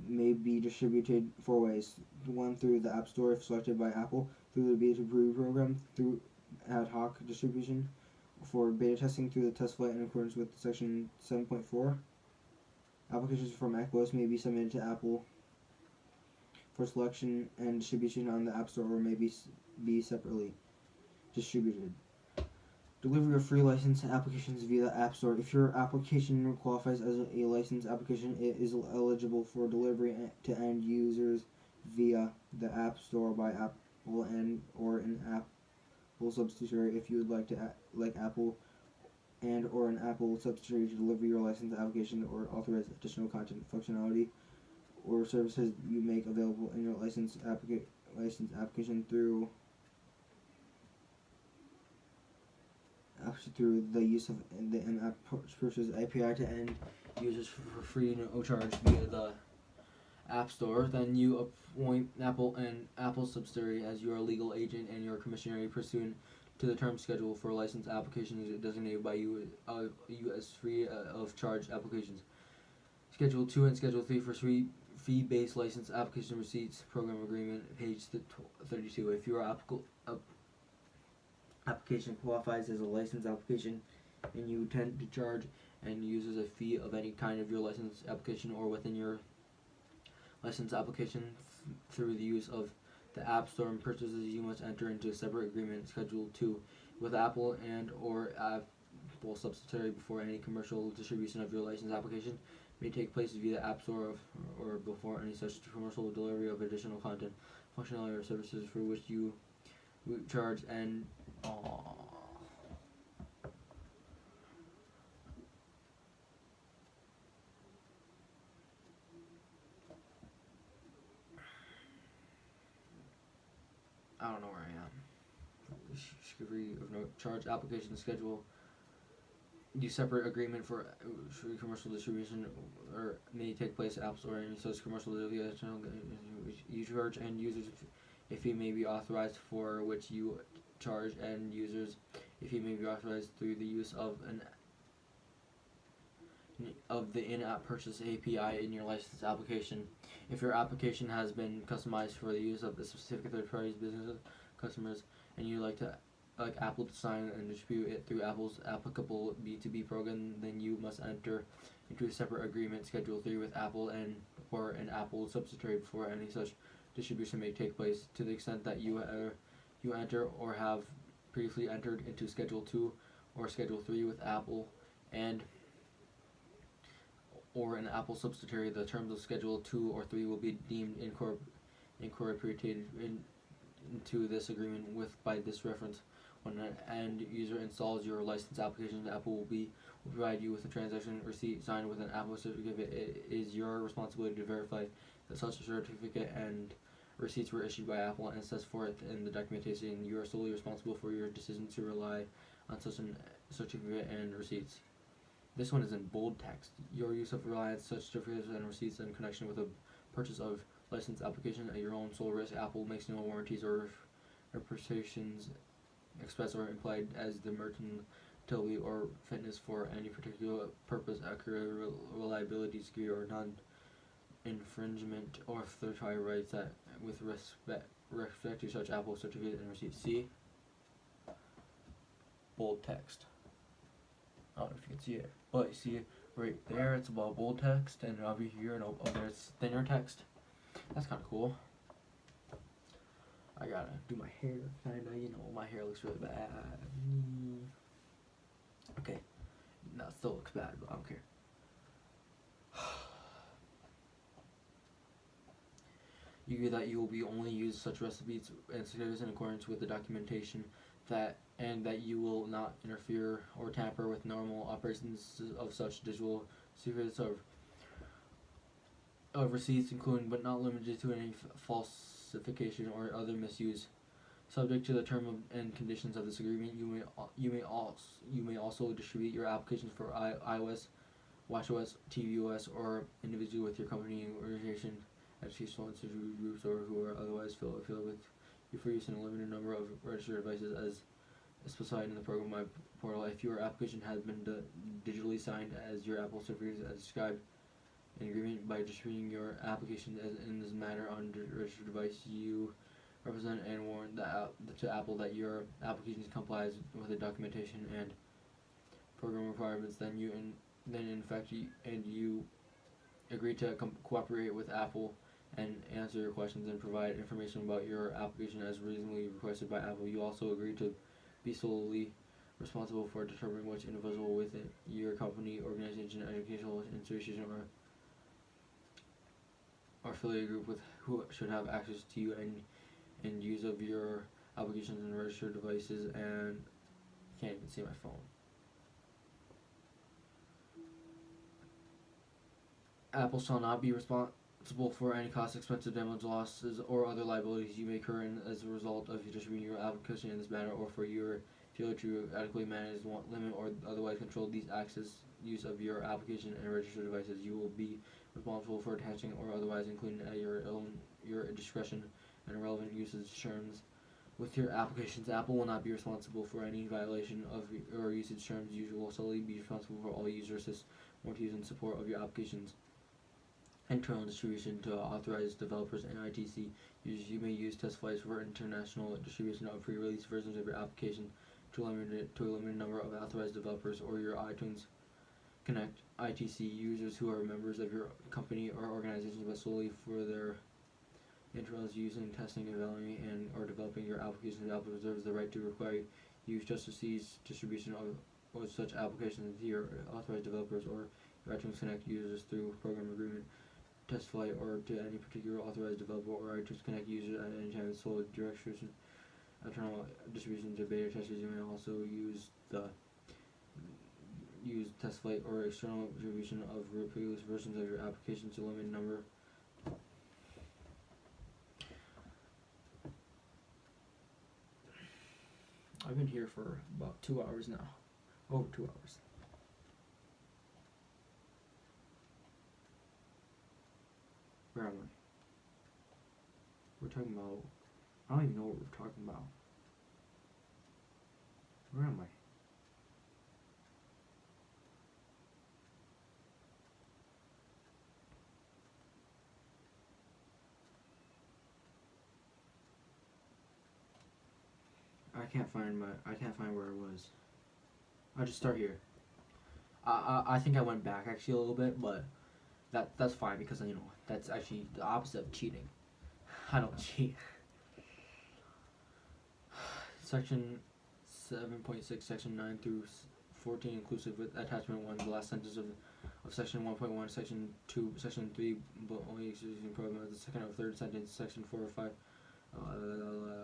may be distributed 4 ways. 1, through the App Store if selected by Apple, through the beta program, through Ad Hoc Distribution, for beta testing through the test flight in accordance with Section 7.4. Applications from macOS may be submitted to Apple for selection and distribution on the App Store, or may be separately distributed. Delivery of free licensed applications via the App Store. If your application qualifies as a licensed application, it is eligible for delivery to end users via the App Store by Apple and or an Apple subsidiary. If you would like to Apple and or an Apple subsidiary to deliver your licensed application or authorize additional content, functionality, or services you make available in your licensed application through the use of the in-app purchase API to end users for free, no charge via the App Store. Then you appoint Apple and Apple subsidiary as your legal agent and your commissionary pursuant to the term schedule for licensed applications designated by you as free of charge applications. Schedule 2 and Schedule 3 for fee-based license application receipts, program agreement, page 32. If your application qualifies as a licensed application and you intend to charge end users a fee of any kind of your licensed application or within your licensed application through the use of the App Store and purchases, you must enter into a separate agreement, Schedule 2, with Apple and or Apple subsidiary before any commercial distribution of your licensed application may take place via the App Store or before any such commercial delivery of additional content, functionality, or services for which you charge and I don't know where I am. Discovery of no charge application schedule. Use separate agreement for commercial distribution or may take place at App Store and such commercial distribution. You charge end users a fee may be authorized for which you charge end users a fee may be authorized through the use of the in-app purchase API in your license application. If your application has been customized for the use of the specific third-party business customers and you like Apple to sign and distribute it through Apple's applicable B2B program, then you must enter into a separate agreement, Schedule 3, with Apple and or an Apple subsidiary before any such distribution may take place. To the extent that you enter or have previously entered into Schedule 2 or Schedule 3 with Apple and or an Apple subsidiary, the terms of Schedule 2 or 3 will be deemed incorporated into this agreement with by this reference. When an end user installs your license application, Apple will provide you with a transaction receipt signed with an Apple certificate. It is your responsibility to verify that such a certificate and receipts were issued by Apple and set forth in the documentation. You are solely responsible for your decision to rely on such a certificate and receipts. This one is in bold text. Your use of reliance such certificates and receipts in connection with a purchase of license application at your own sole risk. Apple makes no warranties or representations express or implied as the merchantability or fitness for any particular purpose, accurate reliability, security, or non-infringement of third-party rights that with respect to such Apple certificate and receipt. See? Bold text. I don't know if you can see it, but you see it right there, it's about bold text, and over here and over there it's thinner text. That's kind of cool. I gotta do my hair, kinda, my hair looks really bad. Okay, no, it still looks bad, but I don't care. You agree that you will be only use such recipes and certificates in accordance with the documentation and that you will not interfere or tamper with normal operations of such digital certificates of receipts, including but not limited to any falsification or other misuse. Subject to the term and conditions of this agreement, you may also distribute your applications for iOS, watchOS, tvOS, or individually with your company organization, educational institute groups, or who are otherwise affiliated with you for use in a limited number of registered devices as specified in the program My portal. If your application has been digitally signed as your Apple certificate as described in agreement by distributing your application as in this matter on the registered device, you represent and warn to Apple that your application complies with the documentation and program requirements. Then in fact you agree to cooperate with Apple and answer your questions and provide information about your application as reasonably requested by Apple. You also agree to be solely responsible for determining which individual within your company, organization, educational institution, or affiliate group with who should have access to you and use of your applications and registered devices. And can't even see my phone. Apple shall not be responsible for any cost, expensive damage, losses, or other liabilities you may incur as a result of distributing your application in this manner, or for your failure to adequately manage, limit, or otherwise control these access use of your application and registered devices. You will be responsible for attaching or otherwise including at your discretion and relevant usage terms with your applications. Apple will not be responsible for any violation of your usage terms. You will solely be responsible for all user assist, warranties, and support of your applications. Internal distribution to authorized developers and ITC users. You may use test flights for international distribution of pre-release versions of your application to a limited number of authorized developers or your iTunes Connect ITC users who are members of your company or organization, but solely for their internals using testing, evaluating, and or developing your application. Apple reserves the right to require you just to cease distribution of such applications to your authorized developers or your iTunes Connect users through program agreement, test flight, or to any particular authorized developer or iTunes Connect user at any time. Sole direction, internal distribution to beta testers. You may also use test flight or external distribution of previous versions of your application to limited number. I've been here for about 2 hours now. Over 2 hours. Where am I? We're talking about... I don't even know what we're talking about. Where am I? I can't find where I was. I'll just start here. I think I went back actually a little bit, but that's fine because that's actually the opposite of cheating. I don't cheat. Section 7.6, section 9 through 14, inclusive with attachment 1, the last sentence of Section 1.1, Section 2, Section 3, but only using program as the second or third sentence, Section 4 or 5.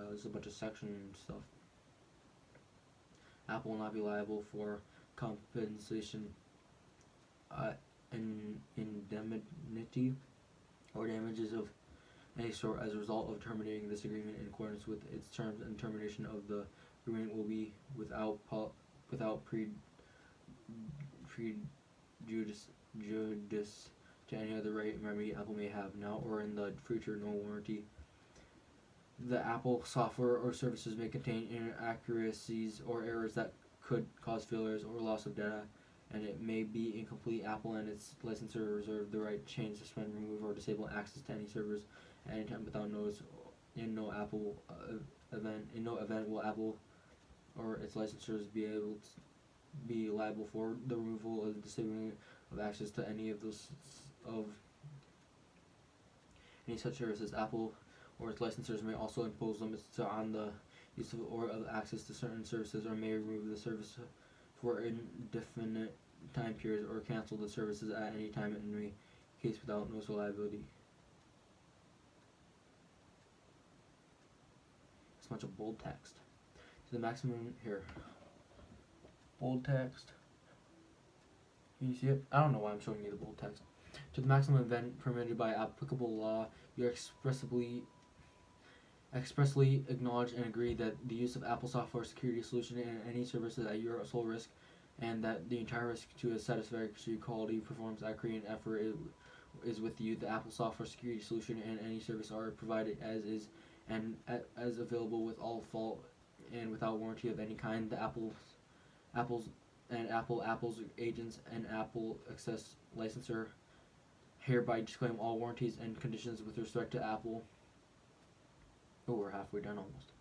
There's a bunch of section stuff. Apple will not be liable for compensation, indemnity, or damages of any sort as a result of terminating this agreement in accordance with its terms, and termination of the agreement will be without prejudice to any other right and remedy Apple may have now or in the future. No warranty. The Apple software or services may contain inaccuracies or errors that could cause failures or loss of data, and it may be incomplete. Apple and its licensor reserve the right to change, suspend, remove, or disable access to any servers at any time without notice. In no event will Apple or its licensors be liable for the removal or the disabling of access to any such services. Apple or its licensors may also impose limits on the use of or of access to certain services, or may remove the service for indefinite time periods, or cancel the services at any time in any case without notice of liability. It's a bunch of bold text. To the maximum here. Bold text. Can you see it? I don't know why I'm showing you the bold text. To the maximum event permitted by applicable law, you expressly acknowledge and agree that the use of Apple software security solution in any services at your sole risk, and that the entire risk to a satisfactory quality, performance, accuracy, and effort is with you. The Apple software security solution and any service are provided as is and as available with all fault and without warranty of any kind. The Apple's agents and Apple Access licensor hereby disclaim all warranties and conditions with respect to Apple. Oh, we're halfway done almost.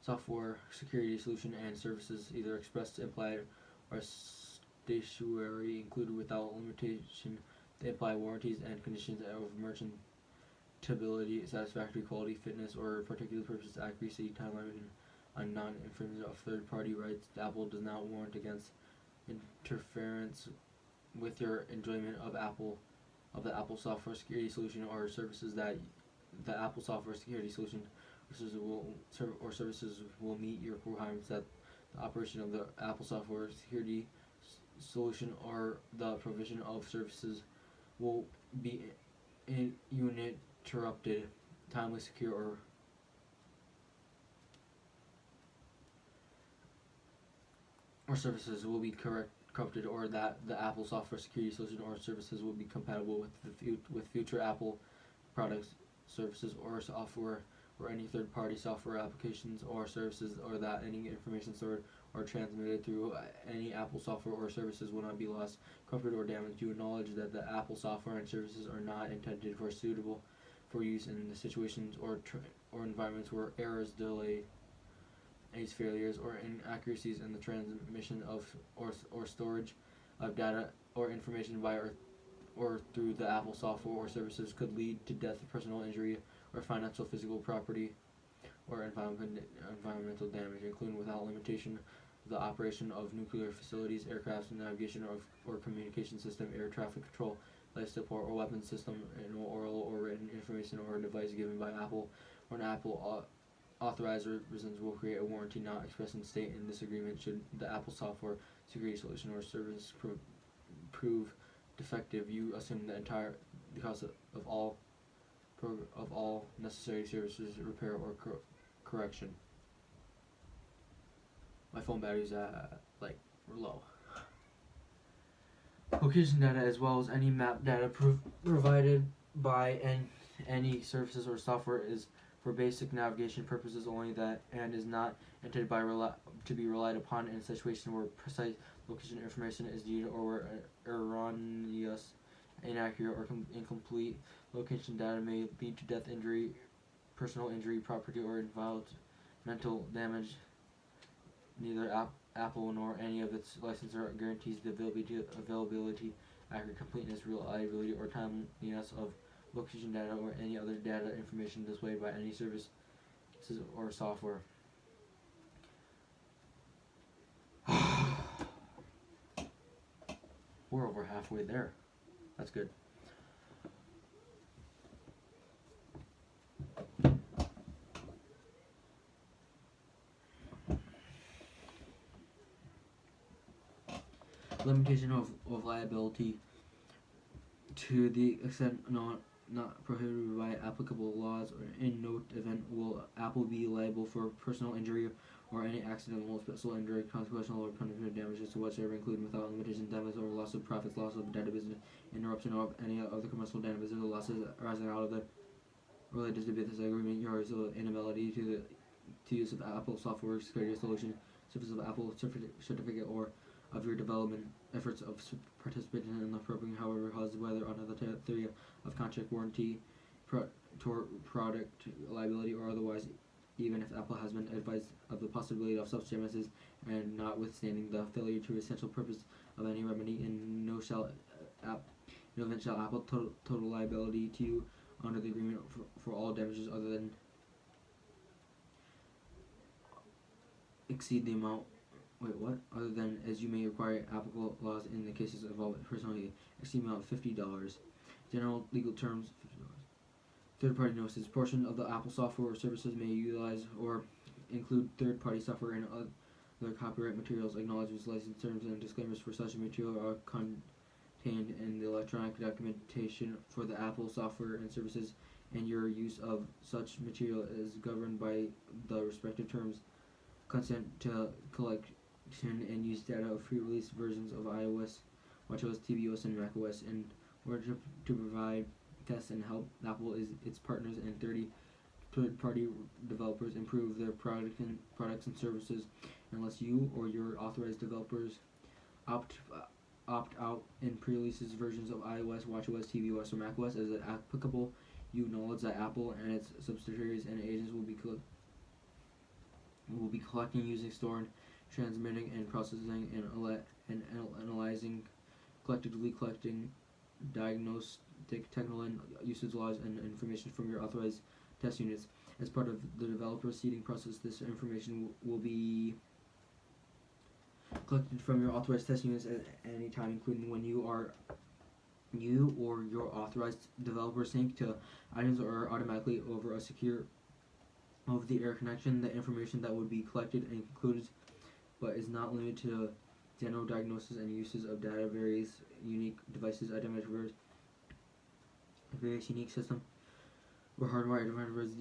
Software security solution and services, either expressed, implied, or statutory, included without limitation. They imply warranties and conditions of merchantability, satisfactory quality, fitness, or particular purpose, accuracy, timeline, and non-infringement of third-party rights. Apple does not warrant against interference with your enjoyment of the Apple software security solution or services that the Apple software security solution services will meet your requirements, that the operation of the Apple software security solution or the provision of services will be uninterrupted, timely, secure, or services will be corrupted, or that the Apple software security solution or services will be compatible with future Apple products, services, or software, or any third-party software applications or services, or that any information stored or transmitted through any Apple software or services will not be lost, corrupted, or damaged. You acknowledge that the Apple software and services are not intended for suitable for use in the situations or environments where errors, delays, failures, or inaccuracies in the transmission of or storage of data or information by or through the Apple software or services could lead to death, personal injury, or financial, physical property, or environmental damage, including without limitation the operation of nuclear facilities, aircraft, navigation or communication system, air traffic control, life support, or weapons system, and oral or written information or device given by Apple or an Apple authorized representatives will create a warranty not expressed in state in this agreement. Should the Apple software security solution or service prove defective, you assume the cost of all necessary services, repair, or correction. My phone battery's low. Location data, as well as any map data provided by any services or software, is for basic navigation purposes only, and is not intended to be relied upon in a situation where precise location information is needed, or where erroneous, inaccurate, or incomplete location data may lead to death, injury, personal injury, property, or environmental damage. Neither Apple nor any of its licensor guarantees the availability, accurate, completeness, reliability, or timeliness of location data or any other data information displayed by any services or software. We're over halfway there. That's good. Limitation of liability to the extent not prohibited by applicable laws, or in no event will Apple be liable for personal injury or any accidental, special injury, consequential, or punitive damages to whatsoever, including without limitation damage or loss of profits, loss of data business, interruption of any other commercial damages or losses arising out of the related to this agreement, your inability to use of Apple software security solution, service of Apple certificate, or of your development efforts of participating in the program, however, caused whether under the theory of contract warranty, product liability, or otherwise, even if Apple has been advised of the possibility of such damages, and notwithstanding the failure to essential purpose of any remedy, in no event shall Apple total liability to you under the agreement for all damages other than exceed the amount. Other than as you may require applicable laws in the cases involved personally exceed the amount of $50. General legal terms: $50. Third-party notices: portion of the Apple software or services may utilize or include third-party software and other copyright materials. Acknowledgements, license terms, and disclaimers for such material are contained in the electronic documentation for the Apple software and services, and your use of such material is governed by the respective terms. Consent to collection and use data of pre-release versions of iOS, watchOS, tvOS, and macOS in order to provide tests and help Apple, its partners, and third-party developers improve their products and services, unless you or your authorized developers opt out in pre-releases versions of iOS, watchOS, tvOS, or macOS as applicable. You acknowledge that Apple and its subsidiaries and agents will be collecting, using, storing, transmitting, and processing, and analyzing, collectively collecting diagnostic, technical, and usage laws and information from your authorized test units. As part of the developer seeding process, this information will be collected from your authorized test units at any time, including when you or your authorized developer sync to items or automatically over a secure over-the-air connection. The information that would be collected includes, but is not limited to, general diagnosis and uses of data, various unique devices, identifiers, various unique system or hardware identifiers,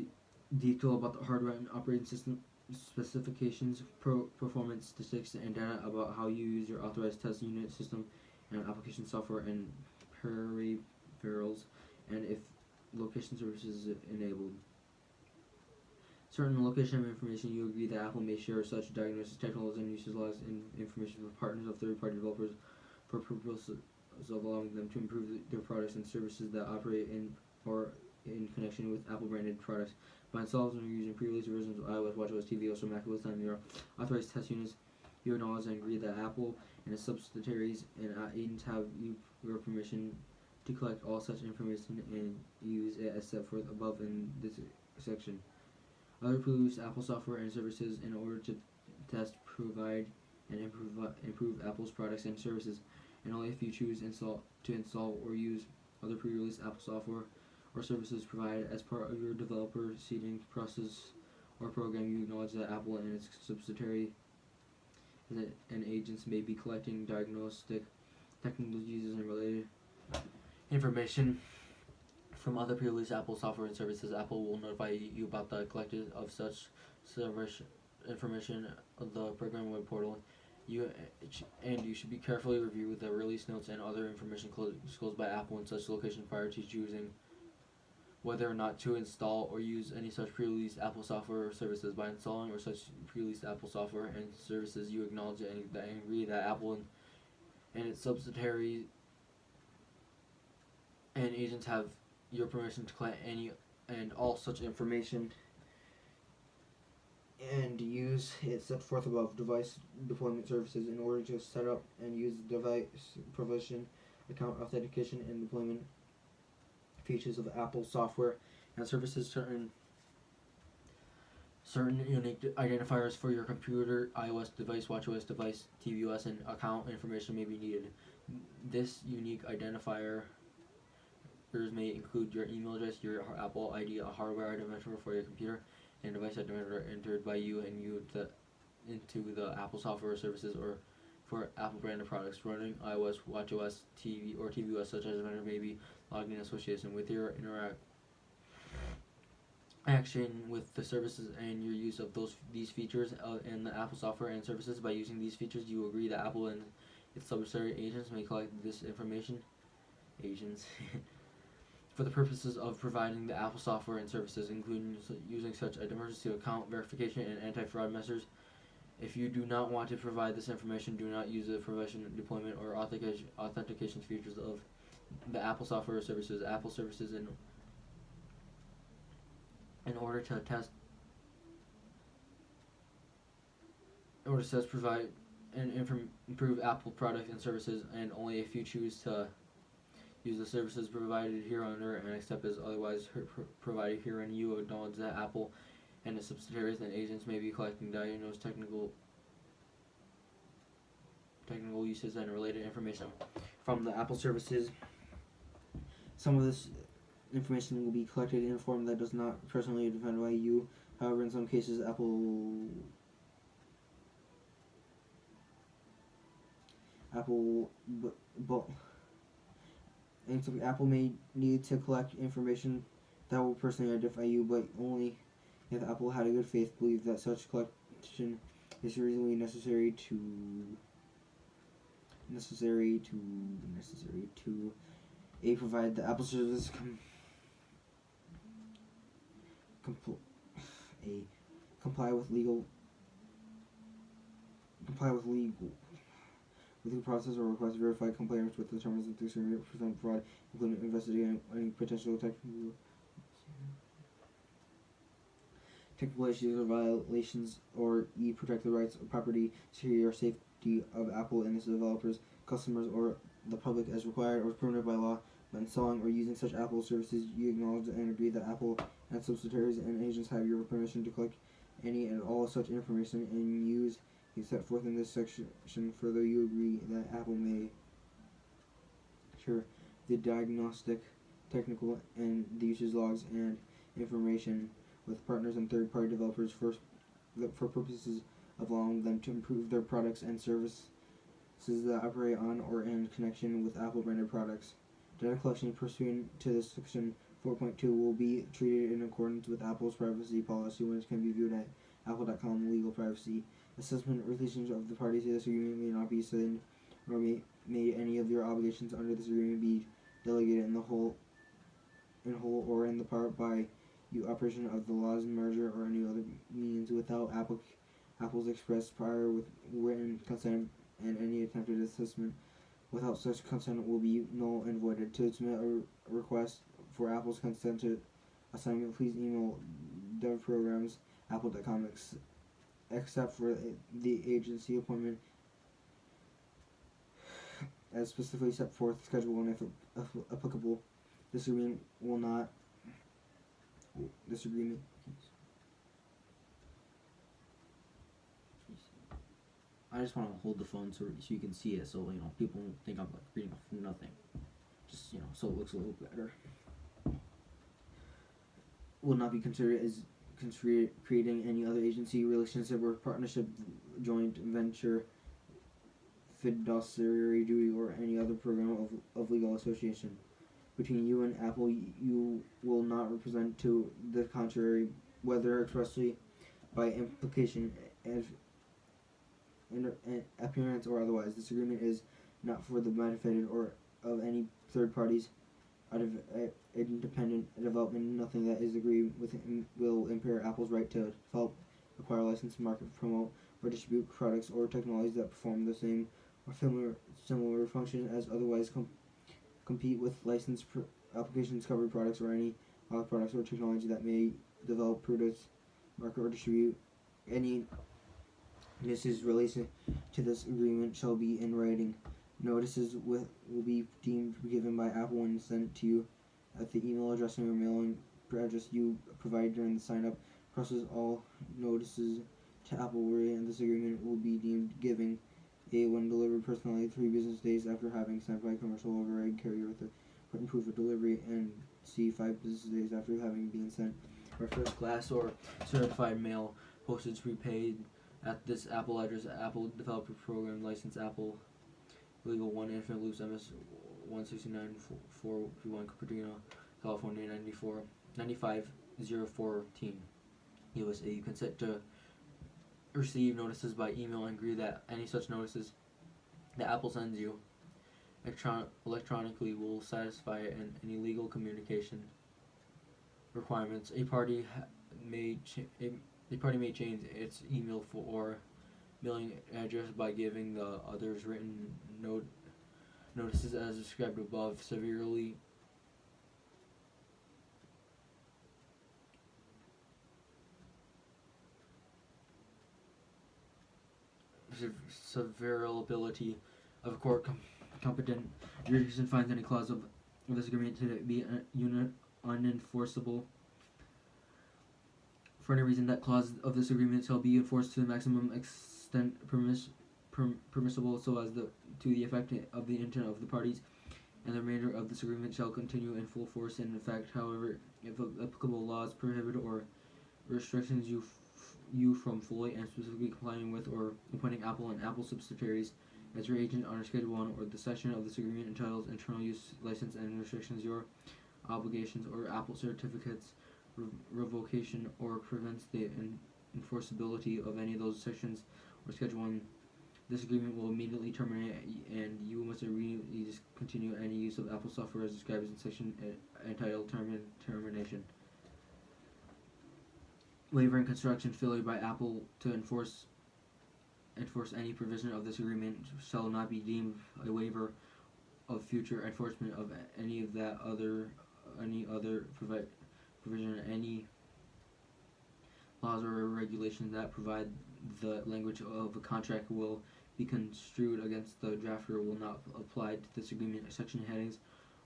detail about the hardware and operating system specifications, performance statistics, and data about how you use your authorized test unit system and application software and peripherals, and if location services is enabled. Certain location information. You agree that Apple may share such diagnosis, technologies, and usage laws and information with partners of third-party developers for purposes of allowing them to improve their products and services that operate in or in connection with Apple-branded products. By installing or using pre-release versions of iOS, watchOS, tvOS, or macOS on your authorized test units, you acknowledge and agree that Apple and its subsidiaries and agents have your permission to collect all such information and use it as set forth above in this section. Other pre-release Apple software and services in order to test, provide, and improve Apple's products and services, and only if you choose to install or use other pre-release Apple software or services provided as part of your developer seeding process or program. You acknowledge that Apple and its subsidiary and agents may be collecting diagnostic, technical uses, and related information from other pre-release Apple software and services. Apple will notify you about the collection of such information of the program web portal. You should be carefully review the release notes and other information disclosed by Apple in such location prior to choosing whether or not to install or use any such pre-release Apple software or services. By installing or such pre-release Apple software and services, you acknowledge and agree that Apple and its subsidiaries and agents have your permission to collect any and all such information and use it set forth above. Device deployment services. In order to set up and use device provision, account authentication, and deployment features of Apple software and services, certain unique identifiers for your computer, iOS device, watchOS device, tvOS, and account information may be needed. This unique identifier markers may include your email address, your Apple ID, a hardware identifier for your computer, and device identifier entered by you and into the Apple software or services or for Apple branded products running iOS, watchOS, tvOS, such as a vendor may be logged in association with your interaction with the services and your use of these features in the Apple software and services. By using these features, you agree that Apple and its subsidiary agents may collect this information for the purposes of providing the Apple software and services, including using such emergency account verification and anti-fraud measures. If you do not want to provide this information, do not use the provision, deployment, or authentication features of the Apple software or services. Apple services in order to test provide and improve Apple products and services, and only if you choose to use the services provided hereunder and accept as otherwise provided herein, you acknowledge that Apple and its subsidiaries and agents may be collecting diagnosed technical uses and related information from the Apple services. Some of this information will be collected in a form that does not personally defend by you. However, in some cases, Apple may need to collect information that will personally identify you, but only if Apple had a good faith belief that such collection is reasonably necessary to provide the Apple service comply with legal process or request verified compliance with the terms of the agreement, prevent fraud, including investigating any potential technical issues or violations, or protect the rights of property, security, or safety of Apple and its developers, customers, or the public as required or permitted by law. When selling or using such Apple services, you acknowledge and agree that Apple and subsidiaries and agents have your permission to collect any and all such information and use is set forth in this section. Further, you agree that Apple may share the diagnostic, technical, and the usage logs and information with partners and third-party developers for purposes of allowing them to improve their products and services that operate on or in connection with Apple-branded products. Data collection pursuant to this section 4.2 will be treated in accordance with Apple's privacy policy, which can be viewed at apple.com legal privacy. Assessment relations of the parties to this agreement may not be signed, nor may any of your obligations under this agreement be delegated in whole or in the part by you operation of the laws, merger, or any other means without Apple's express prior with written consent, and any attempted assessment without such consent will be null and voided. To submit a request for Apple's consent to assignment, please email devprograms@apple.com except for the agency appointment as specifically set forth, schedule, and if applicable. I just want to hold the phone so you can see it, so people don't think I'm reading off nothing. Just so it looks a little better. Will not be considered as creating any other agency, relationship, or partnership, joint venture, fiduciary duty, or any other program of legal association between you and Apple. You will not represent to the contrary, whether expressly by implication, appearance, or otherwise. This agreement is not for the benefit or of any third parties out of independent development. Nothing that is agreed with will impair Apple's right to develop, acquire, license, market, promote, or distribute products or technologies that perform the same or similar function as otherwise compete with licensed applications, covered products, or any other products or technology that may develop, produce, market, or distribute. Any notices related to this agreement shall be in writing. Notices will be deemed given by Apple when sent to you at the email address and mailing address you provide during the sign-up process. All notices to Apple relating this agreement will be deemed giving when delivered personally 3 business days after having sent by commercial override carrier with the proof of delivery, and C 5 business days after having been sent, or first class or certified mail postage prepaid at this Apple address. Apple Developer Program License Apple Legal 1 Infinite Loops MS 169 451 Cupertino, California 95014 USA. You can set to receive notices by email and agree that any such notices that Apple sends you electronically will satisfy any legal communication requirements. A party may change its email or mailing address by giving the others written notices as described above. Severability of a court competent jurisdiction finds any clause of this agreement to be unenforceable for any reason. That clause of this agreement shall be enforced to the maximum extent permissible, so as to the effect of the intent of the parties, and the remainder of this agreement shall continue in full force and effect. However, if applicable laws prohibit or restrictions you from fully and specifically complying with or appointing Apple and Apple subsidiaries as your agent under Schedule 1 or the section of this agreement entitled Internal Use License and restrictions your obligations, or Apple certificates revocation, or prevents the enforceability of any of those sections or Schedule 1, this agreement will immediately terminate, and you must immediately discontinue any use of Apple software as described in section entitled Termination. Waiver and construction. Failure by Apple to enforce any provision of this agreement shall not be deemed a waiver of future enforcement of any other provision. Any laws or regulations that provide the language of a contract will be construed against the drafter will not apply to this agreement. Section headings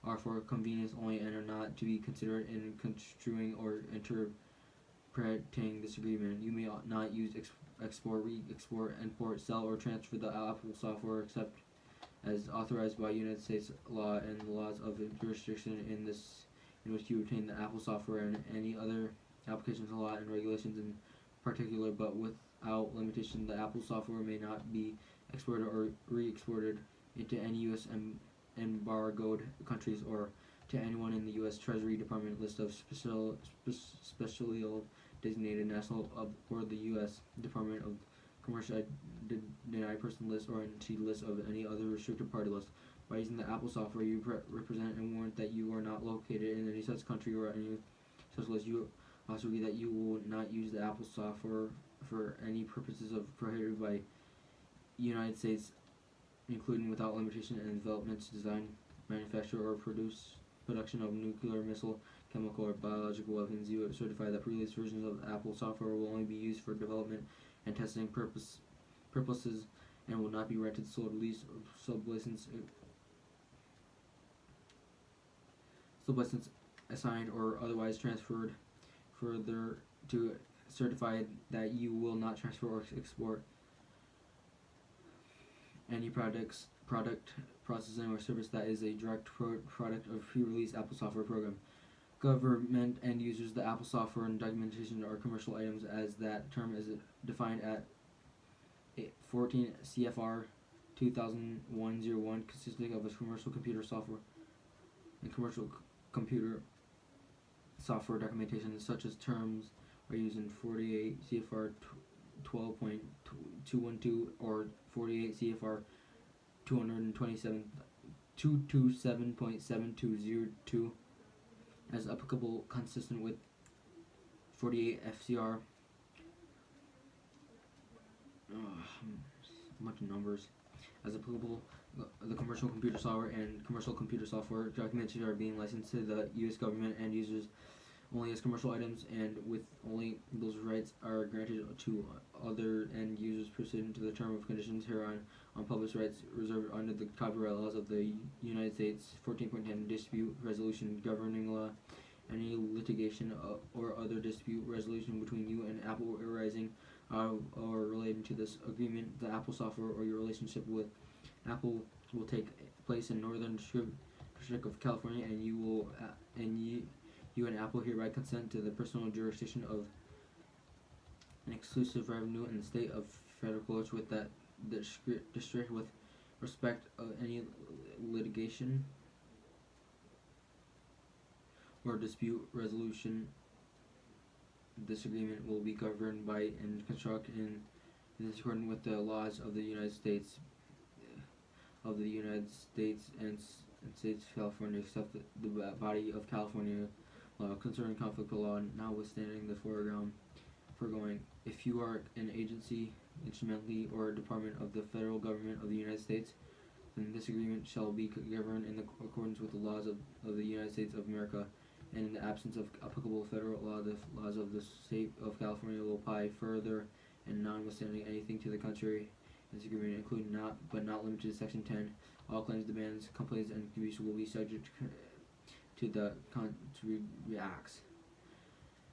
are for convenience only and are not to be considered in construing or interpreting this agreement. You may not use export, re-export, import, sell, or transfer the Apple software except as authorized by United States law and the laws of the jurisdiction in which you obtain the Apple software, and any other applications, law, and regulations in particular, but without limitation. The Apple software may not be exported or re-exported into any U.S. embargoed countries or to anyone in the U.S. Treasury Department list of specially designated national or the U.S. Department of Commerce denied person list or entity list of any other restricted party list. By using the Apple software, you represent and warrant that you are not located in any such country or any such list. You also agree that you will not use the Apple software for any purposes of prohibited by United States, including without limitation and development, design, manufacture, or production of nuclear, missile, chemical, or biological weapons. You certify that pre-release versions of Apple software will only be used for development and testing purposes and will not be rented, sold, leased, or sub-licensed, assigned, or otherwise transferred. Further, to certify that you will not transfer or export any product, processing, or service that is a direct product of pre-release Apple software program. Government end users, the Apple software and documentation are commercial items as that term is defined at 14 CFR 2001-01, consisting of a commercial computer software and commercial computer software documentation, such as terms are used in 48 CFR 12.212 or 48 CFR 227.7202 as applicable, consistent with 48 FCR. A bunch of numbers. As applicable, the commercial computer software and commercial computer software documentation are being licensed to the U.S. government and users only as commercial items, and with only those rights are granted to other end users pursuant to the term of conditions hereon on published rights reserved under the copyright laws of the United States. 14.10 Dispute Resolution Governing Law. Any litigation or other dispute resolution between you and Apple arising or relating to this agreement, the Apple software, or your relationship with Apple will take place in Northern District of California, and you and Apple hereby consent to the personal jurisdiction of an exclusive revenue in the state of federal courts with that district with respect of any litigation or dispute resolution. This agreement will be governed by and constructed in accordance with the laws of the United States and states of California, except the body of California law concerning conflict of law. Notwithstanding the foregoing, if you are an agency, instrumentally, or department of the federal government of the United States, then this agreement shall be governed in accordance with the laws of the United States of America, and in the absence of applicable federal law, the laws of the state of California will apply further, and notwithstanding anything to the contrary, this agreement, including but not limited to Section 10, all claims, demands, complaints, and contributions will be subject to the acts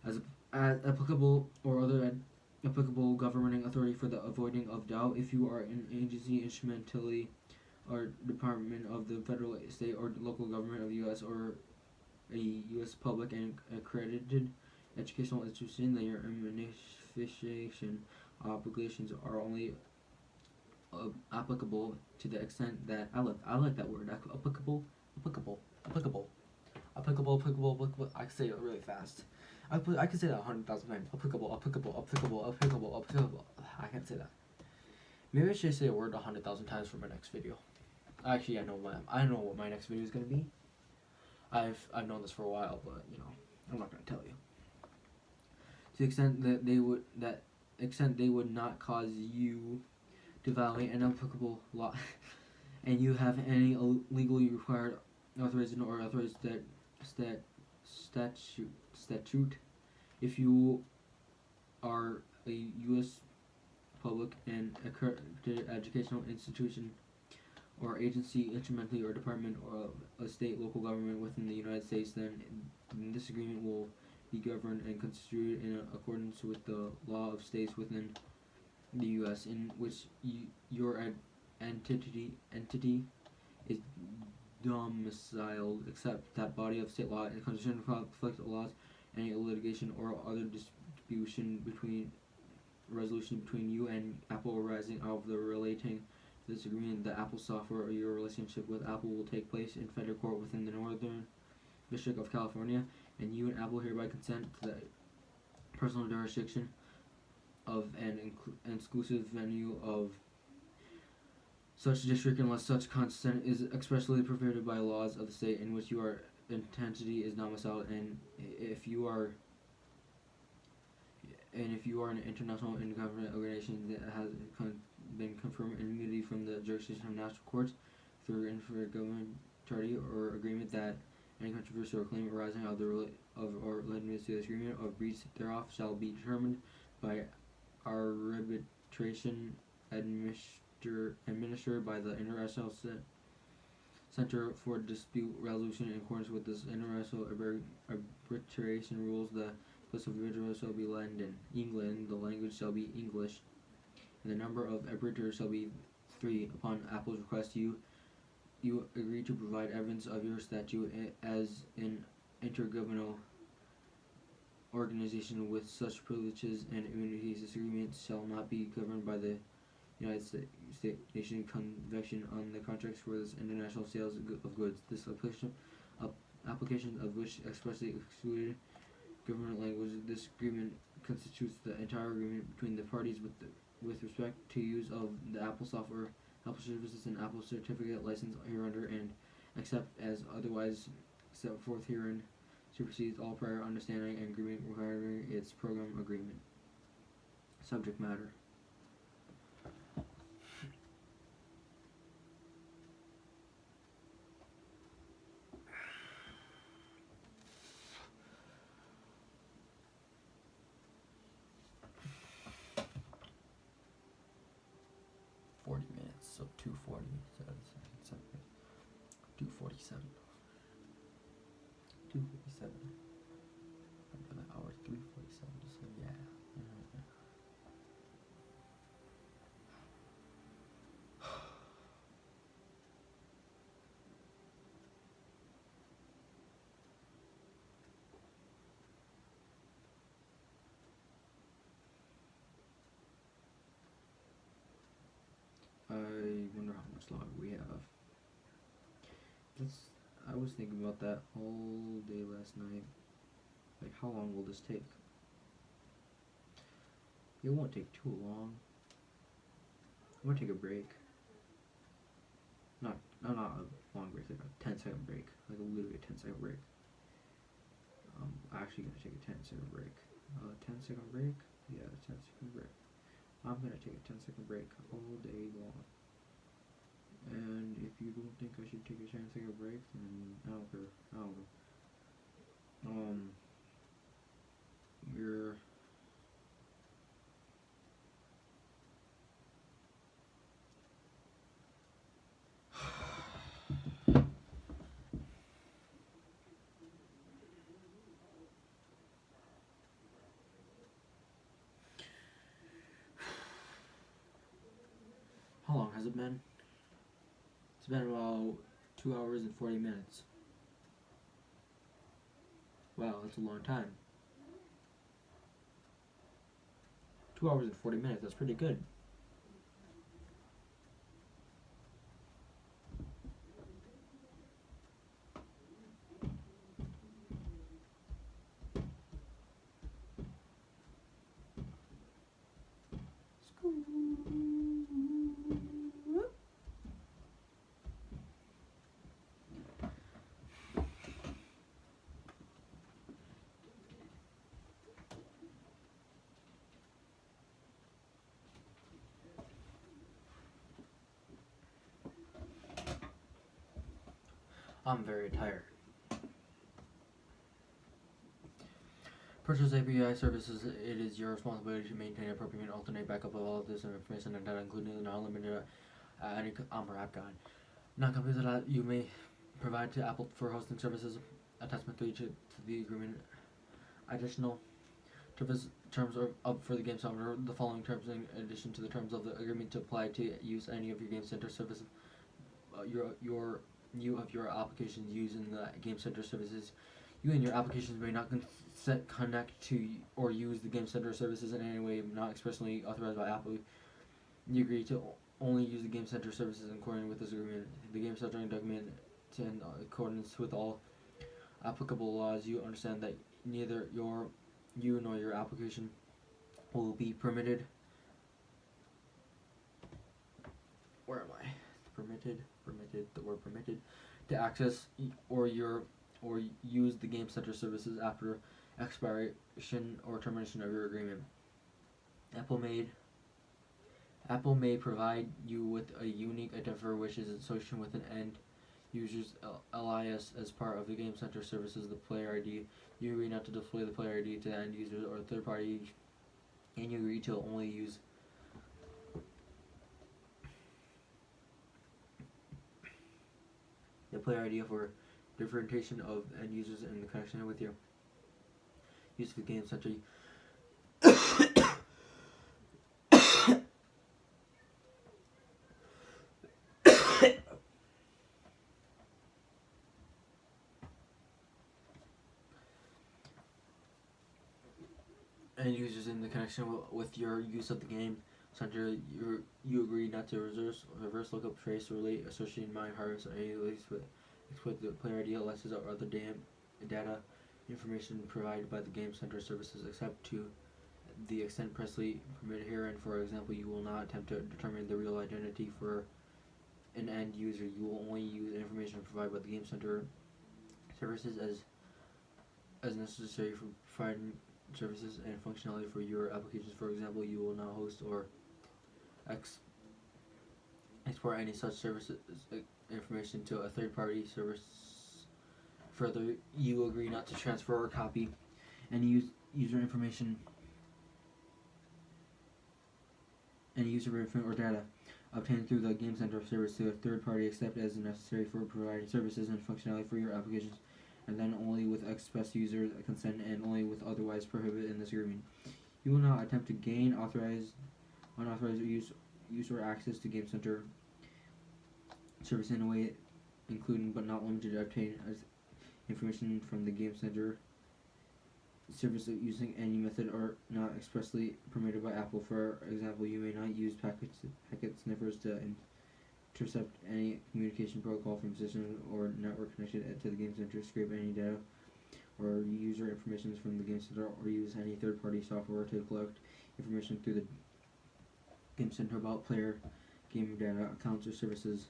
as applicable or other applicable governing authority for the avoiding of doubt. If you are an agency, instrumentally, or department of the federal, state, or local government of the U.S. or a U.S. public and accredited educational institution, then your administration obligations are only applicable to the extent that I like that word, applicable. I can say it really fast. I can say that 100,000 times. Applicable. I can't say that. Maybe I should say a word 100,000 times for my next video. Actually, I know what my next video is gonna be. I've known this for a while, but I'm not gonna tell you. To the extent that they would not cause you to violate an applicable law, and you have any legally required authorization or authorized statute, if you are a U.S. public and accredited educational institution or agency, instrumentally, or department of a state, local government within the United States, then this agreement will be governed and construed in accordance with the law of states within the U.S. in which your entity is domiciled, except that body of state law and constitutional conflict laws, any litigation or other resolution between you and Apple arising out of the relating to this agreement, the Apple software or your relationship with Apple will take place in federal court within the Northern District of California, and you and Apple hereby consent to the personal jurisdiction of an exclusive venue of such district unless such consent is expressly prohibited by laws of the state in which your entity is domiciled, and if you are an international intergovernmental organization that has been confirmed immunity from the jurisdiction of national courts through intergovernmental treaty or agreement, that any controversy or claim arising out of or relating to this agreement or breach thereof shall be determined by arbitration administered by the International Center for Dispute Resolution in accordance with this international arbitration rules. The place of arbitration shall be London, England. The language shall be English, and the number of arbitrators shall be 3. Upon Apple's request, you agree to provide evidence of your statute as an intergovernmental organization with such privileges and immunities. This agreement shall not be governed by the United States Nation Convention on the Contracts for this international sales of goods. This application of which expressly excluded government language. This agreement constitutes the entire agreement between the parties with respect to use of the Apple software, Apple services, and Apple certificate license hereunder, and except as otherwise set forth herein, supersedes all prior understanding and agreement requiring its program agreement. Subject matter. So 2:40, 2:47. 2:47. Another hour, 3:47. So yeah. I was thinking about that all day last night. Like, how long will this take? It won't take too long. I'm gonna take a break. Not a long break, like a 10-second break. Like literally a 10-second break. I'm actually gonna take a 10-second break. 10-second break? Yeah, 10-second break. I'm gonna take a 10-second break all day long. And if you don't think I should take a 10-second break, then I don't care. You're How long has it been? It's been about 2 hours and 40 minutes. Wow, that's a long time. 2 hours and 40 minutes, that's pretty good. I'm very tired. Purchase API services. It is your responsibility to maintain appropriate and alternate backup of all of this information and data, including the non-limited app guide. Non-companies that you may provide to Apple for hosting services. Attachment 3 to the agreement. Additional terms are up for the game software. The following terms, in addition to the terms of the agreement, to apply to use any of your Game Center services. You of your applications using the Game Center services. You and your applications may not connect to or use the Game Center services in any way not expressly authorized by Apple. You agree to only use the Game Center services in accordance with this agreement. The Game Center document in accordance with all applicable laws. You understand that neither you nor your application will be permitted. Where am I? Permitted. The word permitted to access or use the Game Center services after expiration or termination of your agreement. Apple may provide you with a unique identifier which is associated with an end user's alias as part of the Game Center services. The player ID. You agree not to display the player ID to the end user or third party, and you agree to only use the player ID for differentiation of end users in the connection with your use of the Game Center. And users in the connection with your use of the Game Center. You agree not to reverse lookup, trace, relate, associate, mine, harvest, or any exploit the player ID, license, or other data information provided by the Game Center services, except to the extent precisely permitted herein. For example, you will not attempt to determine the real identity for an end user. You will only use information provided by the Game Center services as necessary for providing services and functionality for your applications. For example, you will not host or export any such services information to a third-party service. Further, you agree not to transfer or copy any user information or data obtained through the Game Center service to a third party except as necessary for providing services and functionality for your applications, and then only with express user consent and only with otherwise prohibited in this agreement. You will not attempt to gain unauthorized use or access to Game Center service in a way including but not limited to obtain information from the Game Center service using any method or not expressly permitted by Apple. For example, you may not use packet sniffers to intercept any communication protocol from systems or network connected to the Game Center, scrape any data or user information from the Game Center, or use any third-party software to collect information through the Game Center about player, game data, accounts, or services.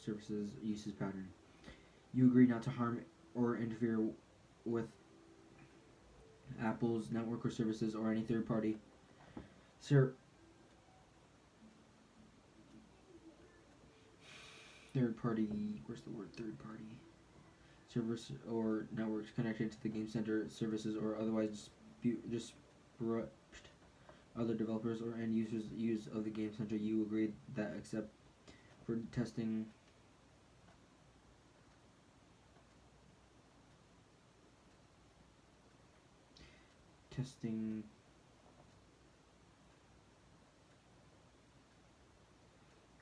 Services uses pattern. You agree not to harm or interfere with Apple's network or services or any third party where's the word third party service or networks connected to the Game Center services or otherwise disrupt other developers or end users use of the Game Center. You agree that except for testing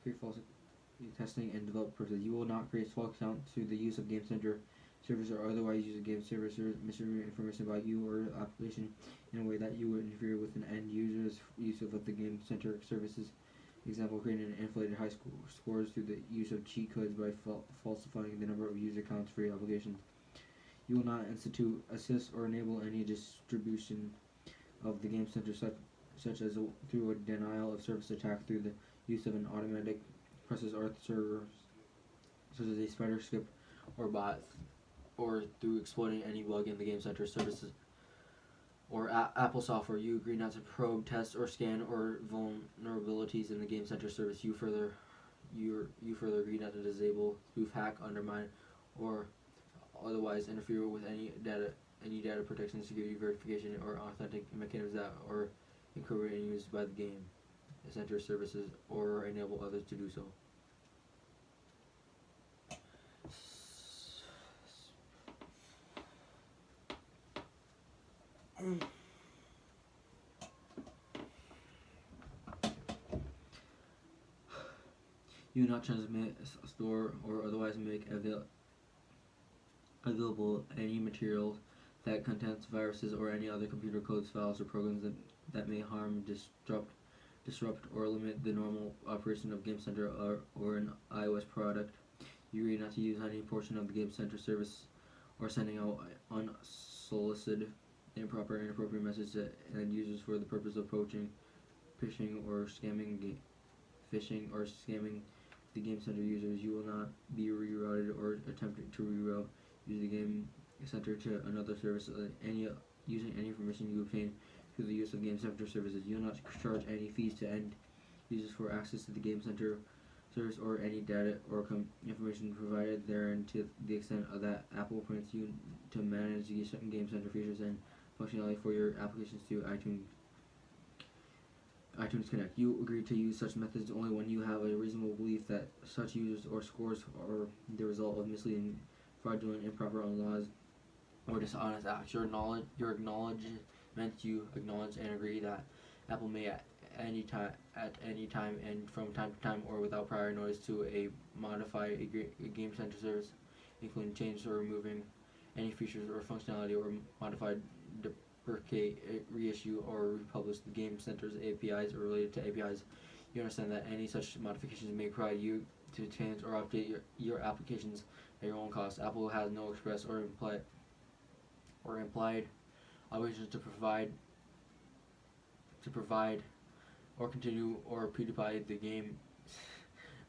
create false testing and develop purposes. You will not create false account to the use of Game Center service or otherwise use a Game Center misleading information about you or application in a way that you would interfere with an end user's use of the Game Center services. Example, creating an inflated high school scores through the use of cheat codes by falsifying the number of user accounts for your applications. You will not institute, assist, or enable any distribution of the Game Center such as through a denial of service attack through the use of an automatic process or server such as a spider script or bot, or through exploiting any bug in the Game Center services or Apple software. You agree not to probe, test, or scan or vulnerabilities in the Game Center service. You further agree not to disable, spoof, hack, undermine, or otherwise interfere with any data protection, security verification, or authentic mechanisms that are incorporated and used by the Game Center services or enable others to do so. You not transmit, store, or otherwise make available any material that contains viruses or any other computer codes, files, or programs that may harm, disrupt, or limit the normal operation of Game Center or an iOS product. You agree not to use any portion of the Game Center service or sending out unsolicited, improper, inappropriate messages to end users for the purpose of poaching, phishing, or scamming the Game Center users. You will not be rerouted or attempting to reroute the Game Center to another service. Using any information you obtain through the use of Game Center services. You will not charge any fees to end users for access to the Game Center service or any data or information provided therein to the extent that Apple permits you to manage the Game Center features and functionality for your applications to iTunes Connect. You agree to use such methods only when you have a reasonable belief that such users or scores are the result of misleading, fraudulent, improper, unlawful, or dishonest acts. You acknowledge and agree that Apple may at any time and from time to time or without prior notice to modify a Game Center service, including changing or removing any features or functionality, or modify, deprecate, reissue, or republish the Game Center's APIs or related to APIs. You understand that any such modifications may require you to change or update your applications at your own cost. Apple has no express or implied obligations to provide or continue or PewDiePie the game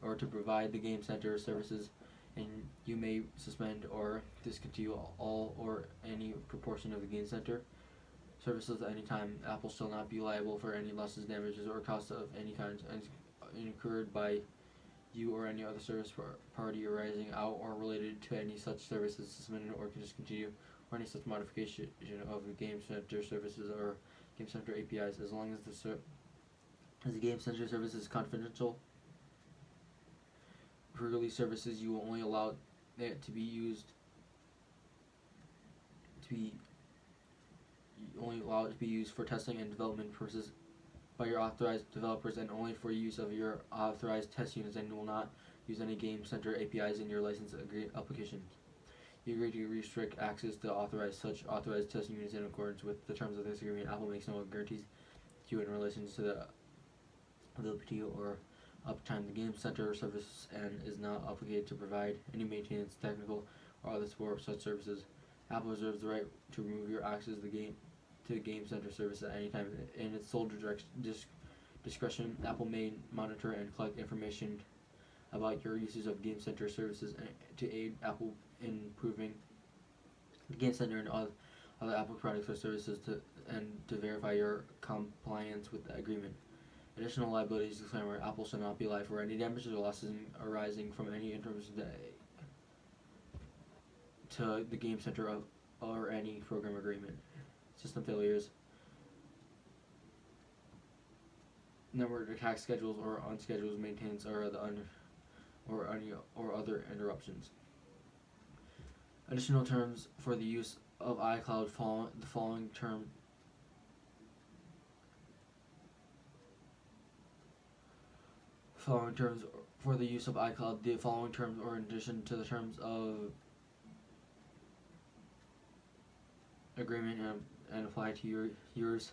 or to provide the Game Center services, and you may suspend or discontinue all or any proportion of the Game Center services at any time. Apple shall not be liable for any losses, damages, or costs of any kind incurred by you or any other service party arising out or related to any such services suspended or discontinue, or any such modification of the Game Center services or Game Center APIs, as long as the Game Center service is confidential. For release services, you will only allow it to be used for testing and development purposes by your authorized developers, and only for use of your authorized test units, and will not use any Game Center APIs in your license applications. You agree to restrict access to such authorized test units in accordance with the terms of this agreement. Apple makes no guarantees you in relation to the availability or uptime the game center service and is not obligated to provide any maintenance, technical, or other support for such services. Apple reserves the right to remove your access to the game center service at any time in its sole discretion. Apple may monitor and collect information about your uses of game center services to aid Apple in improving the game center and other Apple products or services to verify your compliance with the agreement. Additional liabilities disclaimer: Apple shall not be liable for any damages or losses arising from any interruption to the game center or any program agreement. System failures, network attack schedules or unscheduled maintenance or other interruptions. Additional terms for the use of iCloud the following terms for the use of iCloud, the following terms or in addition to the terms of agreement and apply to your use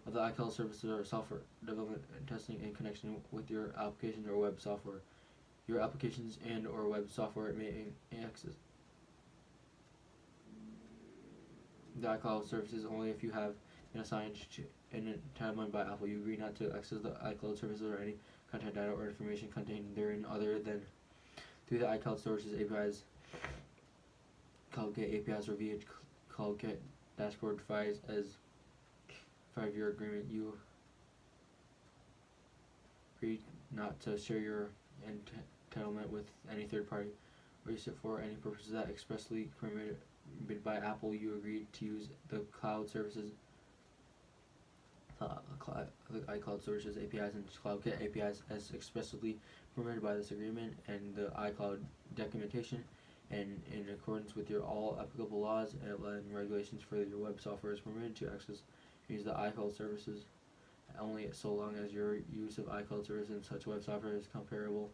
of the iCloud services or software development and testing in connection with your applications or web software. Your applications and or web software may access the iCloud services only if you have been assigned to an entitlement by Apple. You agree not to access the iCloud services or any content, data, or information contained therein other than through the iCloud services APIs, CloudKit APIs, or via CloudKit dashboard files as 5-year agreement. You agree not to share your entitlement with any third party or use it for any purposes that expressly permitted by Apple. You agree to use the cloud services, the iCloud services APIs and CloudKit APIs as expressly permitted by this agreement and the iCloud documentation, and in accordance with your all applicable laws and regulations for your web software is permitted to access and use the iCloud services only so long as your use of iCloud services and such web software is comparable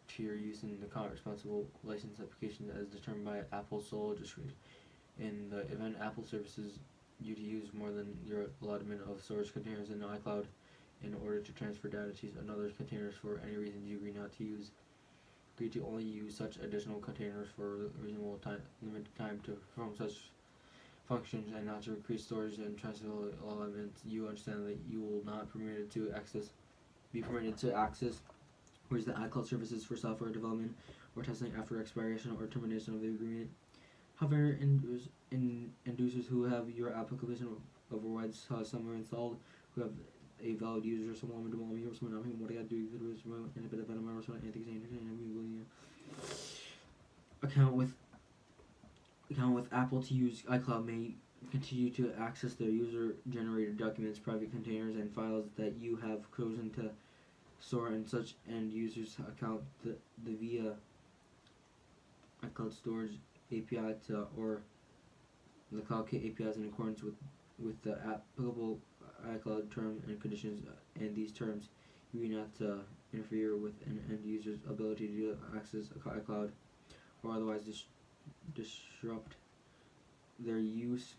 to your use in the responsible license application as determined by Apple's sole discretion. In the event Apple services you to use more than your allotment of storage containers in iCloud in order to transfer data to another containers for any reason you agree not to use. Agree to only use such additional containers for reasonable limited time to perform such functions and not to increase storage and transfer elements. You understand that you will not be permitted to access whereas the iCloud services for software development or testing after expiration or termination of the agreement. However, users who have your application overrides somewhere installed, who have a valid user, someone account with Apple to use iCloud may continue to access their user-generated documents, private containers, and files that you have chosen to store in such end users account the via iCloud storage API or the CloudKit APIs in accordance with the applicable iCloud terms and conditions, and these terms you do not interfere with an end user's ability to access iCloud or otherwise disrupt their use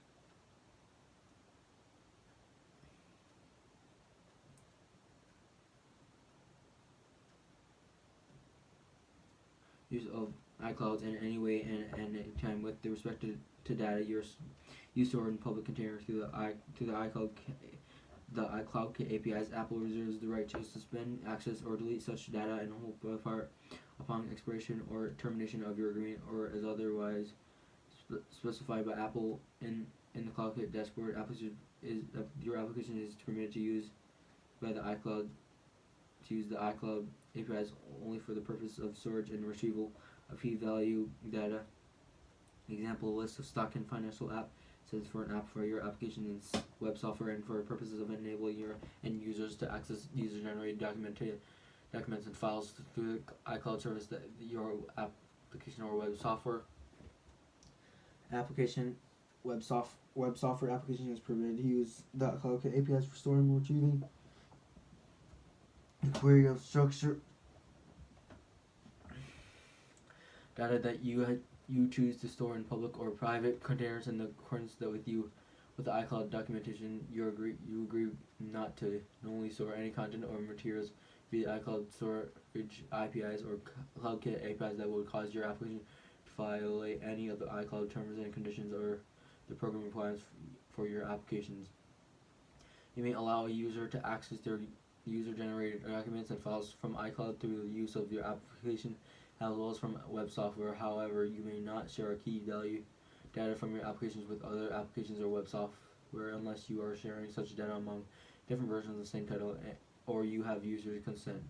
of iCloud in any way and any time with respect to data you store in public containers through the iCloud. The iCloud APIs. Apple reserves the right to suspend access or delete such data in whole part upon expiration or termination of your agreement or as otherwise specified by Apple in the CloudKit dashboard. Your application is permitted to use the iCloud APIs only for the purpose of storage and retrieval of key value data. Example: list of stock and financial app says for an app for your application and web software and for purposes of enabling your end users to access user-generated documents and files through the iCloud service that your application or web software web software application is permitted to use the CloudKit APIs for storing and retrieving the query of structure data that you choose to store in public or private containers in accordance with with the iCloud documentation, you agree not to only store any content or materials via iCloud storage APIs or CloudKit APIs that would cause your application to violate any of the iCloud terms and conditions or the program requirements for your applications. You may allow a user to access their user-generated documents and files from iCloud through the use of your application as well as from web software. However, you may not share key value data from your applications with other applications or web software unless you are sharing such data among different versions of the same title or you have user consent.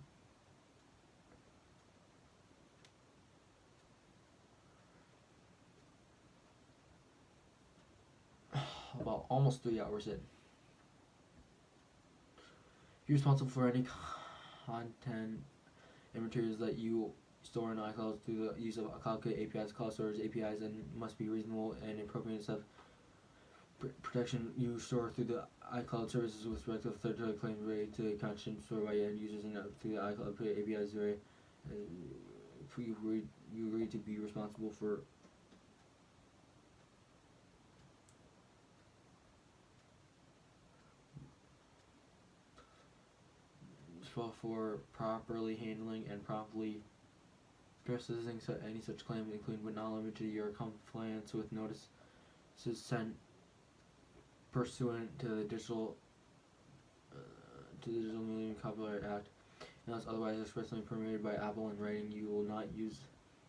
About almost 3 hours in. You're responsible for any content and materials that you store in iCloud through the use of CloudKit APIs, cloud storage APIs, and must be reasonable and appropriate of protection you store through the iCloud services with respect to third-party claims related to content stored by end users and through the iCloud APIs. You agree to be responsible for properly handling and promptly processing any such claims, including but not limited to your compliance with notices sent pursuant to the Digital Millennium Copyright Act, unless otherwise expressly permitted by Apple in writing. You will not use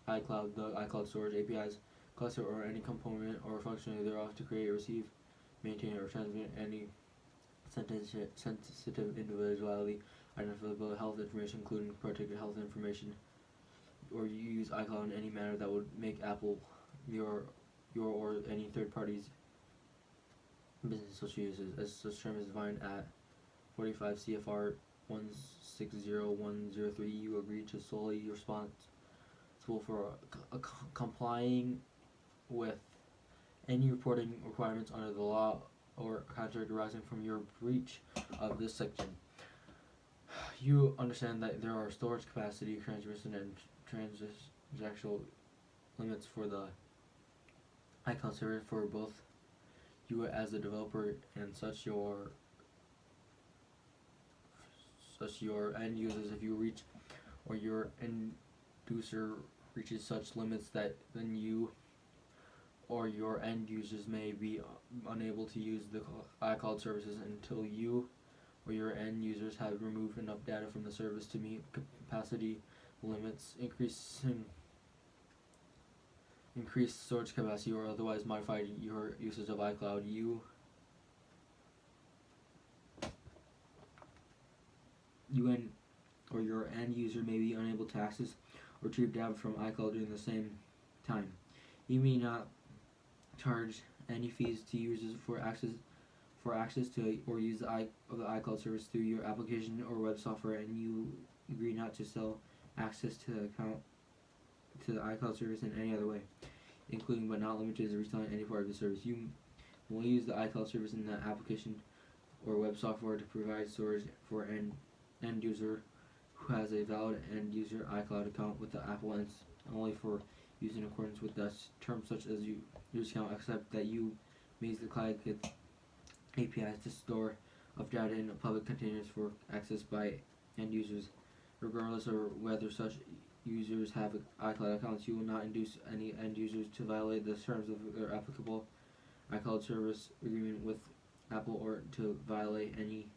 iCloud, the iCloud storage APIs, cluster, or any component or functionality thereof to create, receive, maintain, or transmit any sensitive individuality, identifiable health information, including protected health information, or you use iCloud in any manner that would make Apple, your or any third party's business associated as such term is defined at 45 CFR 160103. You agree to solely responsible for complying with any reporting requirements under the law or contract arising from your breach of this section. You understand that there are storage capacity, transmission, and transactional limits for the iCloud server for both you as a developer and such your end users. If you reach or your end user reaches such limits, that then you or your end users may be unable to use the iCloud services until you or your end users have removed enough data from the service to meet capacity limits, increased storage capacity, or otherwise modified your usage of iCloud. You and or your end user may be unable to access or retrieve data from iCloud during the same time. You may not charge any fees to users for access to or use the iCloud service through your application or web software, and you agree not to sell access to the iCloud service in any other way, including but not limited to reselling any part of the service. You will use the iCloud service in the application or web software to provide storage for an end user who has a valid end user iCloud account with the Apple, and only for use in accordance with the terms such as user account, except that you may use the CloudKit APIs to store of data in public containers for access by end users. Regardless of whether such users have iCloud accounts, you will not induce any end users to violate the terms of their applicable iCloud service agreement with Apple or to violate any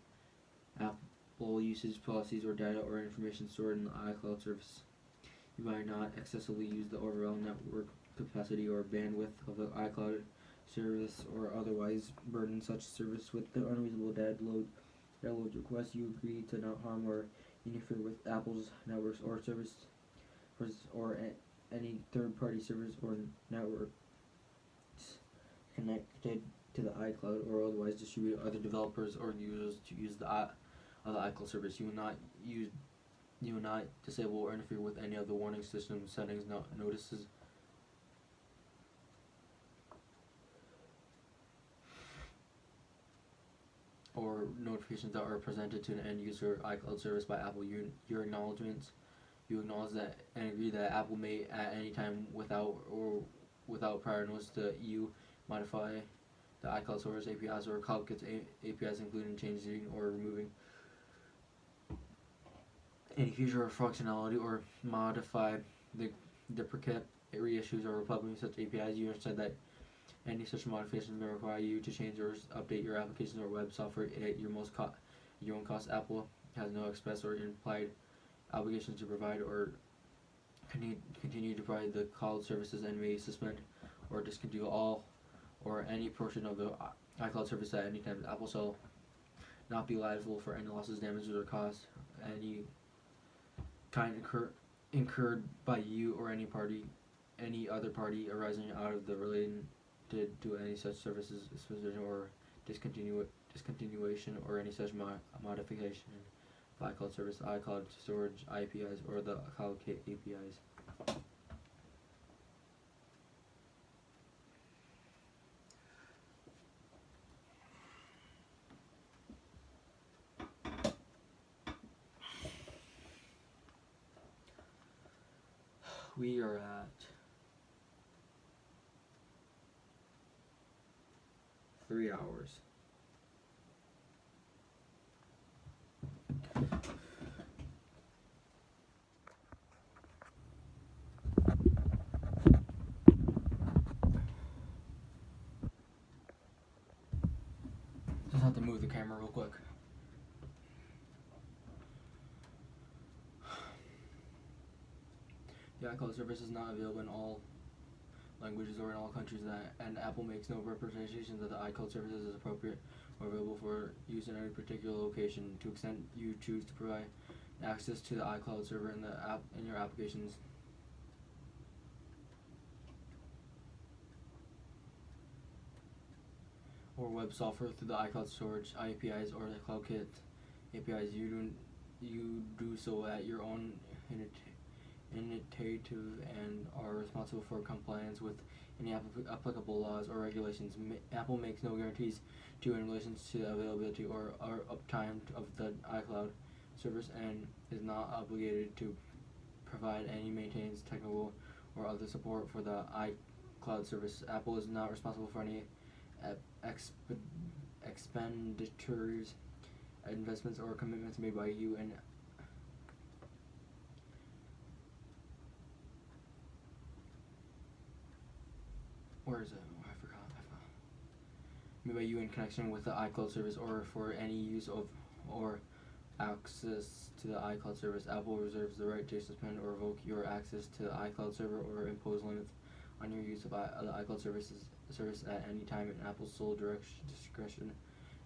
Apple usage policies or data or information stored in the iCloud service. You might not excessively use the overall network capacity or bandwidth of the iCloud service or otherwise burden such service with the unreasonable data load requests. You agree to not harm or interfere with Apple's networks or service or any third-party service or networks connected to the iCloud or otherwise distribute other developers or users to use the iCloud service. You will not disable or interfere with any of the warning system settings, notices, or notifications that are presented to an end user iCloud service by Apple. Your acknowledgements. You acknowledge that and agree that Apple may at any time without prior notice to you modify the iCloud Source APIs or CloudKit's APIs, including changing or removing any feature or functionality, or modify the duplicate reissues or republishing such APIs. You understand that any such modifications may require you to change or update your applications or web software at your own cost. Apple has no express or implied obligations to provide or continue to provide the cloud services, and may suspend or discontinue all or any portion of the iCloud service at any time. Apple shall not be liable for any losses, damages, or costs any kind incurred by you or any other party arising out of the related to any such services, suspension or discontinuation, or any such modification of iCloud service, iCloud storage APIs, or the CloudKit APIs. We are at 3 hours. Just have to move the camera real quick. The iCloud service is not available in all languages or in all countries, and Apple makes no representation that the iCloud service is appropriate or available for use in any particular location. To the extent you choose to provide access to the iCloud server in your applications or web software through the iCloud storage APIs or the CloudKit APIs, you do so at your own initiative and are responsible for compliance with any applicable laws or regulations. Apple makes no guarantees to in relation to the availability or uptime of the iCloud service, and is not obligated to provide any maintenance, technical, or other support for the iCloud service. Apple is not responsible for any expenditures, investments, or commitments made by you and where is it? Oh, I forgot. Made by you in connection with the iCloud service, or for any use of or access to the iCloud service. Apple reserves the right to suspend or revoke your access to the iCloud server or impose limits on your use of the iCloud service at any time in Apple's sole discretion.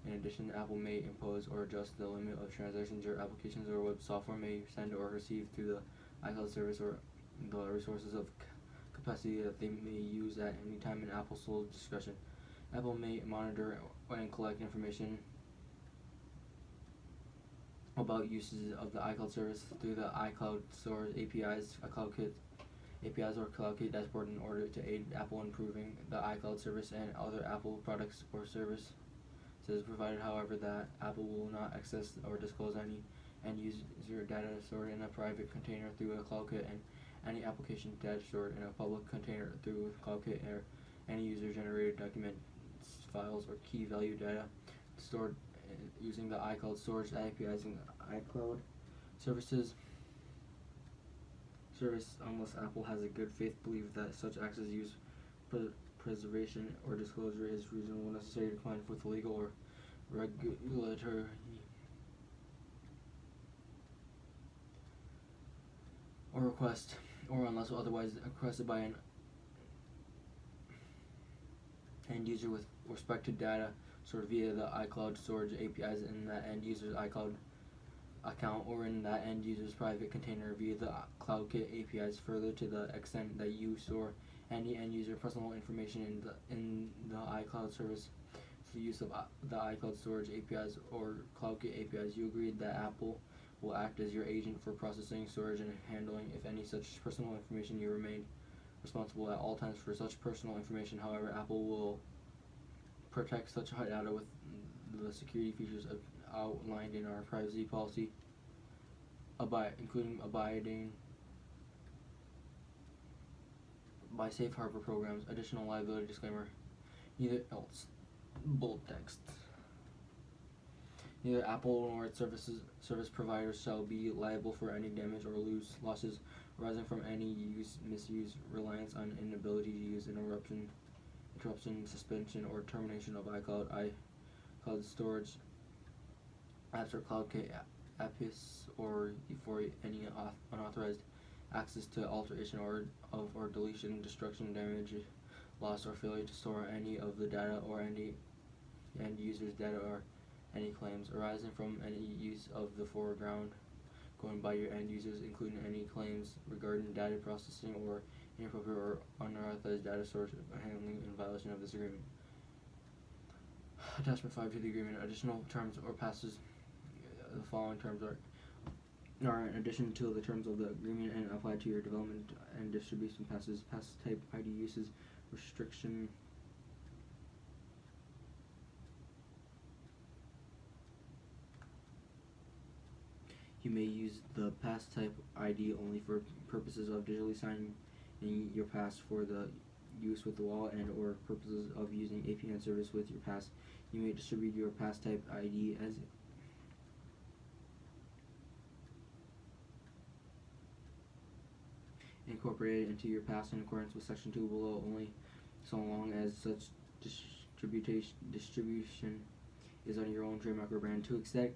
In addition, Apple may impose or adjust the limit of transactions your applications or web software may send or receive through the iCloud service, or the resources of capacity that they may use at any time in Apple's sole discretion. Apple may monitor and collect information about uses of the iCloud service through the iCloud Storage APIs, CloudKit APIs, or CloudKit dashboard in order to aid Apple in improving the iCloud service and other Apple products or services, provided, however, that Apple will not access or disclose any end-user data stored in a private container through a CloudKit, and any application data stored in a public container through CloudKit, or any user-generated documents, files, or key value data stored using the iCloud storage APIs and iCloud service, unless Apple has a good faith belief that such access, use, preservation, or disclosure is reasonable, necessary to comply with legal or regulatory or request, or unless otherwise requested by an end user with respect to data stored via the iCloud storage APIs in that end user's iCloud account, or in that end user's private container via the CloudKit APIs. Further, to the extent that you store any end user personal information in the iCloud service through use of the iCloud storage APIs or CloudKit APIs, you agreed that Apple will act as your agent for processing, storage, and handling if any such personal information. You remain responsible at all times for such personal information. However, Apple will protect such data with the security features outlined in our privacy policy, including abiding by safe harbor programs. Additional liability disclaimer: neither Bold text. Neither Apple nor its service providers shall be liable for any damage or losses arising from any use, misuse, reliance on, inability to use, interruption, suspension, or termination of iCloud storage apps or cloud apps, or for any unauthorized access to alteration or deletion, destruction, damage, loss, or failure to store any of the data or any end user's data, or any claims arising from any use of the foreground going by your end users, including any claims regarding data processing or inappropriate or unauthorized data storage handling in violation of this agreement. Attachment 5 to the agreement. Additional terms or passes. The following terms are in addition to the terms of the agreement and apply to your development and distribution passes. Pass type ID uses restriction. You may use the pass type ID only for purposes of digitally signing your pass for the use with the wallet and or purposes of using APN service with your pass. You may distribute your pass type ID as incorporated into your pass in accordance with section 2 below, only so long as such distribution is on your own trademark or brand. To extent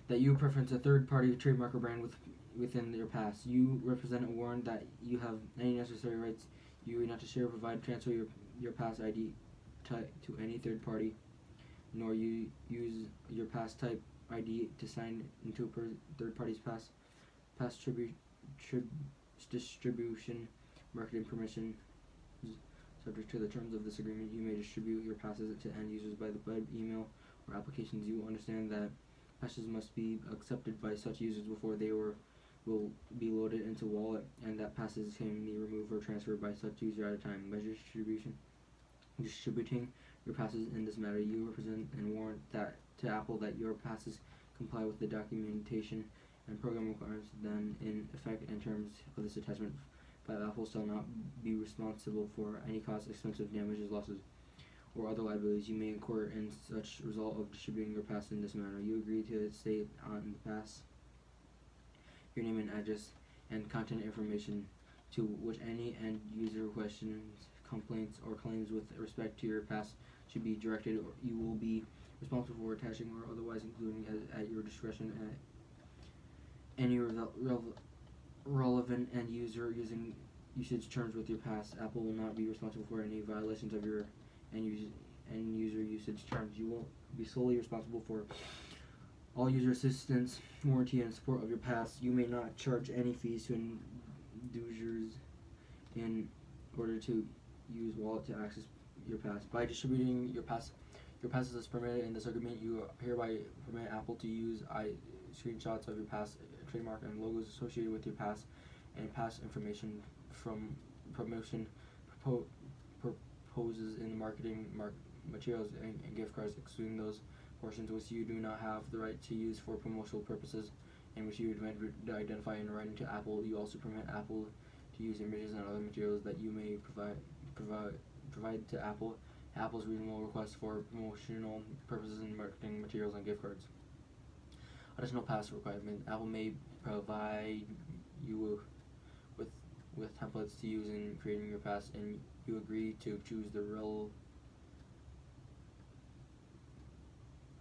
that you preference a third-party trademark or brand within your pass, you represent or warrant that you have any necessary rights you are not to share, provide, transfer your pass ID to any third party, nor you use your pass type ID to sign into a third party's pass distribution marketing permission. Subject to the terms of this agreement, you may distribute your passes to end users by web, email, or applications. You understand that passes must be accepted by such users before they will be loaded into wallet, and that passes can be removed or transferred by such user at a time. By distributing your passes in this matter, you represent and warrant that to Apple that your passes comply with the documentation and program requirements then in effect in terms of this attachment. But Apple shall not be responsible for any cost, expensive damages, losses, or other liabilities you may incur in such result of distributing your pass in this manner. You agree to state on the pass your name and address and content information to which any end user questions, complaints, or claims with respect to your pass should be directed, or you will be responsible for attaching or otherwise including at your discretion at any relevant end user usage terms with your pass. Apple will not be responsible for any violations of your end user usage terms. You will be solely responsible for all user assistance, warranty, and support of your pass. You may not charge any fees to end users in order to use wallet to access your pass. By distributing your passes as permitted in this agreement, you hereby permit Apple to use screenshots of your pass, trademark, and logos associated with your pass, and pass information from promotion proposes in the marketing materials and gift cards, excluding those portions which you do not have the right to use for promotional purposes and which you identify in writing to Apple. You also permit Apple to use images and other materials that you may provide to Apple. Apple's reasonable request for promotional purposes and marketing materials and gift cards. Additional pass requirement. Apple may provide you with templates to use in creating your pass, and you agree to choose the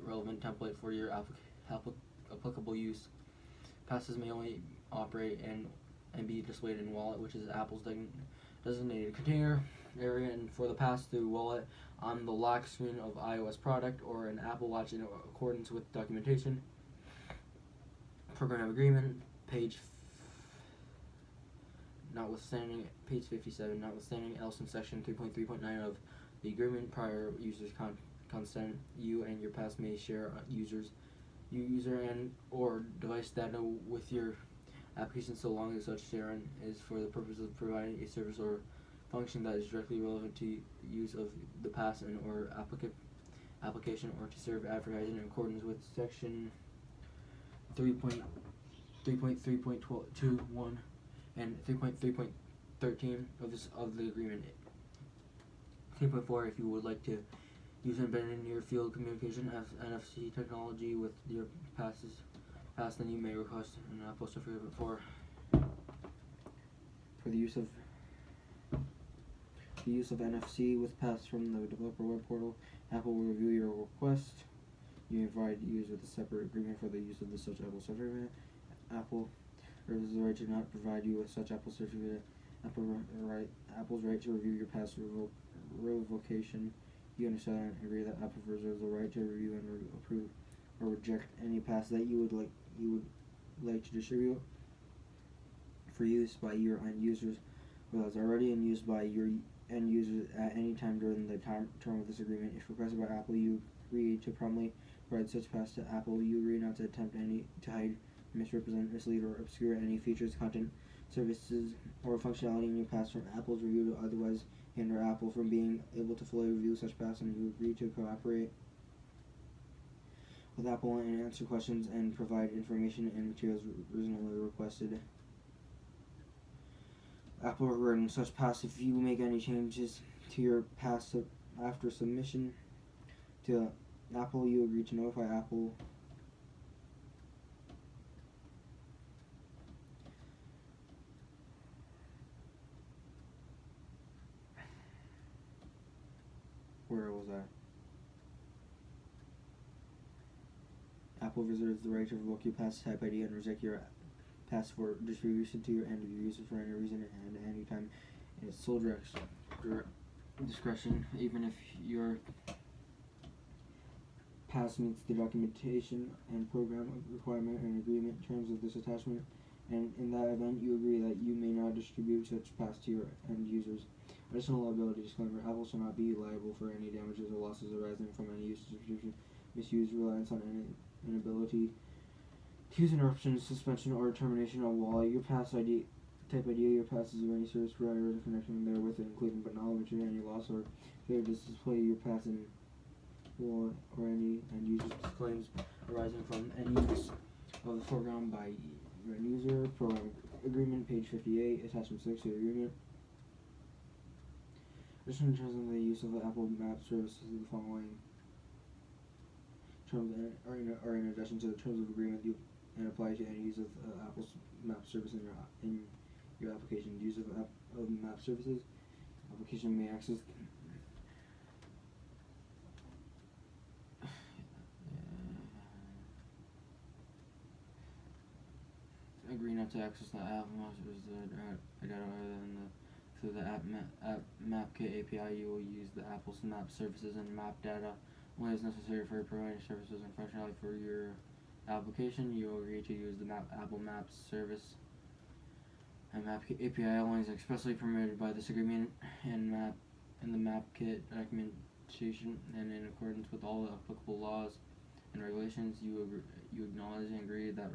relevant template for your applicable use. Passes may only operate and be displayed in wallet, which is Apple's designated container area, and for the pass-through wallet on the lock screen of iOS product or an Apple Watch in accordance with documentation. Program agreement, page 57, notwithstanding else in section 3.3.9 of the agreement, prior users consent, you and your pass may share user and or device data with your application so long as such sharing is for the purpose of providing a service or function that is directly relevant to use of the pass and or application, or to serve advertising in accordance with section 3.3.21 and 3.3.13 of the agreement. 3.4, if you would like to use embedded near-field communication NFC technology with your passes, then you may request an Apple certificate for the use of NFC with pass from the developer web portal. Apple will review your request. You may provide users with a separate agreement for the use of the such Apple certificate. Apple reserves the right to not provide you with such Apple certificate. Apple's right to review your pass revocation. You understand and agree that Apple reserves the right to review and approve or reject any pass that you would like to distribute for use by your end users, or that's already in use by your end users at any time during the term of this agreement. If requested by Apple, you agree to promptly provide such pass to Apple. You agree not to attempt to hide, misrepresent, mislead, or obscure any features, content, services, or functionality in your pass from Apple's review to otherwise hinder Apple from being able to fully review such pass, and you agree to cooperate with Apple and answer questions and provide information and materials reasonably requested. Apple regarding such pass, if you make any changes to your pass after submission to Apple, you agree to notify Apple where was that? Apple reserves the right to revoke your pass type ID and reject your pass for distribution to your end user for any reason and at any time in its sole discretion, even if your pass meets the documentation and program requirement and agreement terms of this attachment, and in that event you agree that you may not distribute such pass to your end users. Additional liability disclaimer: Apple shall not be liable for any damages or losses arising from any use, distribution, misuse, reliance on any inability to use, interruption, suspension, or termination of all your pass ID type ID your passes of any service provider or connection therewith, including but not limited to any loss or failure to display your pass in or any end user's claims arising from any use of the foreground by your end user. Program agreement, page 58, attachment 6 to the agreement. Additionally, in terms of the use of the Apple Map services, the following terms are in addition to the terms of agreement and apply to any use of Apple's Map service in your application. Use of Map services. Application may access agree not to access the Apple Map service data other than through the MapKit API. You will use the Apple's Map services and map data only as necessary for providing services and functionality for your application. You will agree to use the Apple Maps service and MapKit API only as expressly permitted by this agreement and the MapKit documentation, and in accordance with all the applicable laws and regulations. You acknowledge and agree that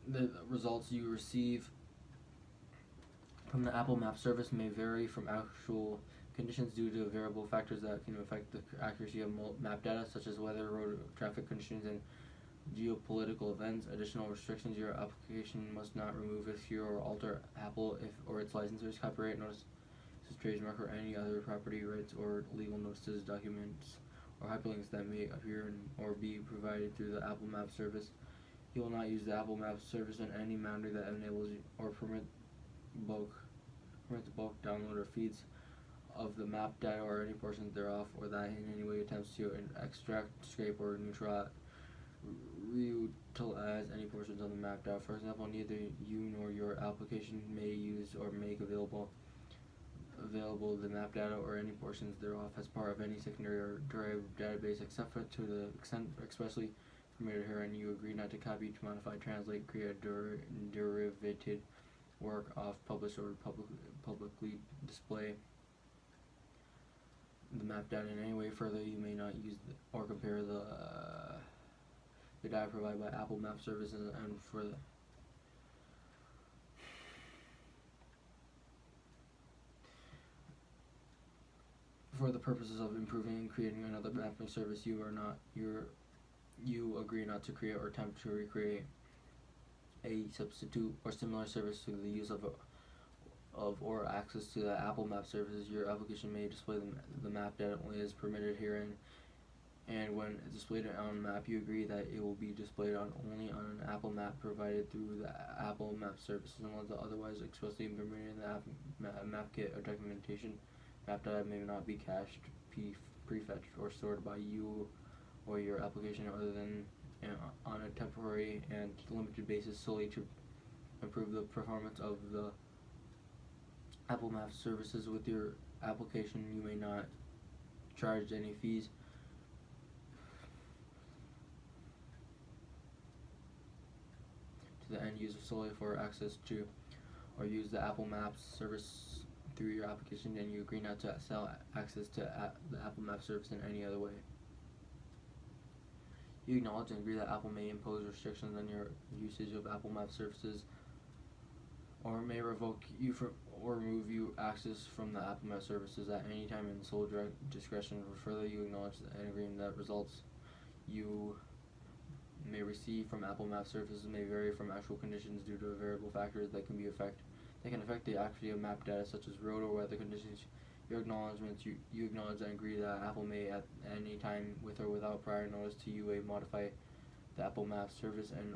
the results you receive from the Apple Map service may vary from actual conditions due to variable factors that can affect the accuracy of map data, such as weather, road traffic conditions, and geopolitical events. Additional restrictions: your application must not remove, obscure, or alter Apple or its licensors, copyright notices, trademark, or any other property rights or legal notices, documents, or hyperlinks that may appear or be provided through the Apple Map service. You will not use the Apple Map service in any manner that enables or permits bulk download or feeds of the map data or any portions thereof, or that in any way attempts to extract, scrape, or reutilize any portions of the map data. For example, neither you nor your application may use or make available the map data or any portions thereof as part of any secondary or derived database, except for to the extent expressly permitted herein. You agree not to copy, to modify, translate, create derivative work off, publish, or publicly display the map data in any way. Further, you may not use or compare the data provided by Apple Map services and for the purposes of improving and creating another mapping service. You agree not to create or attempt to recreate a substitute or similar service through the use of of or access to the Apple Map services, your application may display the map data only as permitted herein. And when displayed on a map, you agree that it will be displayed only on an Apple Map provided through the Apple Map services, unless otherwise expressly permitted in the map kit or documentation. Map data may not be cached, prefetched, or stored by you or your application other than on a temporary and limited basis solely to improve the performance of the Apple Map services. With your application, you may not charge any fees to the end user solely for access to or use the Apple Maps service through your application, and you agree not to sell access to the Apple Maps service in any other way. You acknowledge and agree that Apple may impose restrictions on your usage of Apple Maps services or may revoke you or remove you access from the Apple Maps services at any time in sole direct discretion. Further, you acknowledge and agree that results you may receive from Apple Map services may vary from actual conditions due to variable factors that can affect the accuracy of map data, such as road or weather conditions. Your acknowledgements, you acknowledge and agree that Apple may at any time, with or without prior notice to you, modify the Apple Map service and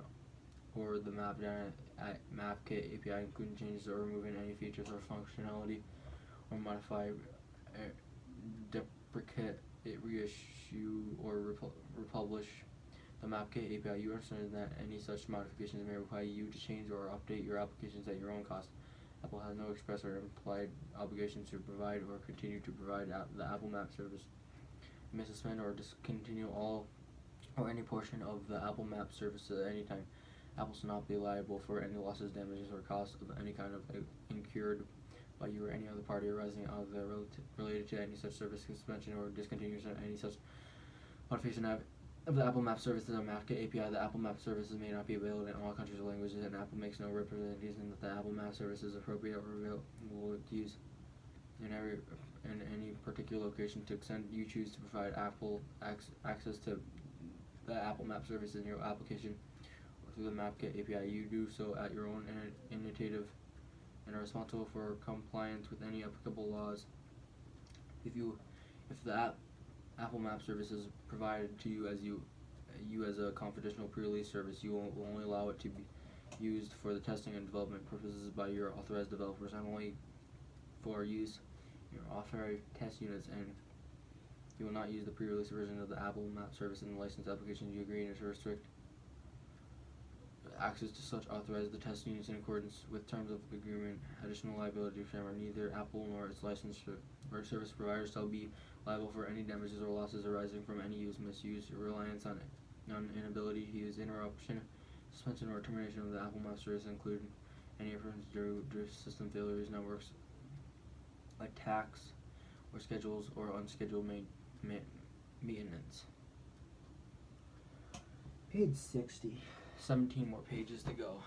or the map data at MapKit API, including changes or removing any features or functionality, or modify, deprecate, reissue, or republish the MapKit API. You understand that any such modifications may require you to change or update your applications at your own cost. Apple has no express or implied obligation to provide or continue to provide the Apple Map service. You may suspend or discontinue all or any portion of the Apple Map service at any time. Apple shall not be liable for any losses, damages, or costs of any kind of incurred by you or any other party arising out of the related to any such service suspension or discontinuation of any such modification of the Apple Map services or MapKit API. The Apple Map services may not be available in all countries or languages, and Apple makes no representation that the Apple Map service is appropriate or available to use in any particular location. To extent you choose to provide Apple access to the Apple Map service in your application or through the MapKit API, you do so at your own initiative and are responsible for compliance with any applicable laws. If the Apple Map service is provided to you as a confidential pre-release service, you will only allow it to be used for the testing and development purposes by your authorized developers, and only for use your authorized test units, and you will not use the pre-release version of the Apple Map service in the license application. You agree to restrict access to such authorized test units in accordance with terms of the agreement. Additional liability for neither Apple nor its licensed or service providers shall be liable for any damages or losses arising from any use, misuse, or reliance on inability to use, interruption, suspension, or termination of the Apple Map service, including any occurrence due to system failures, networks, attacks, or schedules or unscheduled maintenance. Page 60. 17 more pages to go.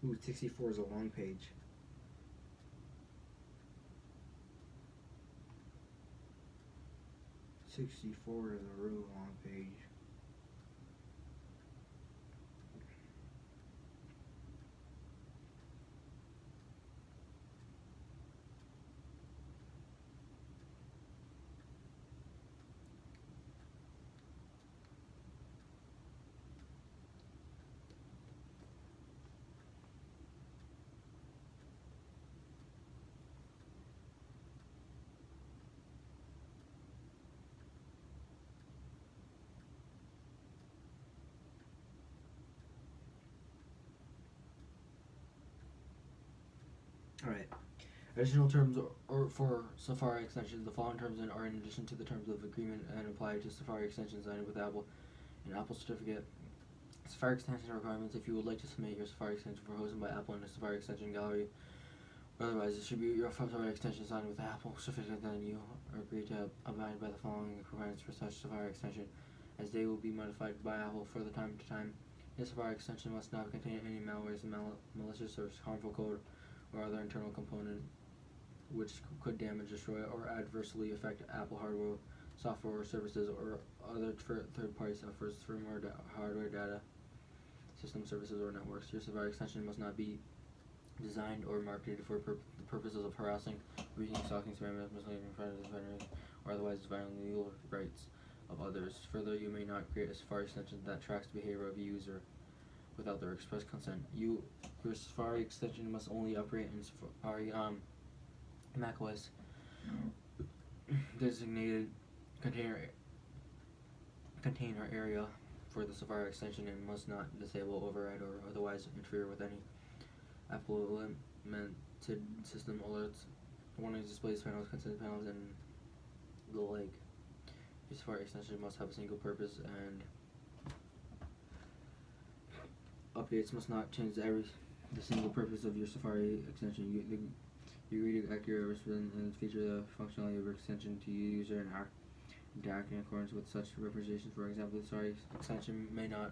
Ooh, 64 is a long page. .64 is a really long page. Alright. Additional terms or for Safari extensions. The following terms are in addition to the terms of agreement and apply to Safari extensions signed with Apple and Apple certificate. Safari extension requirements. If you would like to submit your Safari extension for hosted by Apple in a Safari extension gallery Otherwise, distribute your Safari extension signed with Apple sufficient then you agree to abide by the following requirements for such Safari extension, as they will be modified by Apple from time to time. Your Safari extension must not contain any malware, malicious or harmful code, or other internal component which could damage, destroy, or adversely affect Apple hardware, software, or services, or other third-party software, firmware, hardware, data, system services, or networks. Your Safari extension must not be designed or marketed for the purposes of harassing, abusing, stalking, spamming, misleading, or otherwise violating legal rights of others. Further, you may not create a Safari extension that tracks the behavior of a user without their express consent. Your Safari extension must only operate in Safari macOS designated container area for the Safari extension and must not disable, override, or otherwise interfere with any Apple implemented system alerts, warnings, displays, panels, consent panels, and the like. Your Safari extension must have a single purpose, and updates must not change the single purpose of your Safari extension. You agree to accurate represent and feature the functionality of your extension to your user and act in accordance with such representations. For example, the Safari extension may not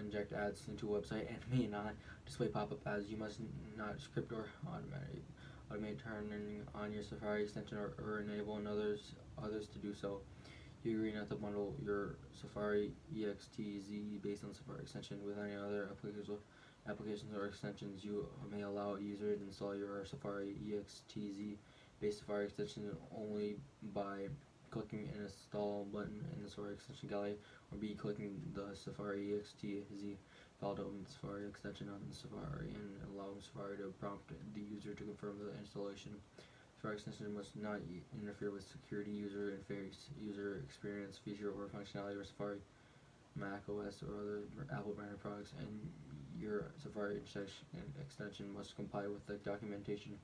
inject ads into a website and may not display pop-up ads. You must not script or automate turning on your Safari extension or enable others to do so. You agree not to bundle your Safari EXTZ based on Safari extension with any other applications or extensions. You may allow a user to install your Safari EXTZ based Safari extension only by clicking an install button in the Safari extension gallery, or B, clicking the Safari EXTZ file to open the Safari extension on the Safari and allowing Safari to prompt the user to confirm the installation. Safari extension must not interfere with security, user interface, user experience, feature, or functionality of Safari, Mac OS, or other Apple branded products, and your Safari extension must comply with the documentation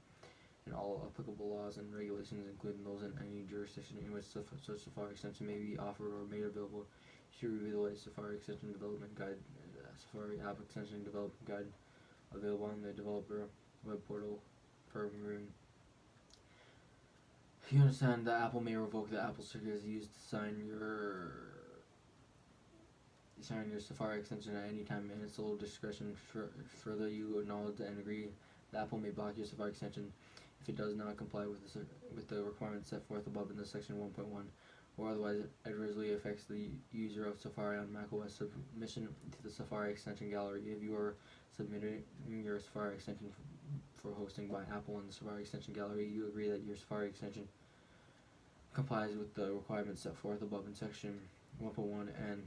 and all applicable laws and regulations, including those in any jurisdiction in which such Safari extension may be offered or made available. You should review the latest Safari extension development guide, Safari app extension development guide, available on the developer web portal for reviewing. You understand that Apple may revoke the Apple stickers used to sign your Safari extension at any time in its sole discretion. Further, you acknowledge and agree that Apple may block your Safari extension if it does not comply with the requirements set forth above in the section 1.1, or otherwise it adversely affects the user of Safari on macOS submission to the Safari extension gallery. If you are submitting your Safari extension for hosting by Apple in the Safari extension gallery, you agree that your Safari extension complies with the requirements set forth above in section 1.1 and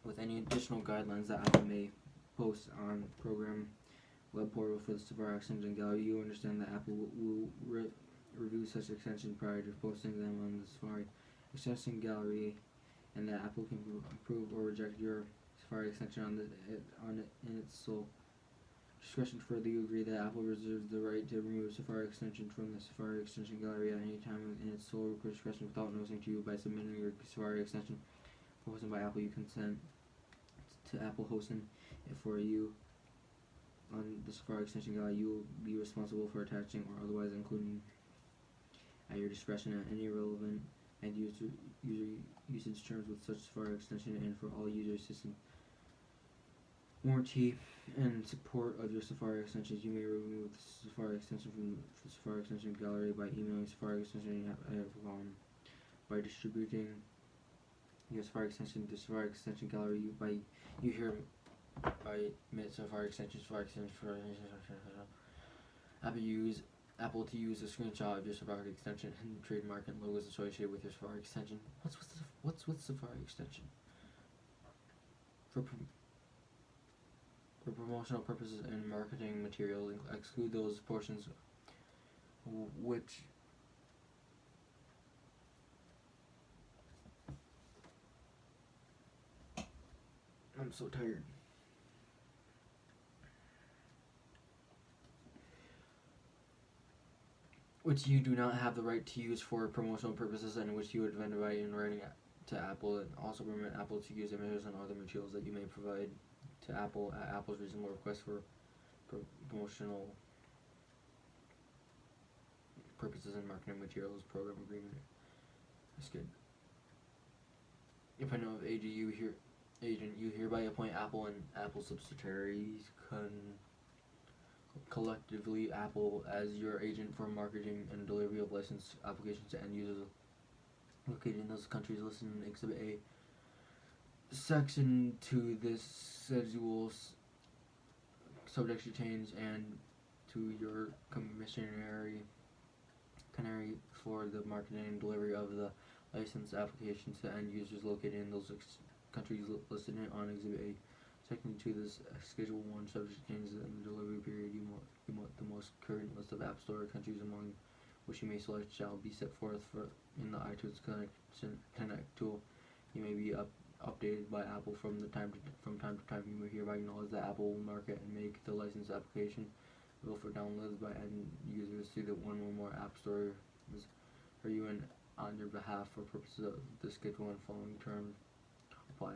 with any additional guidelines that Apple may post on program web portal for the Safari extension gallery. You understand that Apple will review such extension prior to posting them on the Safari extension gallery, and that Apple can approve or reject your Safari extension in its sole discretion. Further, you agree that Apple reserves the right to remove Safari extension from the Safari extension gallery at any time in its sole discretion without noticing to you. By submitting your Safari extension for hosting by Apple, you consent to Apple hosting it for you on the Safari extension gallery. You will be responsible for attaching or otherwise including at your discretion at any relevant and user usage terms with such Safari extension, and for all user system warranty and support of your Safari extensions. You may remove the Safari extension from the Safari extension gallery by emailing Safari extension by distributing your Safari extension to Safari extension gallery by Safari extension Apple to use a screenshot of your Safari extension and trademark and logos associated with your Safari extension. What's with Safari extension? For promotional purposes and marketing materials, exclude those portions which I'm so tired. Which you do not have the right to use for promotional purposes, and which you would identify in writing to Apple and also permit Apple to use images and other materials that you may provide to Apple at Apple's reasonable request for promotional purposes and marketing materials program agreement. That's good. If I know of agent, you hereby appoint Apple and Apple subsidiaries collectively Apple as your agent for marketing and delivery of licensed applications to end users located in those countries listed in Exhibit A. Section 2, this schedule subject to change and to your commissionary for the marketing and delivery of the licensed applications to end users located in those countries listed on Exhibit A. Section 2, this Schedule 1 subject to changes in the delivery period. You want the most current list of App Store countries among which you may select shall be set forth in the iTunes Connect tool. You may be updated by Apple from time to time. You may hereby acknowledge that Apple will market and make the license application available for downloads by end users through the one or more app stores for you and on your behalf for purposes of the schedule and following terms apply.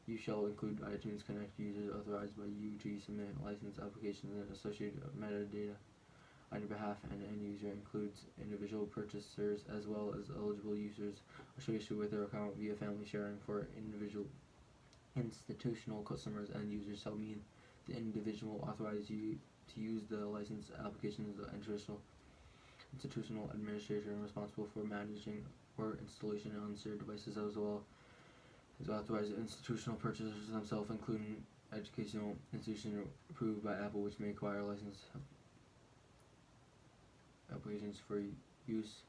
You shall include iTunes Connect users authorized by you to submit license applications and associated metadata on your behalf, and end user includes individual purchasers as well as eligible users associated with their account via family sharing. For individual institutional customers, end users shall mean the individual authorized you to use the license application as the institutional administrator responsible for managing or installation on shared devices, as well as authorized institutional purchasers themselves, including educational institutions approved by Apple, which may acquire license applications for use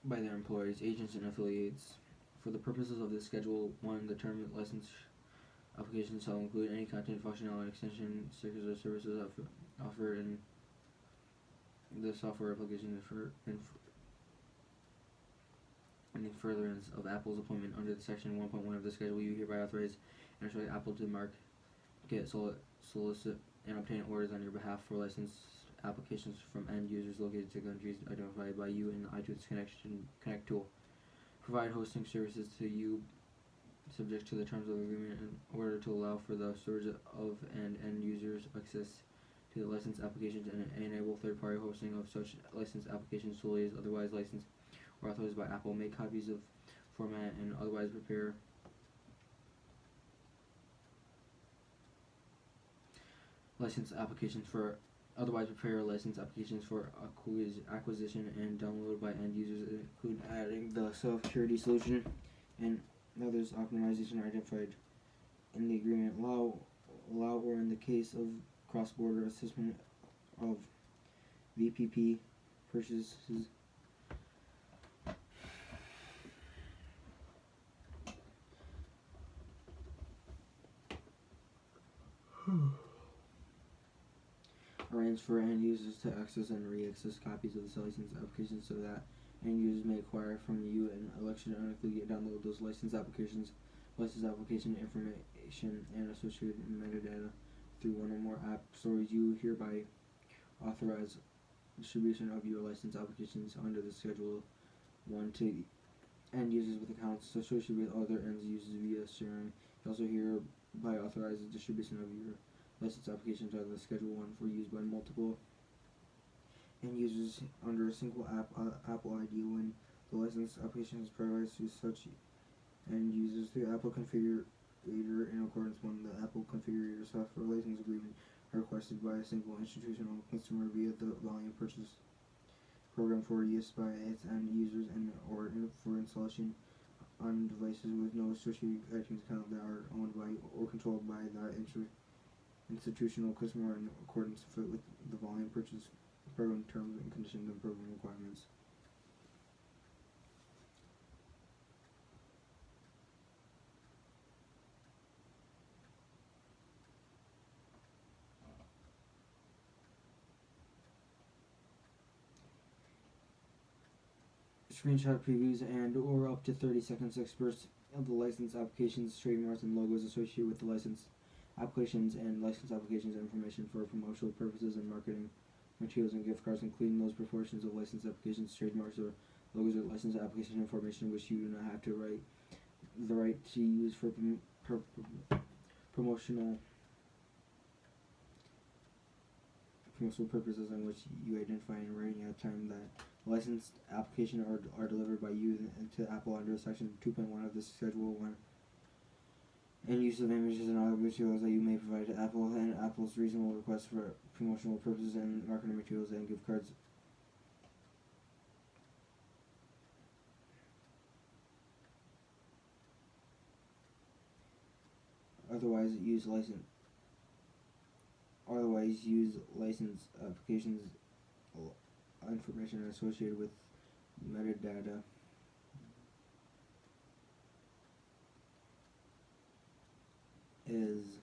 by their employees, agents, and affiliates. For the purposes of this Schedule 1, the term license application shall include any content, functionality, extension, stickers, or services offered in the software application in furtherance of Apple's appointment under the Section 1.1 of the Schedule. You hereby authorize and instruct Apple to market, solicit, and obtain orders on your behalf for license applications from end users located to countries identified by you in the iTunes Connect tool. Provide hosting services to you subject to the terms of the agreement in order to allow for the storage of and end users access to the license applications, and enable third-party hosting of such license applications solely as otherwise licensed or authorized by Apple. Make copies of format and otherwise prepare license applications for acquisition and download by end users, include adding the self-security solution and others optimization identified in the agreement. Allow or in the case of cross-border assessment of VPP purchases arrange for end users to access and re-access copies of the license applications so that end users may acquire from you an election and automatically download those license application information and associated metadata through one or more app stores. You hereby authorize distribution of your license applications under the Schedule 1 to end users with accounts associated with other end users via sharing. You also hereby authorize the distribution of your license applications under the Schedule 1 for use by multiple end users under a single Apple ID when the license application is provided to such end users through Apple Configurator in accordance when the Apple Configurator software license agreement are requested by a single institutional customer via the volume purchase program for use by its end users and or for installation on devices with no associated iTunes account that are owned by or controlled by the institutional customer in accordance with the volume purchase program terms and conditions and program requirements. Screenshot previews and or up to 30 seconds experts of the license applications, trademarks, and logos associated with the license applications and license applications information for promotional purposes and marketing materials and gift cards, including those proportions of license applications, trademarks, or logos or license application information which you do not have the right to use for promotional purposes, on which you identify in writing at the time that licensed application are delivered by you to Apple under Section 2.1 of this Schedule 1, and use of images and other materials that you may provide to Apple and Apple's reasonable requests for promotional purposes and marketing materials and gift cards. Otherwise use license applications information associated with metadata is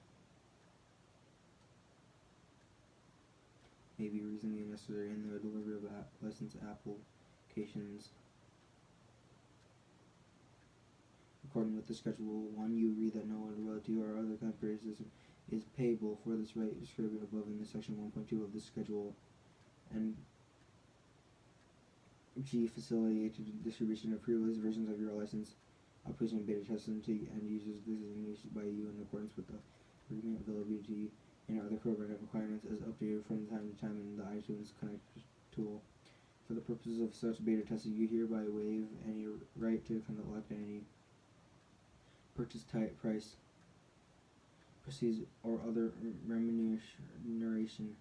may be reasonably necessary in the delivery of licensed applications. According with the Schedule 1, you read that no royalty or other kind of criticism is payable for this right described above in the Section 1.2 of this Schedule, and G. Facilitated distribution of pre-release versions of your license application beta testing to end users designated by you in accordance with the agreement availability and other programming requirements as updated from time to time in the iTunes Connect tool. For the purposes of such beta testing, you hereby waive any right to collect any purchase type, price, proceeds, or other remuneration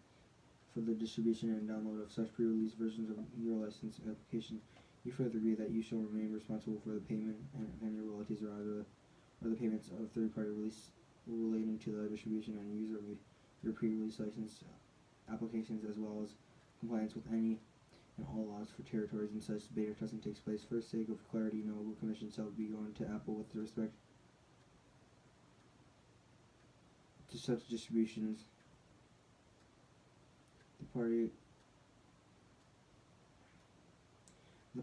for the distribution and download of such pre-release versions of your license application. You further agree that you shall remain responsible for the payment and any royalties or the payments of third-party release relating to the distribution and use of your pre-release license applications, as well as compliance with any and all laws for territories in such beta testing takes place. For the sake of clarity, no commission shall be going to Apple with respect to such distributions. The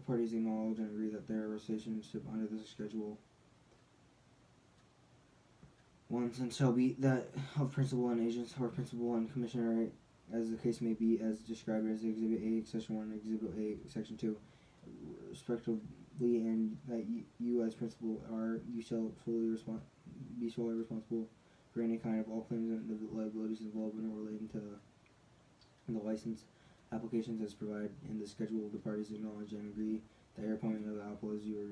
parties acknowledge and agree that their relationship under this Schedule 1 and shall be that of principal and agents or principal and commissioner, as the case may be, as described as Exhibit A, Section 1, Exhibit A, Section 2, respectively, and that you as principal you shall be solely responsible for any kind of all claims and the liabilities involved in or relating to the license applications as provided in the Schedule. The parties acknowledge and agree that your appointment of Apple as your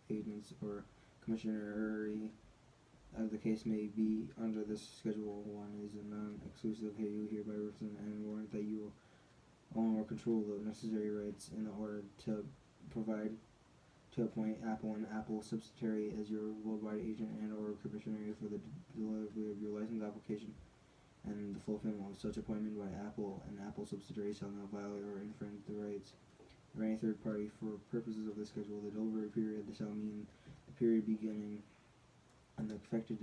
agents or commissioner, as the case may be, under this Schedule 1 is a non-exclusive. You hereby represent and warrant that you will own or control the necessary rights in order to appoint Apple and Apple subsidiary as your worldwide agent and or commissioner for the delivery of your license application, and the fulfillment of such appointment by Apple and Apple subsidiary shall not violate or infringe the rights of any third party. For purposes of this Schedule, the delivery period shall mean the period beginning on the effective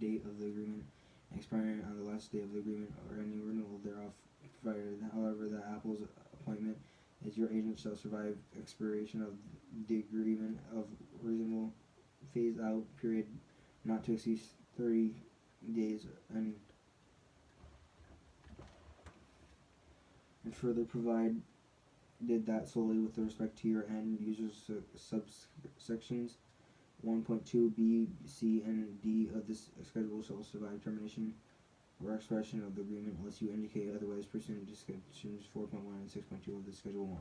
date of the agreement and expiring on the last day of the agreement or any renewal thereof, provided, however, that Apple's appointment as your agent shall survive expiration of the agreement of reasonable phase-out period not to exceed 30 days, and further provide did that solely with respect to your end users subsections 1.2 B, C, and D of this Schedule shall survive termination or expiration of the agreement unless you indicate otherwise pursuant to sections 4.1 and 6.2 of the Schedule 1.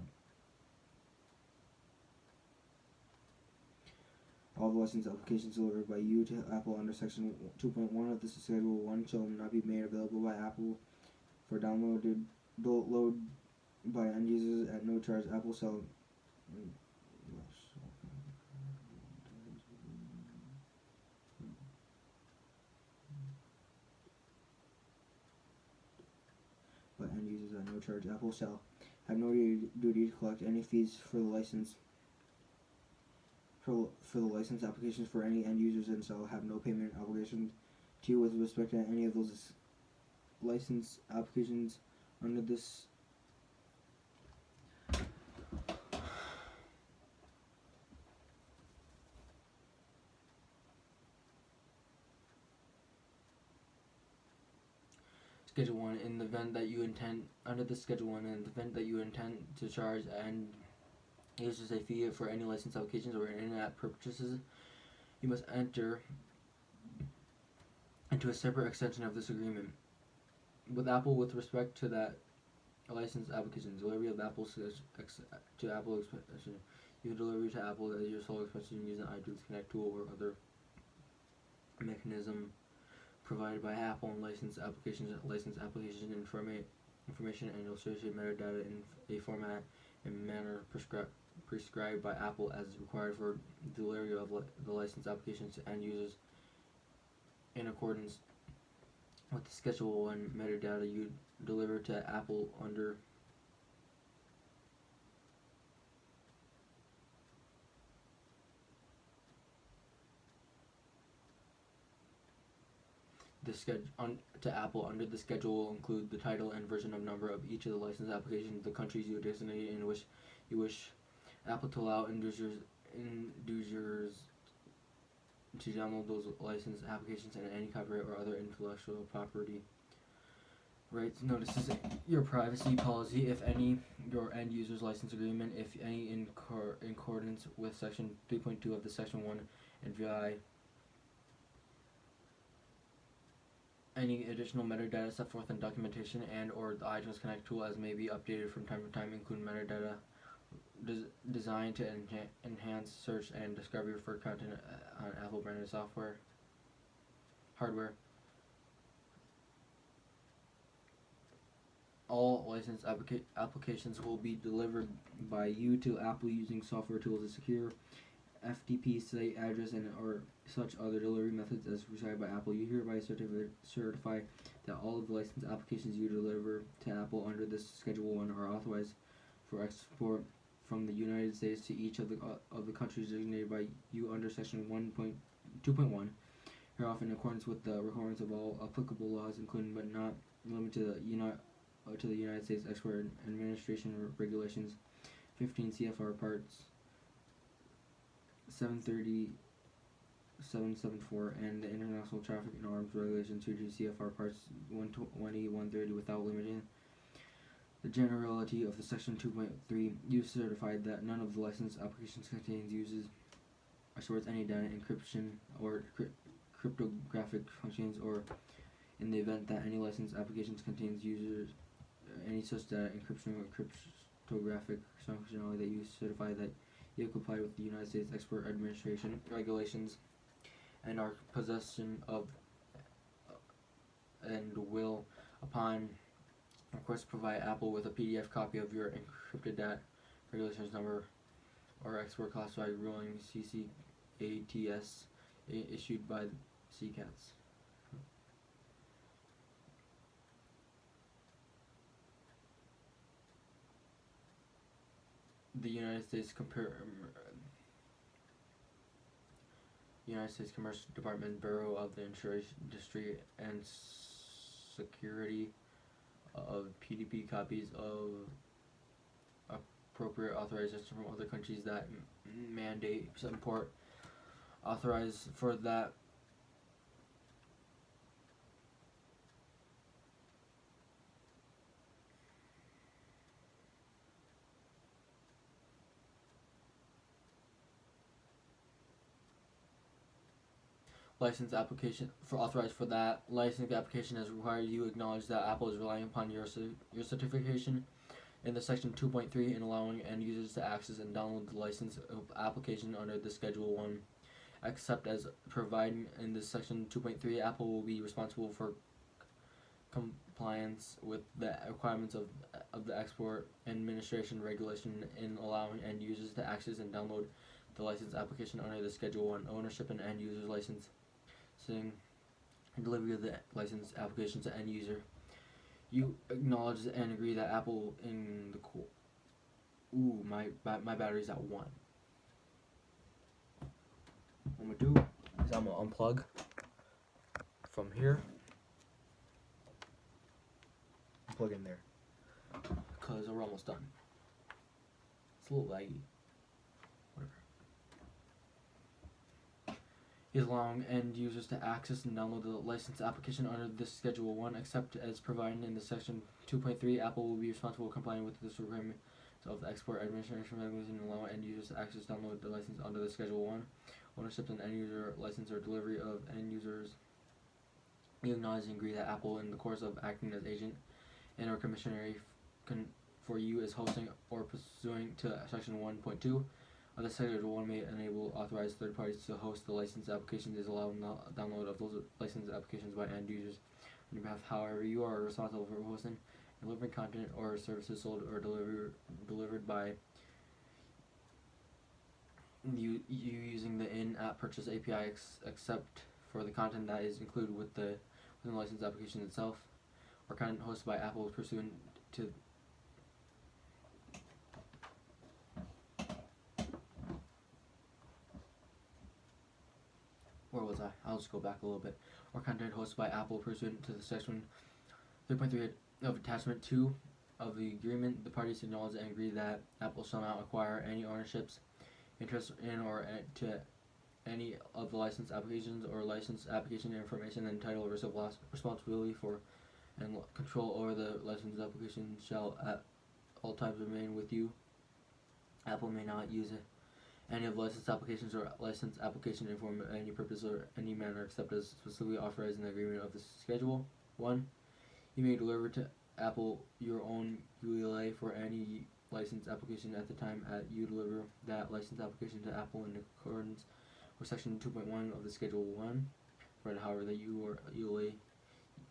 All the license applications delivered by you to Apple under Section 2.1 of this Schedule 1 shall not be made available by Apple for load by end users at no charge. Apple shall end users at no charge. Apple shall have no duty to collect any fees for the license applications for any end users, and shall have no payment obligation to you with respect to any of those license applications under this Schedule 1, in the event that you intend, under the Schedule 1, in the event that you intend to charge and users a fee for any license applications or in-app purchases. You must enter into a separate extension of this agreement with Apple with respect to that license application. Delivery of Apple to Apple expansion. You deliver to Apple as your sole expansion using iTunes Connect tool or other mechanism provided by Apple and license application information and associated metadata in a format and manner prescribed by Apple as required for delivery of the license applications to end users in accordance with the Schedule 1 metadata you deliver to Apple under to Apple under the schedule will include the title and version of number of each of the license applications, the countries you designate in which you wish Apple to allow end users to download those license applications, and any copyright or other intellectual property rights notices your privacy policy, if any, your end user's license agreement, if any, in accordance with Section 3.2 of the Section 1 and VI. Any additional metadata set forth in documentation and or the iTunes Connect tool as may be updated from time to time, including metadata designed to enhance search and discovery for content on Apple branded hardware. All licensed applications will be delivered by you to Apple using software tools, a secure FTP site address, and or such other delivery methods as prescribed by Apple. You hereby certify that all of the licensed applications you deliver to Apple under this Schedule 1 are authorized for export from the United States to each of the countries designated by you under Section 2.1, hereof in accordance with the requirements of all applicable laws, including but not limited to the United States Export Administration Regulations 15 CFR Parts 730-774 and the International Traffic in Arms Regulations 2 CFR Parts 120-130 without limiting the generality of the Section 2.3. You certified that none of the licensed applications contains, uses, or stores any data encryption or cryptographic functions, or in the event that any licensed applications contains users any such data encryption or cryptographic functionality, that you certify that you have complied with the United States Export Administration regulations and are possession of and will, upon request, provide Apple with a PDF copy of your encrypted data regulations number or export classified ruling CCATS issued by CCATS. The United States Commerce Department, Bureau of the Insurance Industry and Security of PewDiePie copies of appropriate authorizations from other countries that mandate import authorized for that license application for authorized for that licensing application as required. You acknowledge that Apple is relying upon your certification in the Section 2.3 in allowing end users to access and download the license application under the Schedule 1. Except as provided in this Section 2.3, Apple will be responsible for compliance with the requirements of the Export Administration Regulation in allowing end users to access and download the license application under the Schedule 1. Ownership and end user's license and delivery of the license application to end user. You acknowledge and agree that Apple in the my battery's at 1. What I'm gonna do is I'm gonna unplug from here, plug in there, because we're almost done. It's a little laggy. Is allowing end users to access and download the license application under this Schedule 1, except as provided in the Section 2.3. Apple will be responsible for complying with this of the Export Administration Mechanism and allow end users to access download the license under the Schedule 1. Ownership and end user license or delivery of end users. You acknowledge and agree that Apple, in the course of acting as agent and or commissionary for you, is hosting or pursuant to Section 1.2 of the Schedule 1 may enable authorized third parties to host the license applications is allowed download of those license applications by end users on your behalf. However, you are responsible for hosting and delivering content or services sold or delivered by you using the in-app purchase API except for the content that is included within the license application itself, or content hosted by Apple pursuant to where was I? I'll just go back a little bit. Or content hosted by Apple pursuant to the Section 3.3 of Attachment 2 of the agreement. The parties acknowledge and agree that Apple shall not acquire any ownerships, interest in, or to any of the license applications or license application information and title or responsibility for and control over the license application shall at all times remain with you. Apple may not use any of license applications or license application in form of any purpose or any manner except as specifically authorized in the agreement of the Schedule 1. You may deliver to Apple your own ULA for any license application at the time you deliver that license application to Apple in accordance with Section 2.1 of the Schedule 1. Provided, however, that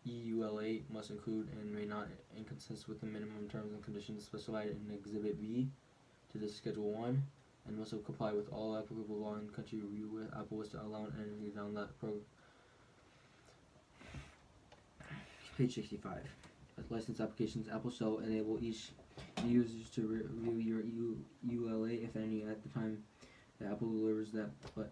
EULA must include and may not inconsist with the minimum terms and conditions specified in Exhibit B to the Schedule 1, and must comply with all applicable law and country review with Apple was to allow anything down that program. Page 65. As license applications, Apple shall enable each users to review your ULA, if any, at the time that Apple delivers that. But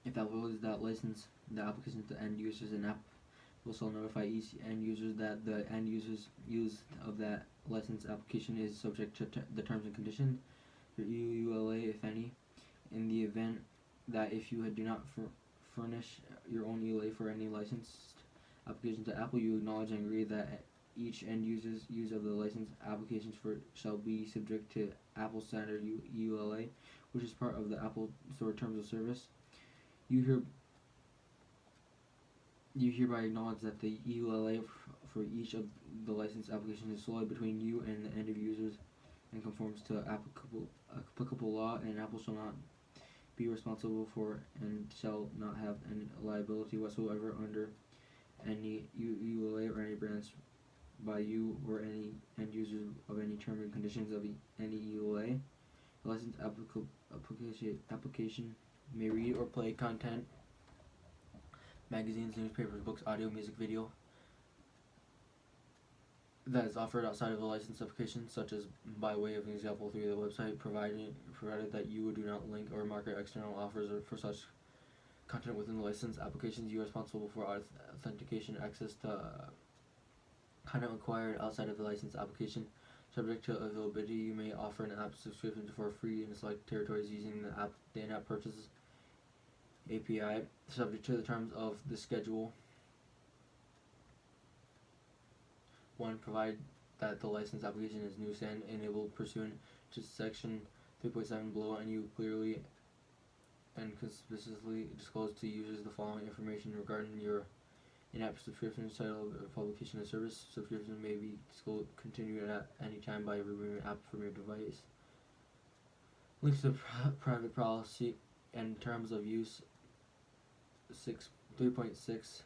if Apple is that license, the application to end users, and Apple shall notify each end user that the end user's use of that license application is subject to the terms and conditions. Your ULA, if any, in the event that if you do not furnish your own ULA for any licensed application to Apple, you acknowledge and agree that each end user's use of the license applications shall be subject to Apple standard ULA, which is part of the Apple Store Terms of Service. You hereby acknowledge that the ULA for each of the license applications is solely between you and the end of users and conforms to applicable law, and Apple shall not be responsible for and shall not have any liability whatsoever under any ULA or any branch by you or any end user of any term and conditions of any ULA. The license application may read or play content, magazines, newspapers, books, audio, music, video that is offered outside of the license application, such as by way of an example through the website, provided that you do not link or market external offers or for such content within the license applications. You are responsible for authentication access to content acquired outside of the license application. Subject to availability, you may offer an app subscription for free in select territories using the in-app purchases API, subject to the terms of the Schedule 1, provide that the license application is new and enabled pursuant to Section 3.7 below, and you clearly and conspicuously disclose to users the following information regarding your in-app subscription: title of publication and service. Subscription may be continued at any time by removing app from your device. Links to private policy and terms of use. 3.6.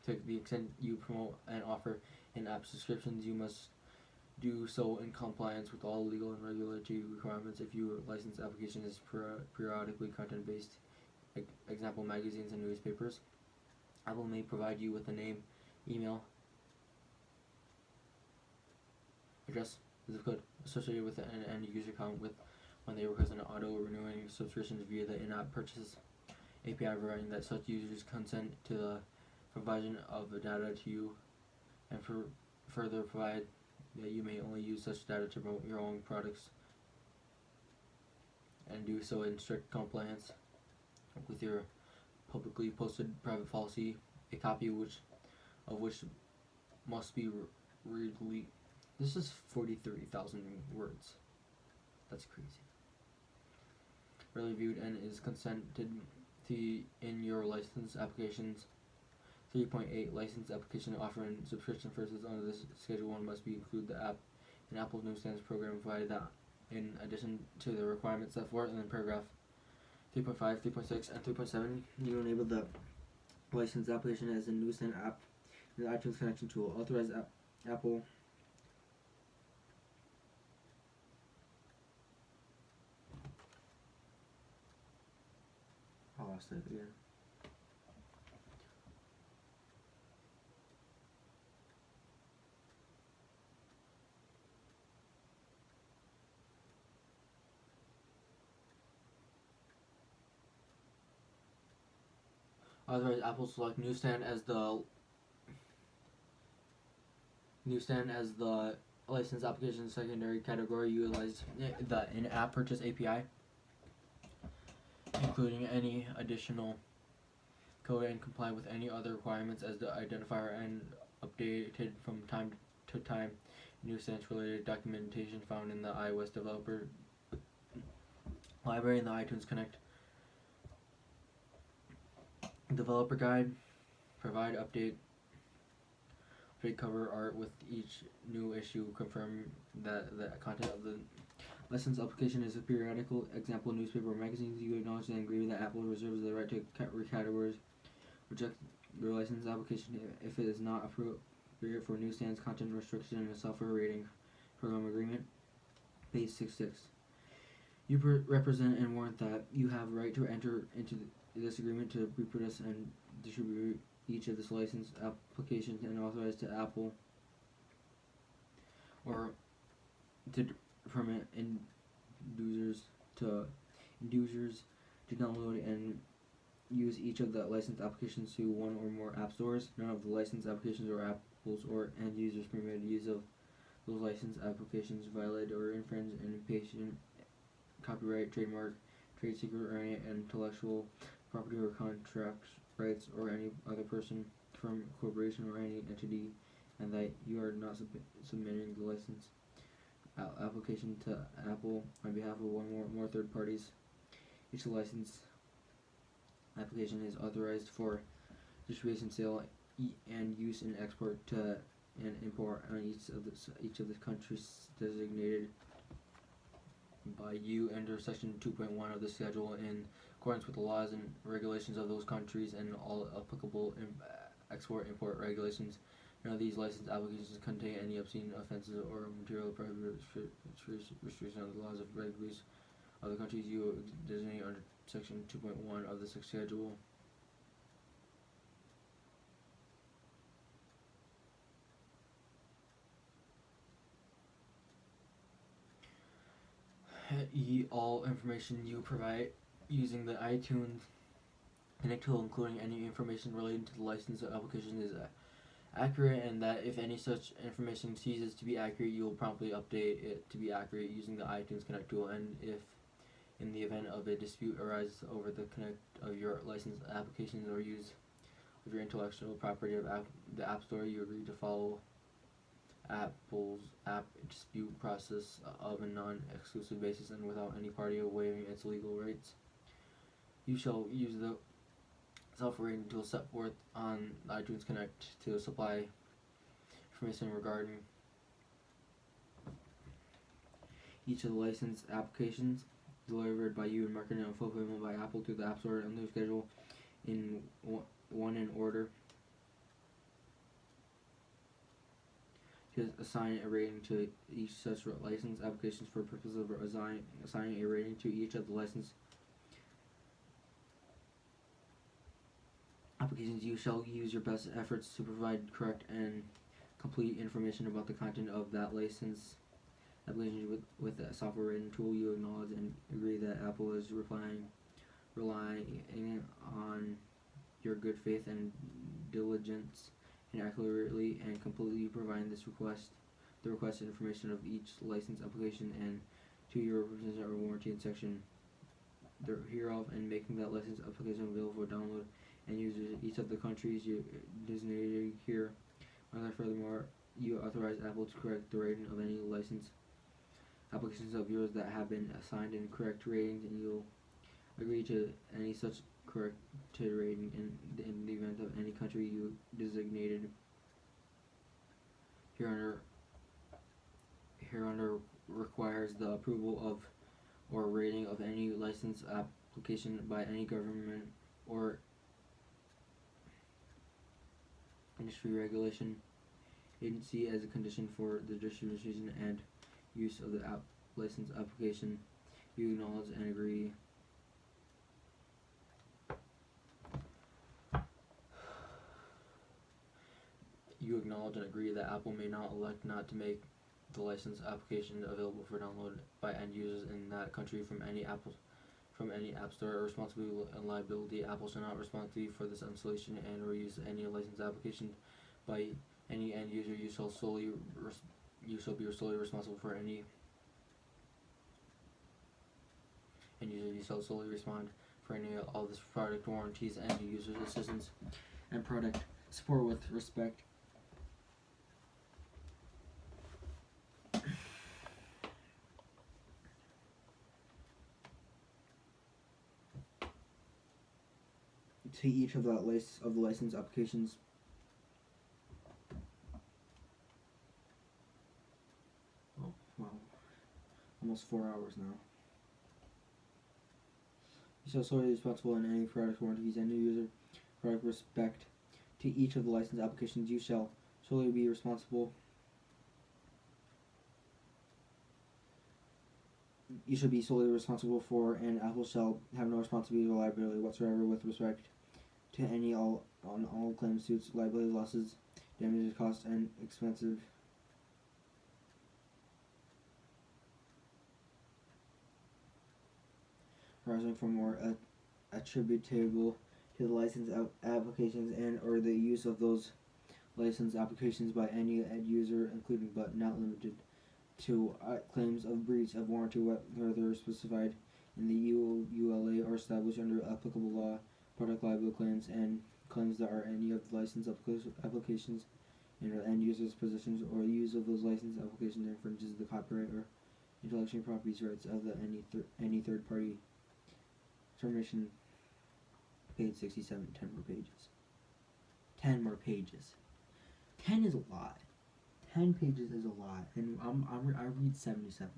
To the extent you promote and offer in-app subscriptions, you must do so in compliance with all legal and regulatory requirements. If your license application is periodically content-based, example magazines and newspapers, Apple may provide you with a name, email, address, zip code associated with an end user account with when they request an auto-renewing subscription via the in-app purchase API, providing that such users consent to the provision of the data to you, and further provide that you may only use such data to promote your own products and do so in strict compliance with your publicly posted private policy, a copy of which must be readily. This is 43,000 words. That's crazy. Rarely viewed and is consented to in your license applications. 3.8 license application offering subscription services under this Schedule 1 must be include the app in Apple's newsstands program, provided that in addition to the requirements set forth in paragraph 3.5, 3.6, and 3.7, you enable the license application as a newsstand app in the iTunes connection tool. Authorized Apple I lost it again. Authorized Apple select newsstand as the license application secondary category. Utilize the in-app purchase API, including any additional code, and comply with any other requirements as the identifier, and updated from time to time newsstands related documentation found in the iOS developer library and the iTunes Connect developer guide. Provide update cover art with each new issue. Confirm that the content of the license application is a periodical example newspaper or magazines. You acknowledge and agree that Apple reserves the right to recategorize reject your license application if it is not appropriate for newsstands, content restriction, and a software rating program agreement. Page 66. You represent and warrant that you have right to enter into this agreement to reproduce and distribute each of this license applications and authorize to Apple or to permit users to download and use each of the license applications to one or more app stores. None of the license applications or Apple's or end users permitted use of those license applications violate or infringe any patient copyright, trademark, trade secret, or any intellectual property or contract rights or any other person, firm, corporation, or any entity, and that you are not submitting the license application to Apple on behalf of one or more third parties. Each license application is authorized for distribution, sale, and use and export to and import on each of the countries designated by you under Section 2.1 of the schedule in accordance with the laws and regulations of those countries and all applicable export-import regulations. None of these license applications contain any obscene offenses or material prohibited restriction of the laws of regulations of the countries you designate under Section 2.1 of the schedule. All information you provide using the iTunes Connect tool, including any information relating to the license application, is accurate, and that if any such information ceases to be accurate, you will promptly update it to be accurate using the iTunes Connect tool. And if in the event of a dispute arises over the connect of your license applications or use of your intellectual property of the App Store, you agree to follow Apple's app dispute process of a non-exclusive basis and without any party waiving its legal rights. You shall use the self-rating tool set forth on iTunes Connect to supply information regarding each of the license applications delivered by you and marketed and fulfillment by Apple to the App Store and their schedule in one in order. To assign a rating to each such license applications for purposes of assigning a rating to each of the license applications. You shall use your best efforts to provide correct and complete information about the content of that license application with a software rating tool. You acknowledge and agree that Apple is relying on your good faith and diligence and accurately and completely providing the requested information of each license application and to your representation or warranty in Section hereof and making that license application available for download and users in each of the countries you designated here. Furthermore, you authorize Apple to correct the rating of any license applications of yours that have been assigned incorrect ratings, and you'll agree to any such corrected rating in the event of any country you designated hereunder requires the approval of or rating of any license application by any government or industry regulation agency as a condition for the distribution and use of the license application. You acknowledge and agree that Apple may not elect not to make the license application available for download by end users in that country from any app store or responsibility and liability. Apple shall not responsibility for this installation and or use any license application by any end user. You shall be solely responsible for any end user. You shall solely respond for any of this product warranties and user assistance and product support with respect to each of the license applications. Oh, wow. Almost 4 hours now. You shall solely be responsible in any product warranties and new user product respect to each of the license applications. You shall solely be responsible. You should be solely responsible for, and Apple shall have no responsibility or liability whatsoever with respect to any on all claims, suits, liability, losses, damages, costs, and expensive arising from or attributable to the license applications and or the use of those license applications by any end user, including but not limited to claims of breach of warranty whether specified in the ULA or established under applicable law, product liability claims, and claims that are any of the license applications and end users' positions or use of those license applications infringes the copyright or intellectual property rights of any third party. Termination. Page 67. 10 more pages. 10 more pages. 10 is a lot. 10 pages is a lot, and I read 77.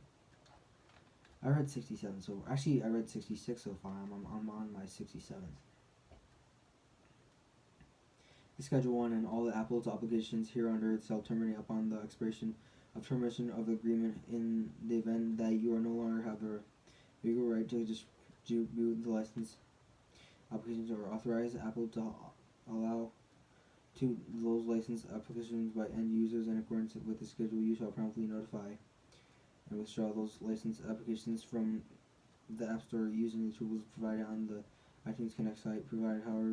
I read 67, so actually I read 66 so far. I'm on my 67th. The Schedule 1 and all the Apple's obligations hereunder shall terminate upon the expiration of termination of the agreement in the event that you are no longer have the legal right to distribute the license applications or authorize Apple to allow to those license applications by end users in accordance with the schedule. You shall promptly notify and withdraw those license applications from the App Store using the tools provided on the iTunes Connect site, provided however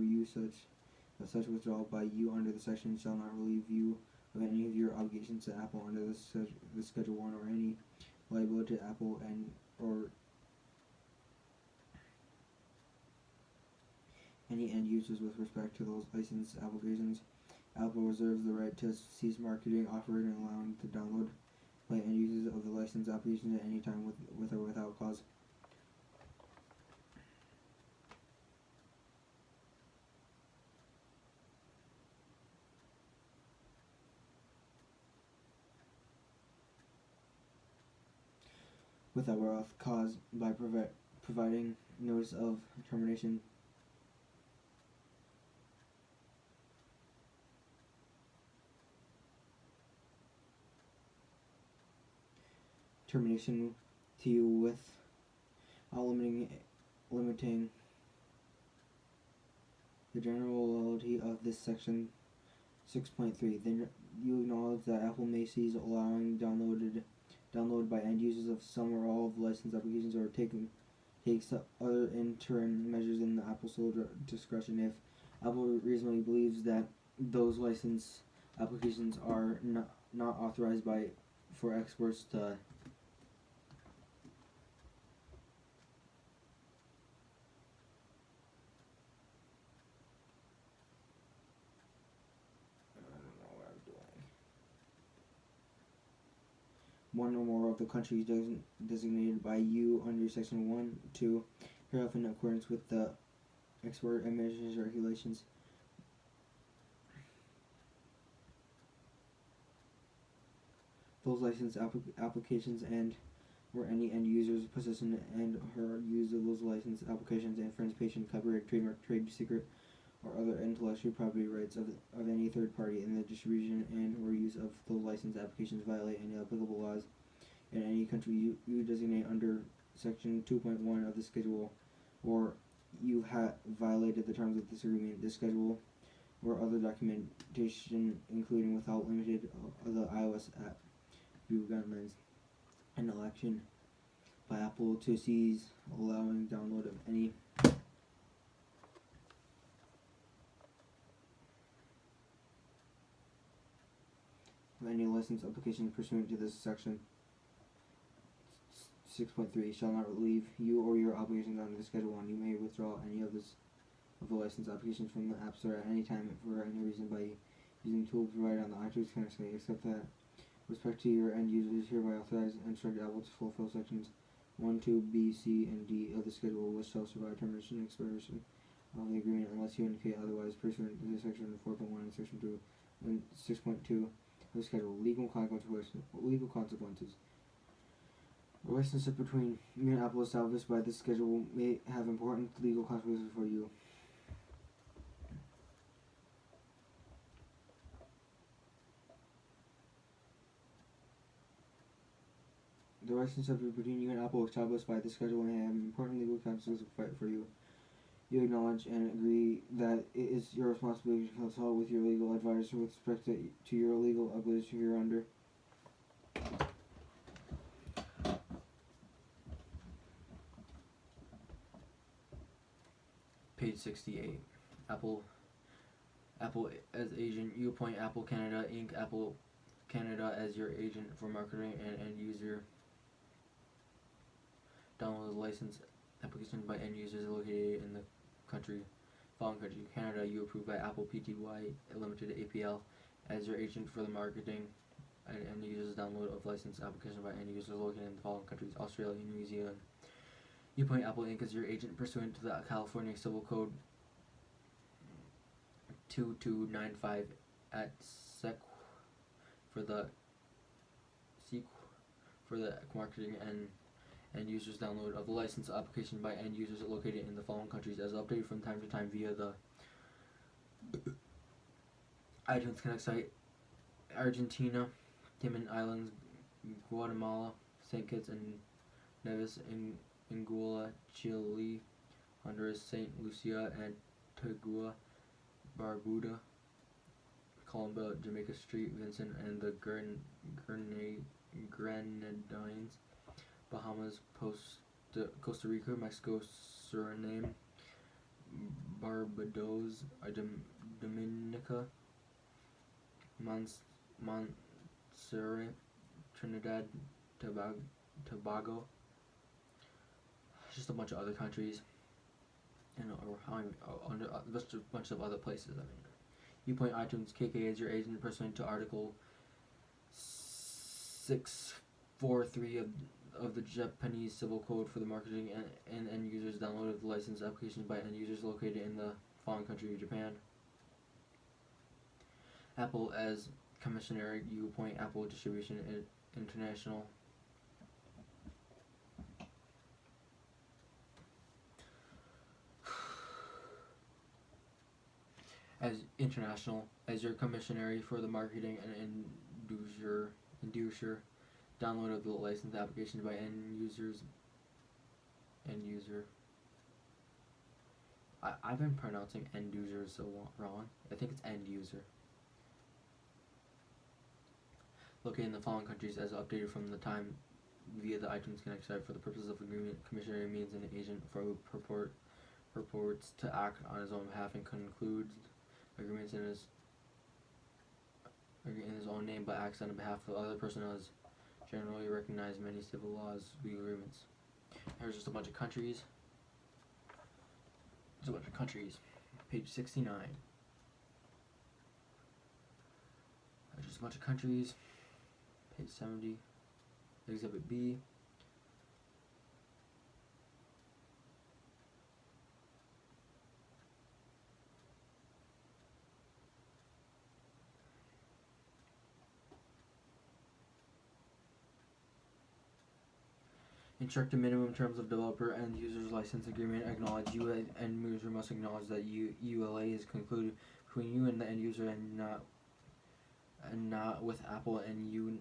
such withdrawal by you under the section shall not relieve you of any of your obligations to Apple under the Schedule 1 or any liability to Apple and or any end users with respect to those license applications. Apple reserves the right to cease marketing, offering, and allowing to download by end users of the license application at any time with or without cause. Without cause by providing notice of termination. Termination to you with limiting the generality of this section 6.3. Then you acknowledge that Apple may cease allowing download by end users of some or all of the license applications or takes other interim measures in the Apple's sole discretion if Apple reasonably believes that those license applications are not authorized for exports to one or more of the countries designated by you under Section 1, 2, hereof in accordance with the export administration regulations. Those license applications and or any end users possession and or use of those license applications infringe patent, copyright, trademark, trade secret, or other intellectual property rights of any third party in the distribution and or use of those license applications violate any applicable laws in any country you designate under Section 2.1 of the schedule, or you have violated the terms of this agreement, this schedule, or other documentation, including without limited the iOS app view guidelines and election by Apple to seize allowing download of any license application pursuant to this section 6.3 shall not relieve you or your obligations under the Schedule 1. You may withdraw any of the license applications from the App Store at any time for any reason by using tools provided on the iTunes Connect, except that respect to your end users hereby authorized and instruct Apple to fulfill sections 1, 2, B, C, and D of the schedule, which shall survive termination and expiration of the agreement unless you indicate otherwise pursuant to section 4.1 and section 2 and 6.2 of the schedule. Legal consequences. The relationship between you and Apple established by this schedule may have important legal consequences for you. The relationship between you and Apple established by this schedule may have important legal consequences for you. You acknowledge and agree that it is your responsibility to consult with your legal advisor with respect to your legal obligation hereunder. Page 68. Apple as agent. You appoint Apple Canada Inc. Apple Canada as your agent for marketing and end user. Download the license application by end users located in the following country. Canada, you approved by Apple Pty Limited APL as your agent for the marketing and end users download of license application by end users located in the following countries. Australia, New Zealand. You appoint Apple Inc. as your agent pursuant to the California Civil Code 2295 at SEC for the marketing and end users download of the license application by end users located in the following countries as updated from time to time via the iTunes Connect site. Argentina, Cayman Islands, Guatemala, St. Kitts and Nevis, Anguilla, Chile, Honduras, St. Lucia, Antigua, Barbuda, Colombia, Jamaica, St. Vincent and the Grenadines, Bahamas, Costa Rica, Mexico, Suriname, Barbados, Dominica, Montserrat, Trinidad, Tobago, just a bunch of other countries, and just a bunch of other places. I mean, you appoint iTunes KK as your agent pursuant to Article 643 of the Japanese Civil Code for the marketing and end users download of the license application by end users located in the following country: Japan. Apple as commissioner, you appoint Apple Distribution International. As international, as your commissionary for the marketing and end-user download of the license application by end user. I've been pronouncing end user so wrong. I think it's end user. Located in the following countries as updated from the time via the iTunes Connect site for the purposes of agreement. Commissionary means an agent for who purports to act on his own behalf and concludes agreements in his own name but acts on behalf of other personnel as generally recognized many civil laws, legal agreements. Here's just a bunch of countries. Page 69. There's just a bunch of countries. Page 70. Exhibit B. Instruct the minimum terms of developer and user's license agreement. Acknowledge you and user must acknowledge that ULA is concluded between you and the end user and not with Apple, and you,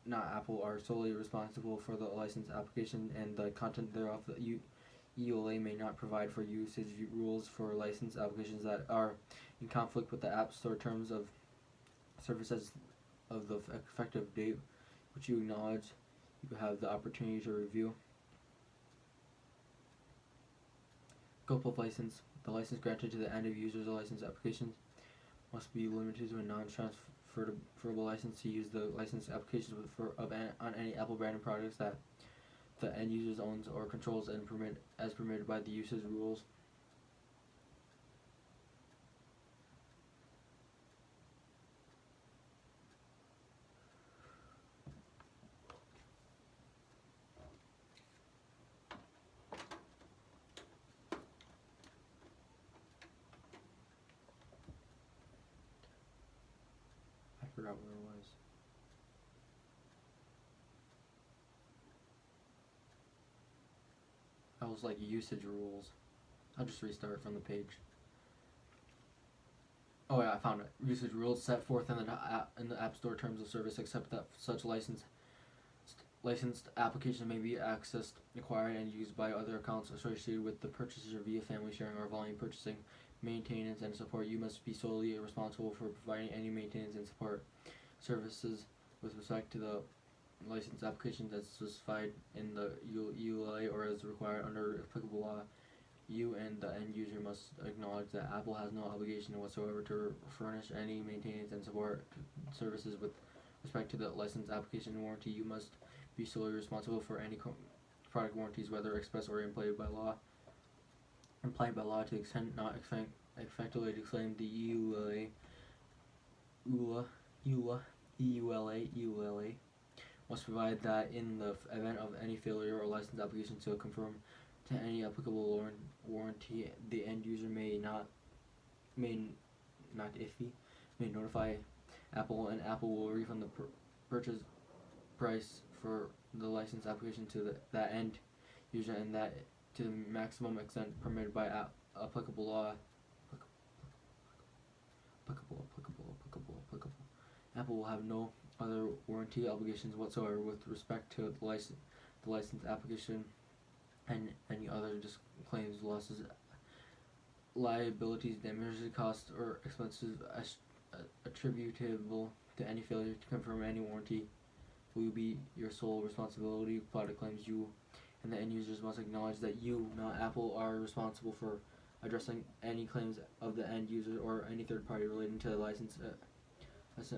not Apple, are solely responsible for the license application and the content thereof. The EULA may not provide for usage rules for license applications that are in conflict with the App Store terms of service as of the effective date, which you acknowledge. You have the opportunity to review. Scope of license. The license granted to the end of user's license applications must be limited to a non-transferable license to use the license applications on any Apple branded products that the end user owns or controls and as permitted by the usage rules. I forgot where it was. I was like usage rules. I'll just restart from the page. Oh yeah, I found it. Usage rules set forth in the App Store terms of service, except that such licensed application may be accessed, acquired, and used by other accounts associated with the purchaser via family sharing or volume purchasing. Maintenance and support. You must be solely responsible for providing any maintenance and support services with respect to the license application that's specified in the ULA or as required under applicable law. You and the end user must acknowledge that Apple has no obligation whatsoever to furnish any maintenance and support services with respect to the license application warranty. You must be solely responsible for any product warranties, whether express or implied by law. To the extent not effectively to claim the EULA must provide that in the event of any failure or license application to conform to any applicable warranty, the end user may notify Apple, and Apple will refund the purchase price for the license application to that end user, and that to the maximum extent permitted by applicable law. Applicable. Apple will have no other warranty obligations whatsoever with respect to the license application and any other claims, losses, liabilities, damages, costs, or expenses attributable to any failure to confirm any warranty will be your sole responsibility. Product claims. You and the end users must acknowledge that you, not Apple, are responsible for addressing any claims of the end user or any third party relating to the license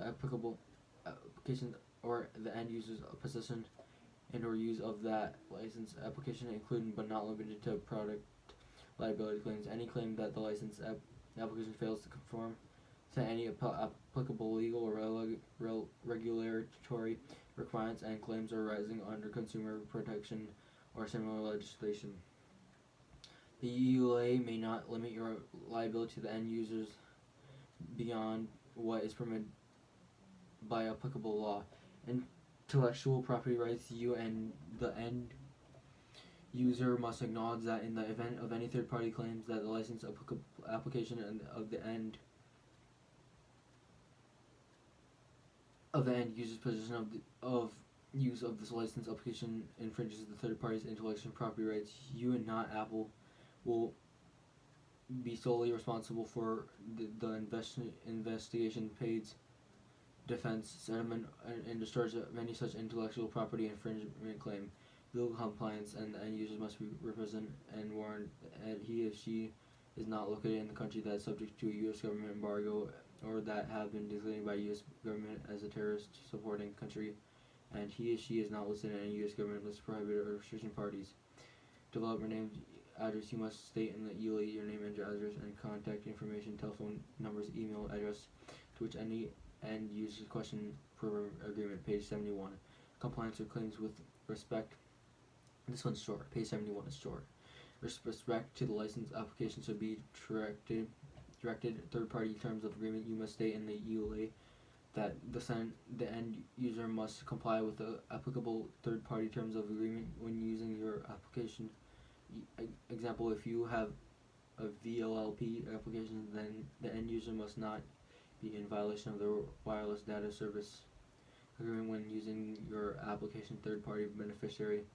applicable application or the end user's possession and or use of that license application, including but not limited to product liability claims. Any claim that the license application fails to conform to any applicable legal or regulatory requirements and claims arising under consumer protection or similar legislation. The EULA may not limit your liability to the end users beyond what is permitted by applicable law. Intellectual property rights. You and the end user must acknowledge that in the event of any third party claims that the license application and of the end user's possession of use of this license application infringes the third party's intellectual property rights, you and not Apple will be solely responsible for the investigation, pays, defense, settlement, and discharge of any such intellectual property infringement claim. Legal compliance, and the end users must be represented and warned that he or she is not located in the country that is subject to a U.S. government embargo or that have been designated by U.S. government as a terrorist supporting country, and he or she is not listed in any U.S. government list, prohibited, or restriction parties. Developer name, address. You must state in the EULA your name and address and contact information, telephone numbers, email address to which any end user question per agreement, page 71. Compliance or claims with respect. This one's short. Page 71 is short. Respect to the license application should be directed. Third-party terms of agreement. You must state in the EULA that the end user must comply with the applicable third-party terms of agreement when using your application. Example: if you have a VLLP application, then the end user must not be in violation of the wireless data service agreement when using your application. Third-party beneficiary.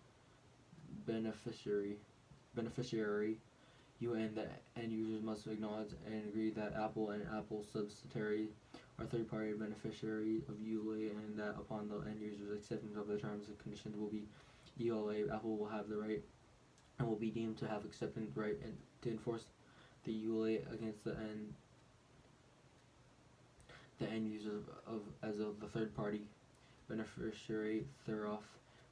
You and the end users must acknowledge and agree that Apple and Apple subsidiary are third-party beneficiary of EULA, and that upon the end user's acceptance of the terms and conditions will be EULA, Apple will have the right and will be deemed to have acceptance right and to enforce the EULA against the end user as of the third-party beneficiary thereof.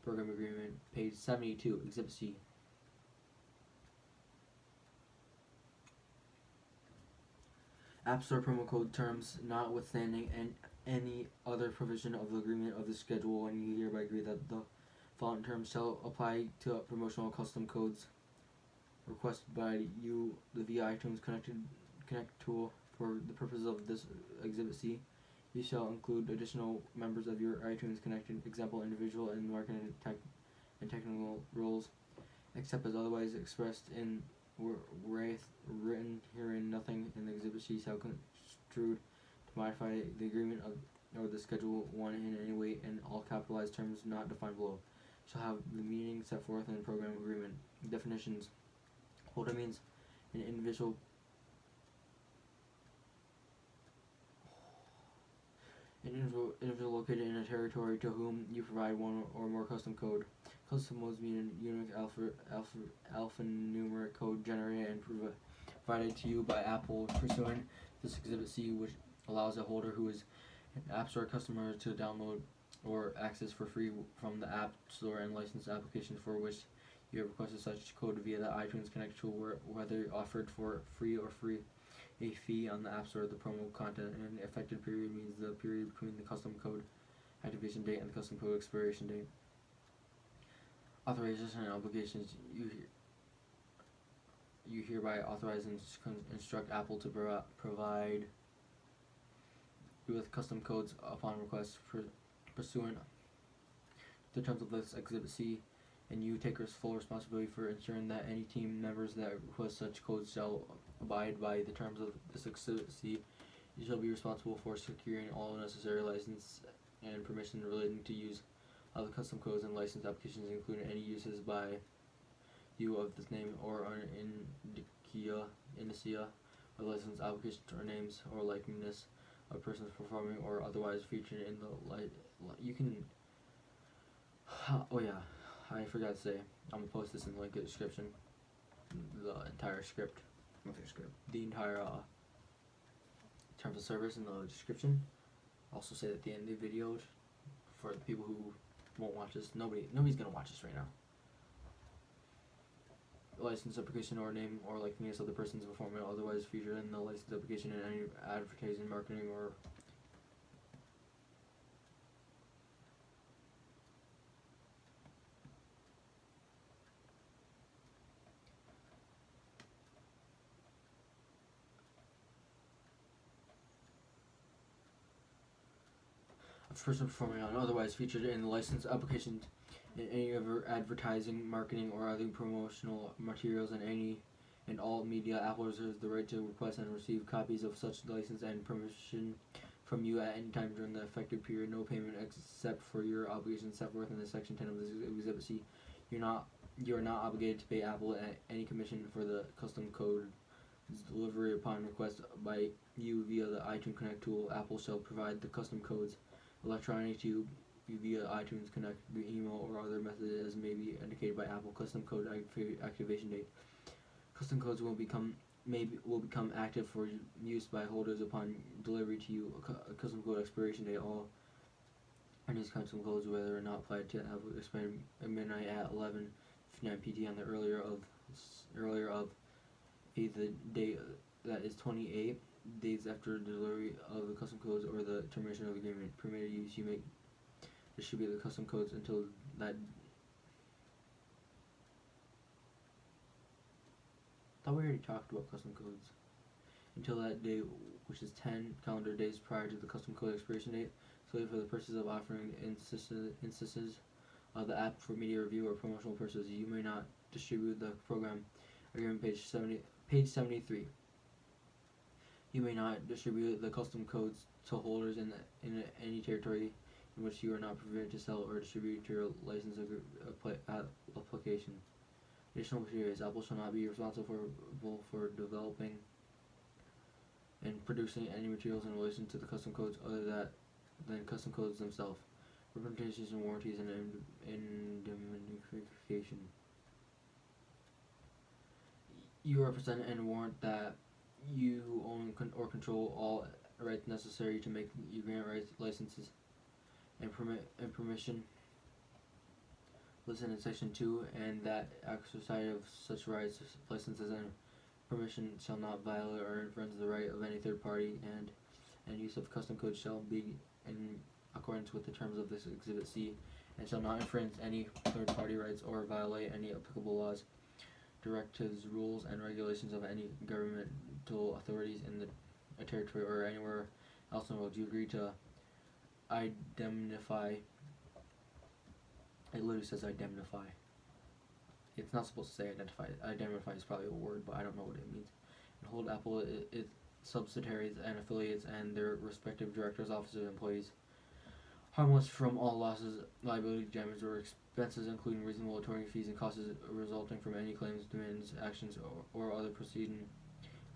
Program agreement, page 72, Exhibit C. App Store promo code terms, notwithstanding any other provision of the agreement of the schedule, and you hereby agree that the following terms shall apply to promotional custom codes requested by you, the via iTunes Connect tool, for the purposes of this Exhibit C. You shall include additional members of your iTunes Connected, example, individual and marketing and technical roles, except as otherwise expressed in written herein. Nothing in the Exhibit C shall construed to modify the agreement or the Schedule 1 in any way, and all capitalized terms not defined below shall have the meaning set forth in the program agreement. Definitions. Holder means an individual located in a territory to whom you provide one or more custom code. Custom codes mean a unique alphanumeric code generated and provided to you by Apple pursuant this Exhibit C, which allows a holder who is an App Store customer to download or access for free from the App Store and license application for which you have requested such code via the iTunes Connect tool, whether offered for free or free a fee on the App Store. The promo content and effective period means the period between the custom code activation date and the custom code expiration date. Authorization and obligations. You hereby authorize and instruct Apple to provide you with custom codes upon request pursuant the terms of this Exhibit C, and you take full responsibility for ensuring that any team members that request such codes shall abide by the terms of this Exhibit C. You shall be responsible for securing all necessary license and permission relating to use of the custom codes and license applications, including any uses by you of this name or indicia of license applications or names or likeness of persons performing or otherwise featured in the you can. Oh yeah, I forgot to say, I'm gonna post this in the link in the description. The entire script. Okay, script. The entire terms of service in the description. Also say at the end of the video for the people who won't watch this. Nobody's gonna watch this right now. License application or name or likeness of the persons performing or otherwise featured in the license application in any advertising, marketing, or person performing on otherwise featured in the license application in any other advertising, marketing, or other promotional materials in any and all media. Apple reserves the right to request and receive copies of such license and permission from you at any time during the effective period. No payment except for your obligations set forth in the Section 10 of this Exhibit C. You are not obligated to pay Apple any commission for the custom code delivery upon request by you via the iTunes Connect tool. Apple shall provide the custom codes electronically to you via iTunes Connect, via email, or other methods as may be indicated by Apple. Custom code activation date. Custom codes will become active for use by holders upon delivery to you. A custom code expiration date. All these custom codes, whether or not applied to Apple, expire at midnight at 11:59 PT on the earlier of the date that is 28 days after delivery of the custom codes or the termination of the agreement. Permitted use. You may distribute the custom codes until that thought we already talked about custom codes. Until that day, which is 10 calendar days prior to the custom code expiration date, solely for the purpose of offering instances of the app for media review or promotional purposes. You may not distribute the program agreement page 73. You may not distribute the custom codes to holders in any territory in which you are not permitted to sell or distribute your license application. Additional materials. Apple shall not be responsible for developing and producing any materials in relation to the custom codes other than custom codes themselves. Representations and warranties and indemnification. You represent and warrant that you own or control all rights necessary to make you grant rights, licenses, and permission listed in Section 2, and that exercise of such rights, licenses, and permission shall not violate or infringe the right of any third party, and use of custom codes shall be in accordance with the terms of this Exhibit C, and shall not infringe any third party rights or violate any applicable laws, directives, rules, and regulations of any governmental authorities in a territory or anywhere else in the world. You agree to indemnify. It literally says indemnify. It's not supposed to say identify. Indemnify is probably a word, but I don't know what it means. And hold Apple, its subsidiaries and affiliates, and their respective directors, officers, and employees harmless from all losses, liability, damage, or expenses, including reasonable attorney fees and costs resulting from any claims, demands, actions, or other proceeding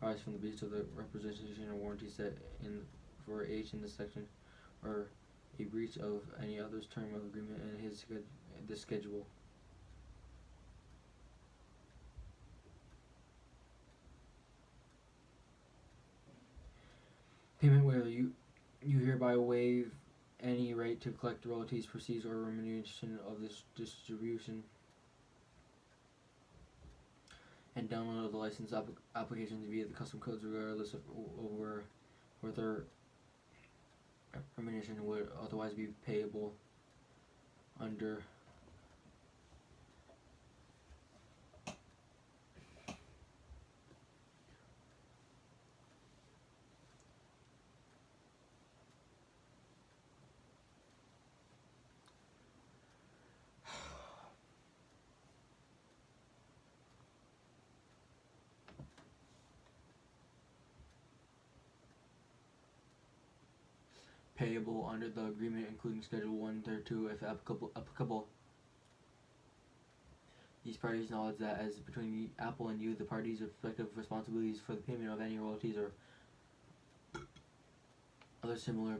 arise from the breach of the representation or warranty set in for H in this section, or a breach of any other's term of agreement in this schedule. Payment waiver. You hereby waive any right to collect royalties, proceeds, or remuneration of this distribution and download of the license applications via the custom codes, regardless of whether remuneration would otherwise be payable under payable under the agreement, including Schedule 1, thereto, if applicable. These parties acknowledge that as between Apple and you, the parties' respective responsibilities for the payment of any royalties or other similar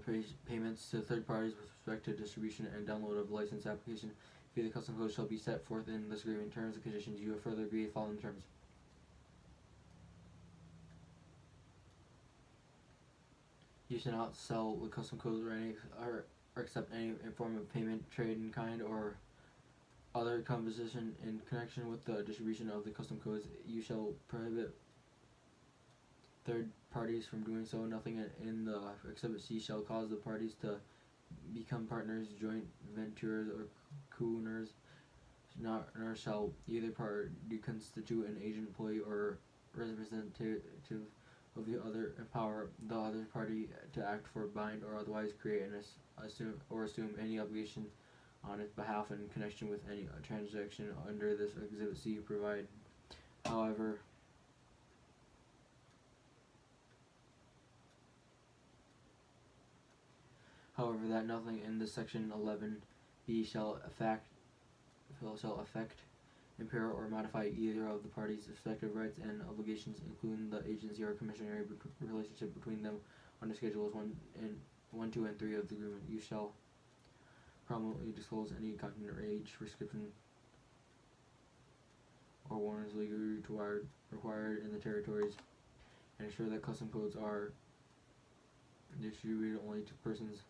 payments to third parties with respect to distribution and download of license application via the custom code shall be set forth in this agreement. Terms and conditions. You have further agreed following terms. You shall not sell the custom codes or accept any form of payment, trade in kind, or other composition in connection with the distribution of the custom codes. You shall prohibit third parties from doing so. Nothing in the Exhibit C shall cause the parties to become partners, joint ventures, or co-owners, nor shall either party constitute an agent, employee, or representative of the other, empower the other party to act for, bind, or otherwise create and assume any obligation on its behalf in connection with any transaction under this Exhibit C. Provide, however, that nothing in this section 11b shall affect, impair, or modify either of the parties' respective rights and obligations, including the agency or commissionary relationship between them under Schedules 1, 2, and 3 of the agreement. You shall prominently disclose any content or age restriction or warrants legally required in the territories, and ensure that custom codes are distributed only to persons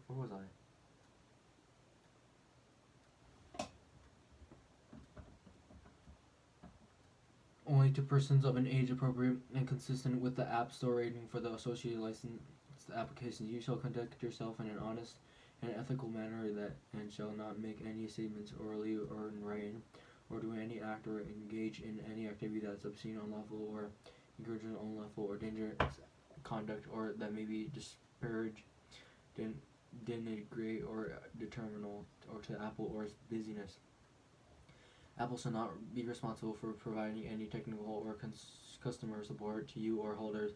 where was I? only to persons of an age appropriate and consistent with the App Store rating for the associated licensed applications. You shall conduct yourself in an honest and ethical manner and shall not make any statements orally or in writing, or do any act or engage in any activity that's obscene, unlawful, or encouraging unlawful or dangerous conduct, or that may be disparage, denigrate, or detrimental or to Apple or its business. Apple shall not be responsible for providing any technical or customer support to you or holders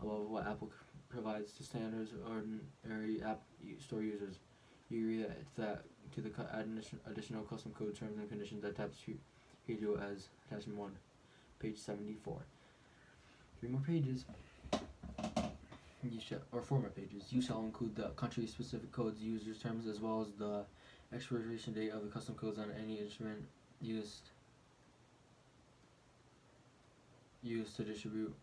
above what Apple provides to standards ordinary App Store users. You agree that to the additional custom code terms and conditions attached here as attachment 1, page 74. 3 more pages. Or 4 more pages. You shall include the country-specific codes, users terms, as well as the expiration date of the custom codes on any instrument used to distribute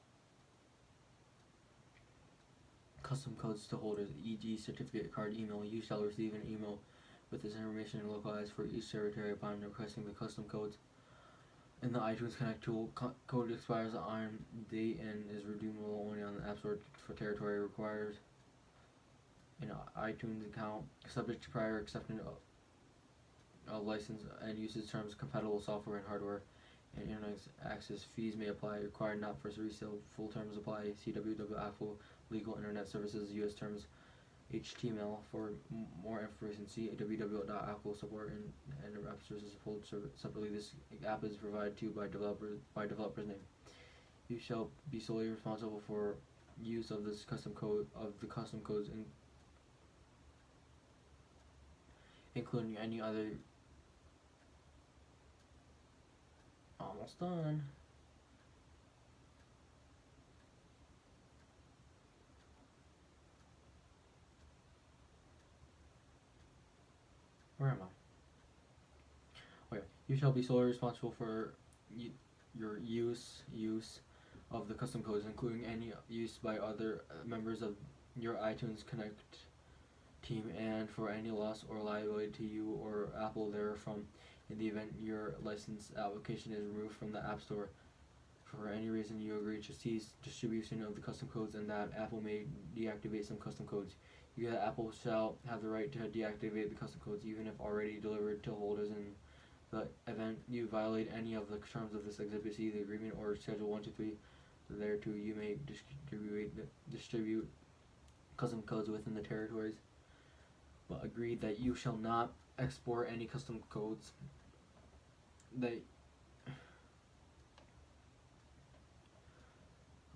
custom codes to holders, e.g. certificate, card, email. You shall receive an email with this information localized for each territory upon requesting the custom codes. In the iTunes Connect tool, code expires on date and is redeemable only on the App Store for territory. Requires an iTunes account, subject to prior acceptance of license and usage terms, compatible software and hardware, and internet access fees may apply. Required not for resale. Full terms apply. See Apple Legal Internet Services US terms HTML for more information. See www.apple support and app services full separately. This app is provided to you by developer's name. You shall be solely responsible for use of this custom codes including any other. Almost done. Where am I? Okay. You shall be solely responsible for your use of the custom codes, including any use by other members of your iTunes Connect team, and for any loss or liability to you or Apple therefrom in the event your licensed application is removed from the App Store. For any reason you agree to cease distribution of the custom codes and that Apple may deactivate some custom codes. You that Apple shall have the right to deactivate the custom codes even if already delivered to holders. In the event you violate any of the terms of this exhibit, see the agreement or schedule 1 to 3 thereto, you may distribute custom codes within the territories, but agree that you shall not export any custom codes that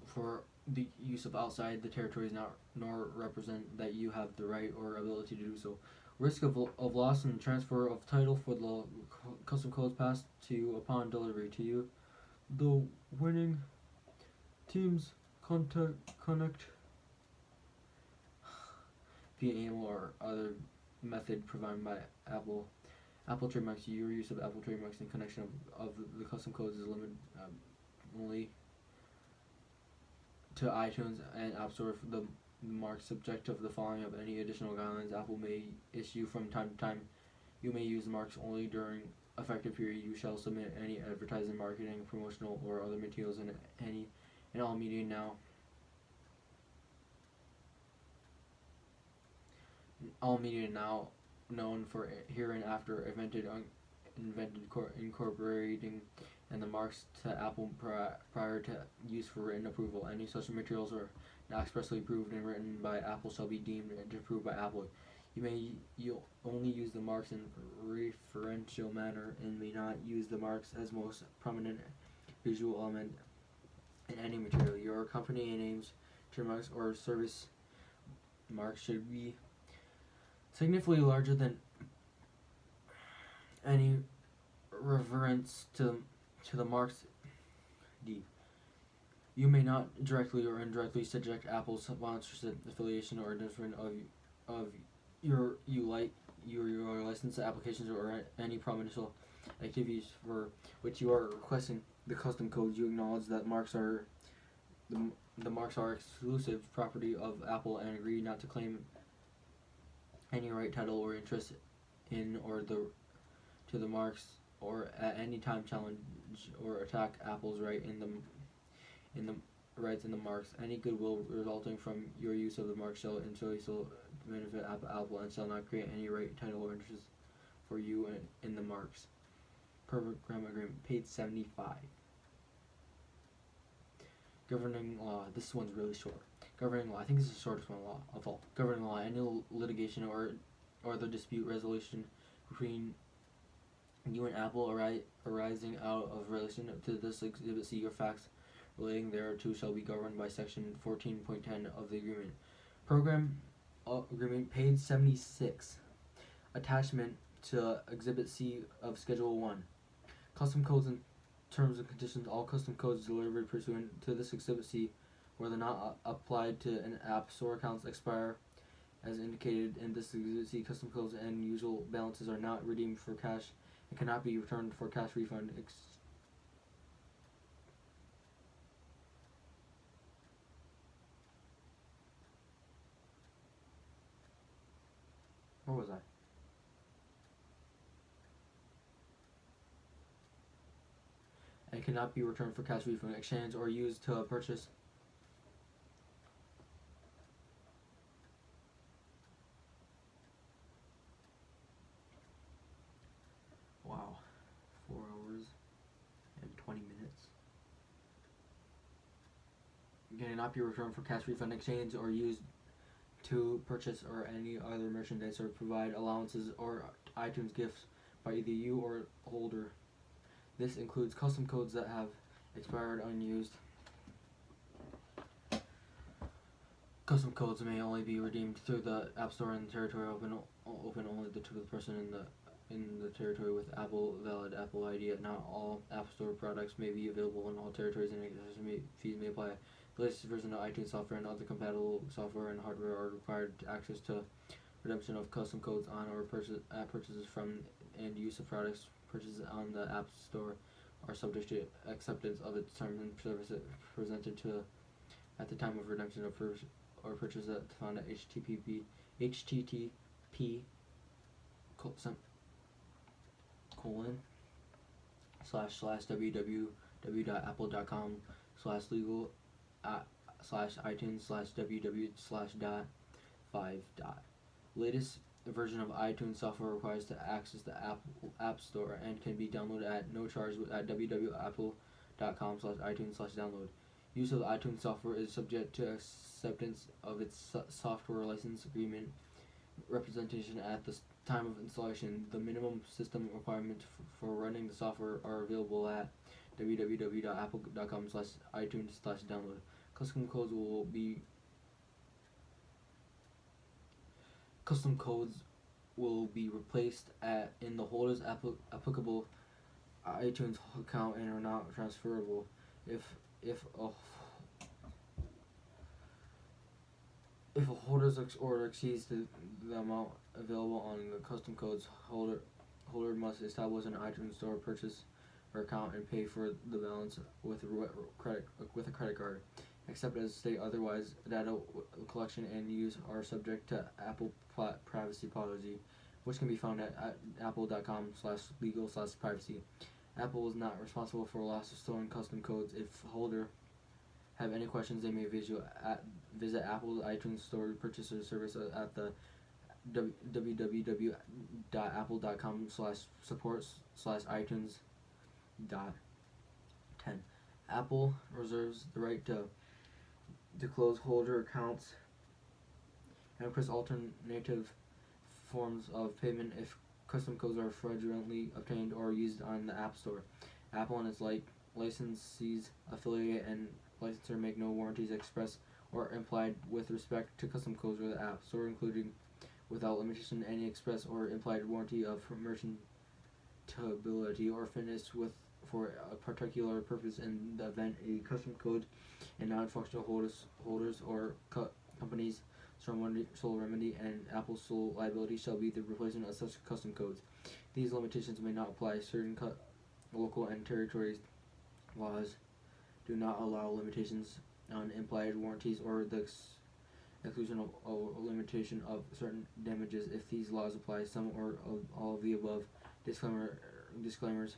for the use of outside the territories, nor represent that you have the right or ability to do so. Risk of loss and transfer of title for the custom codes passed to you upon delivery to you. The winning teams connect via email or other method provided by Apple. Apple trademarks. Your use of Apple trademarks in connection of the custom codes is limited only to iTunes and App Store. For the marks subject of the following of any additional guidelines Apple may issue from time to time. You may use the marks only during effective period. You shall submit any advertising, marketing, promotional, or other materials in all media now. All media now known for hereinafter incorporating and the marks to Apple prior to use for written approval. Any such materials are not expressly approved and written by Apple shall be deemed to approved by Apple. You only use the marks in referential manner and may not use the marks as most prominent visual element in any material. Your company names, trademarks, or service marks should be significantly larger than any reference to the marks. D. You may not directly or indirectly subject Apple's sponsorship, affiliation, or endorsement of your licensed applications or any promotional activities for which you are requesting the custom codes. You acknowledge that the marks are exclusive property of Apple and agree not to claim any right, title, or interest in or to the marks or at any time challenge or attack Apple's in the rights in the marks. Any goodwill resulting from your use of the mark shall benefit Apple and shall not create any right, title, or interest for you in the marks. Program agreement, page 75. Governing law. This one's really short. Governing law. I think this is the shortest one of all. Governing law. Any litigation or the dispute resolution between you and Apple arising out of relation to this Exhibit C or facts relating thereto shall be governed by Section 14.10 of the agreement. Program agreement, page 76. Attachment to Exhibit C of Schedule 1. Custom codes and terms and conditions. All custom codes delivered pursuant to this Exhibit C, whether not applied to an App Store accounts, expire as indicated in this Exhibit C. Custom codes and usual balances are not redeemed for cash and cannot be returned for cash refund. Where was I? And cannot be returned for cash refund, exchange, or used to purchase. Wow, 4 hours and 20 minutes. Cannot be returned for cash refund, exchange, or used to purchase or any other merchandise or provide allowances or iTunes gifts by either you or holder. This includes custom codes that have expired unused. Custom codes may only be redeemed through the App Store and territory open only to the person in the territory with valid Apple ID. Not all App Store products may be available in all territories, and fees may apply. The latest version of iTunes software and other compatible software and hardware are required access to redemption of custom codes on or purchases from and use of products purchases on the App Store are subject to acceptance of its terms and services presented to at the time of redemption of or purchase that found at http www.apple.com/legal/iTunes/www/5. Latest version of iTunes software requires to access the App Store and can be downloaded at no charge at www.apple.com/iTunes/download. Use of the iTunes software is subject to acceptance of its software license agreement representation at the time of installation. The minimum system requirements for running the software are available at www.apple.com/iTunes/download. Custom codes will be replaced in the holder's applicable iTunes account and are not transferable. If a holder's order exceeds the amount available on the custom codes, holder must establish an iTunes Store purchase or account and pay for the balance with a credit card. Except as state otherwise, data collection and use are subject to Apple privacy policy, which can be found at apple.com/legal/privacy. Apple is not responsible for loss of stolen custom codes. If holder have any questions, they may visit Apple's iTunes Store purchaser service at the www.apple.com/support/iTunes.10. Apple reserves the right to close holder accounts and request alternative forms of payment if custom codes are fraudulently obtained or used on the App Store. Apple and its licensees, affiliate, and licensor make no warranties express or implied with respect to custom codes or the App Store, including without limitation any express or implied warranty of merchantability or fitness for a particular purpose in the event a custom code and non-functional holders or companies sole remedy and Apple's sole liability shall be the replacement of such custom codes. These limitations may not apply. Certain local and territories laws do not allow limitations on implied warranties or the exclusion of limitation of certain damages if these laws apply. Some or all of the above disclaimer disclaimers.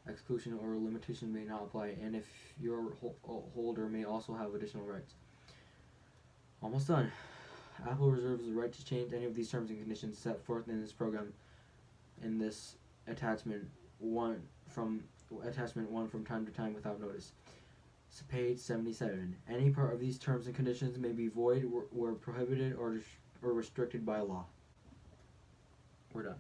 Exclusion or limitation may not apply, and if your holder may also have additional rights. Almost done. Apple reserves the right to change any of these terms and conditions set forth in this program in this attachment 1 from time to time without notice. So page 77. Any part of these terms and conditions may be void or prohibited or restricted by law. We're done.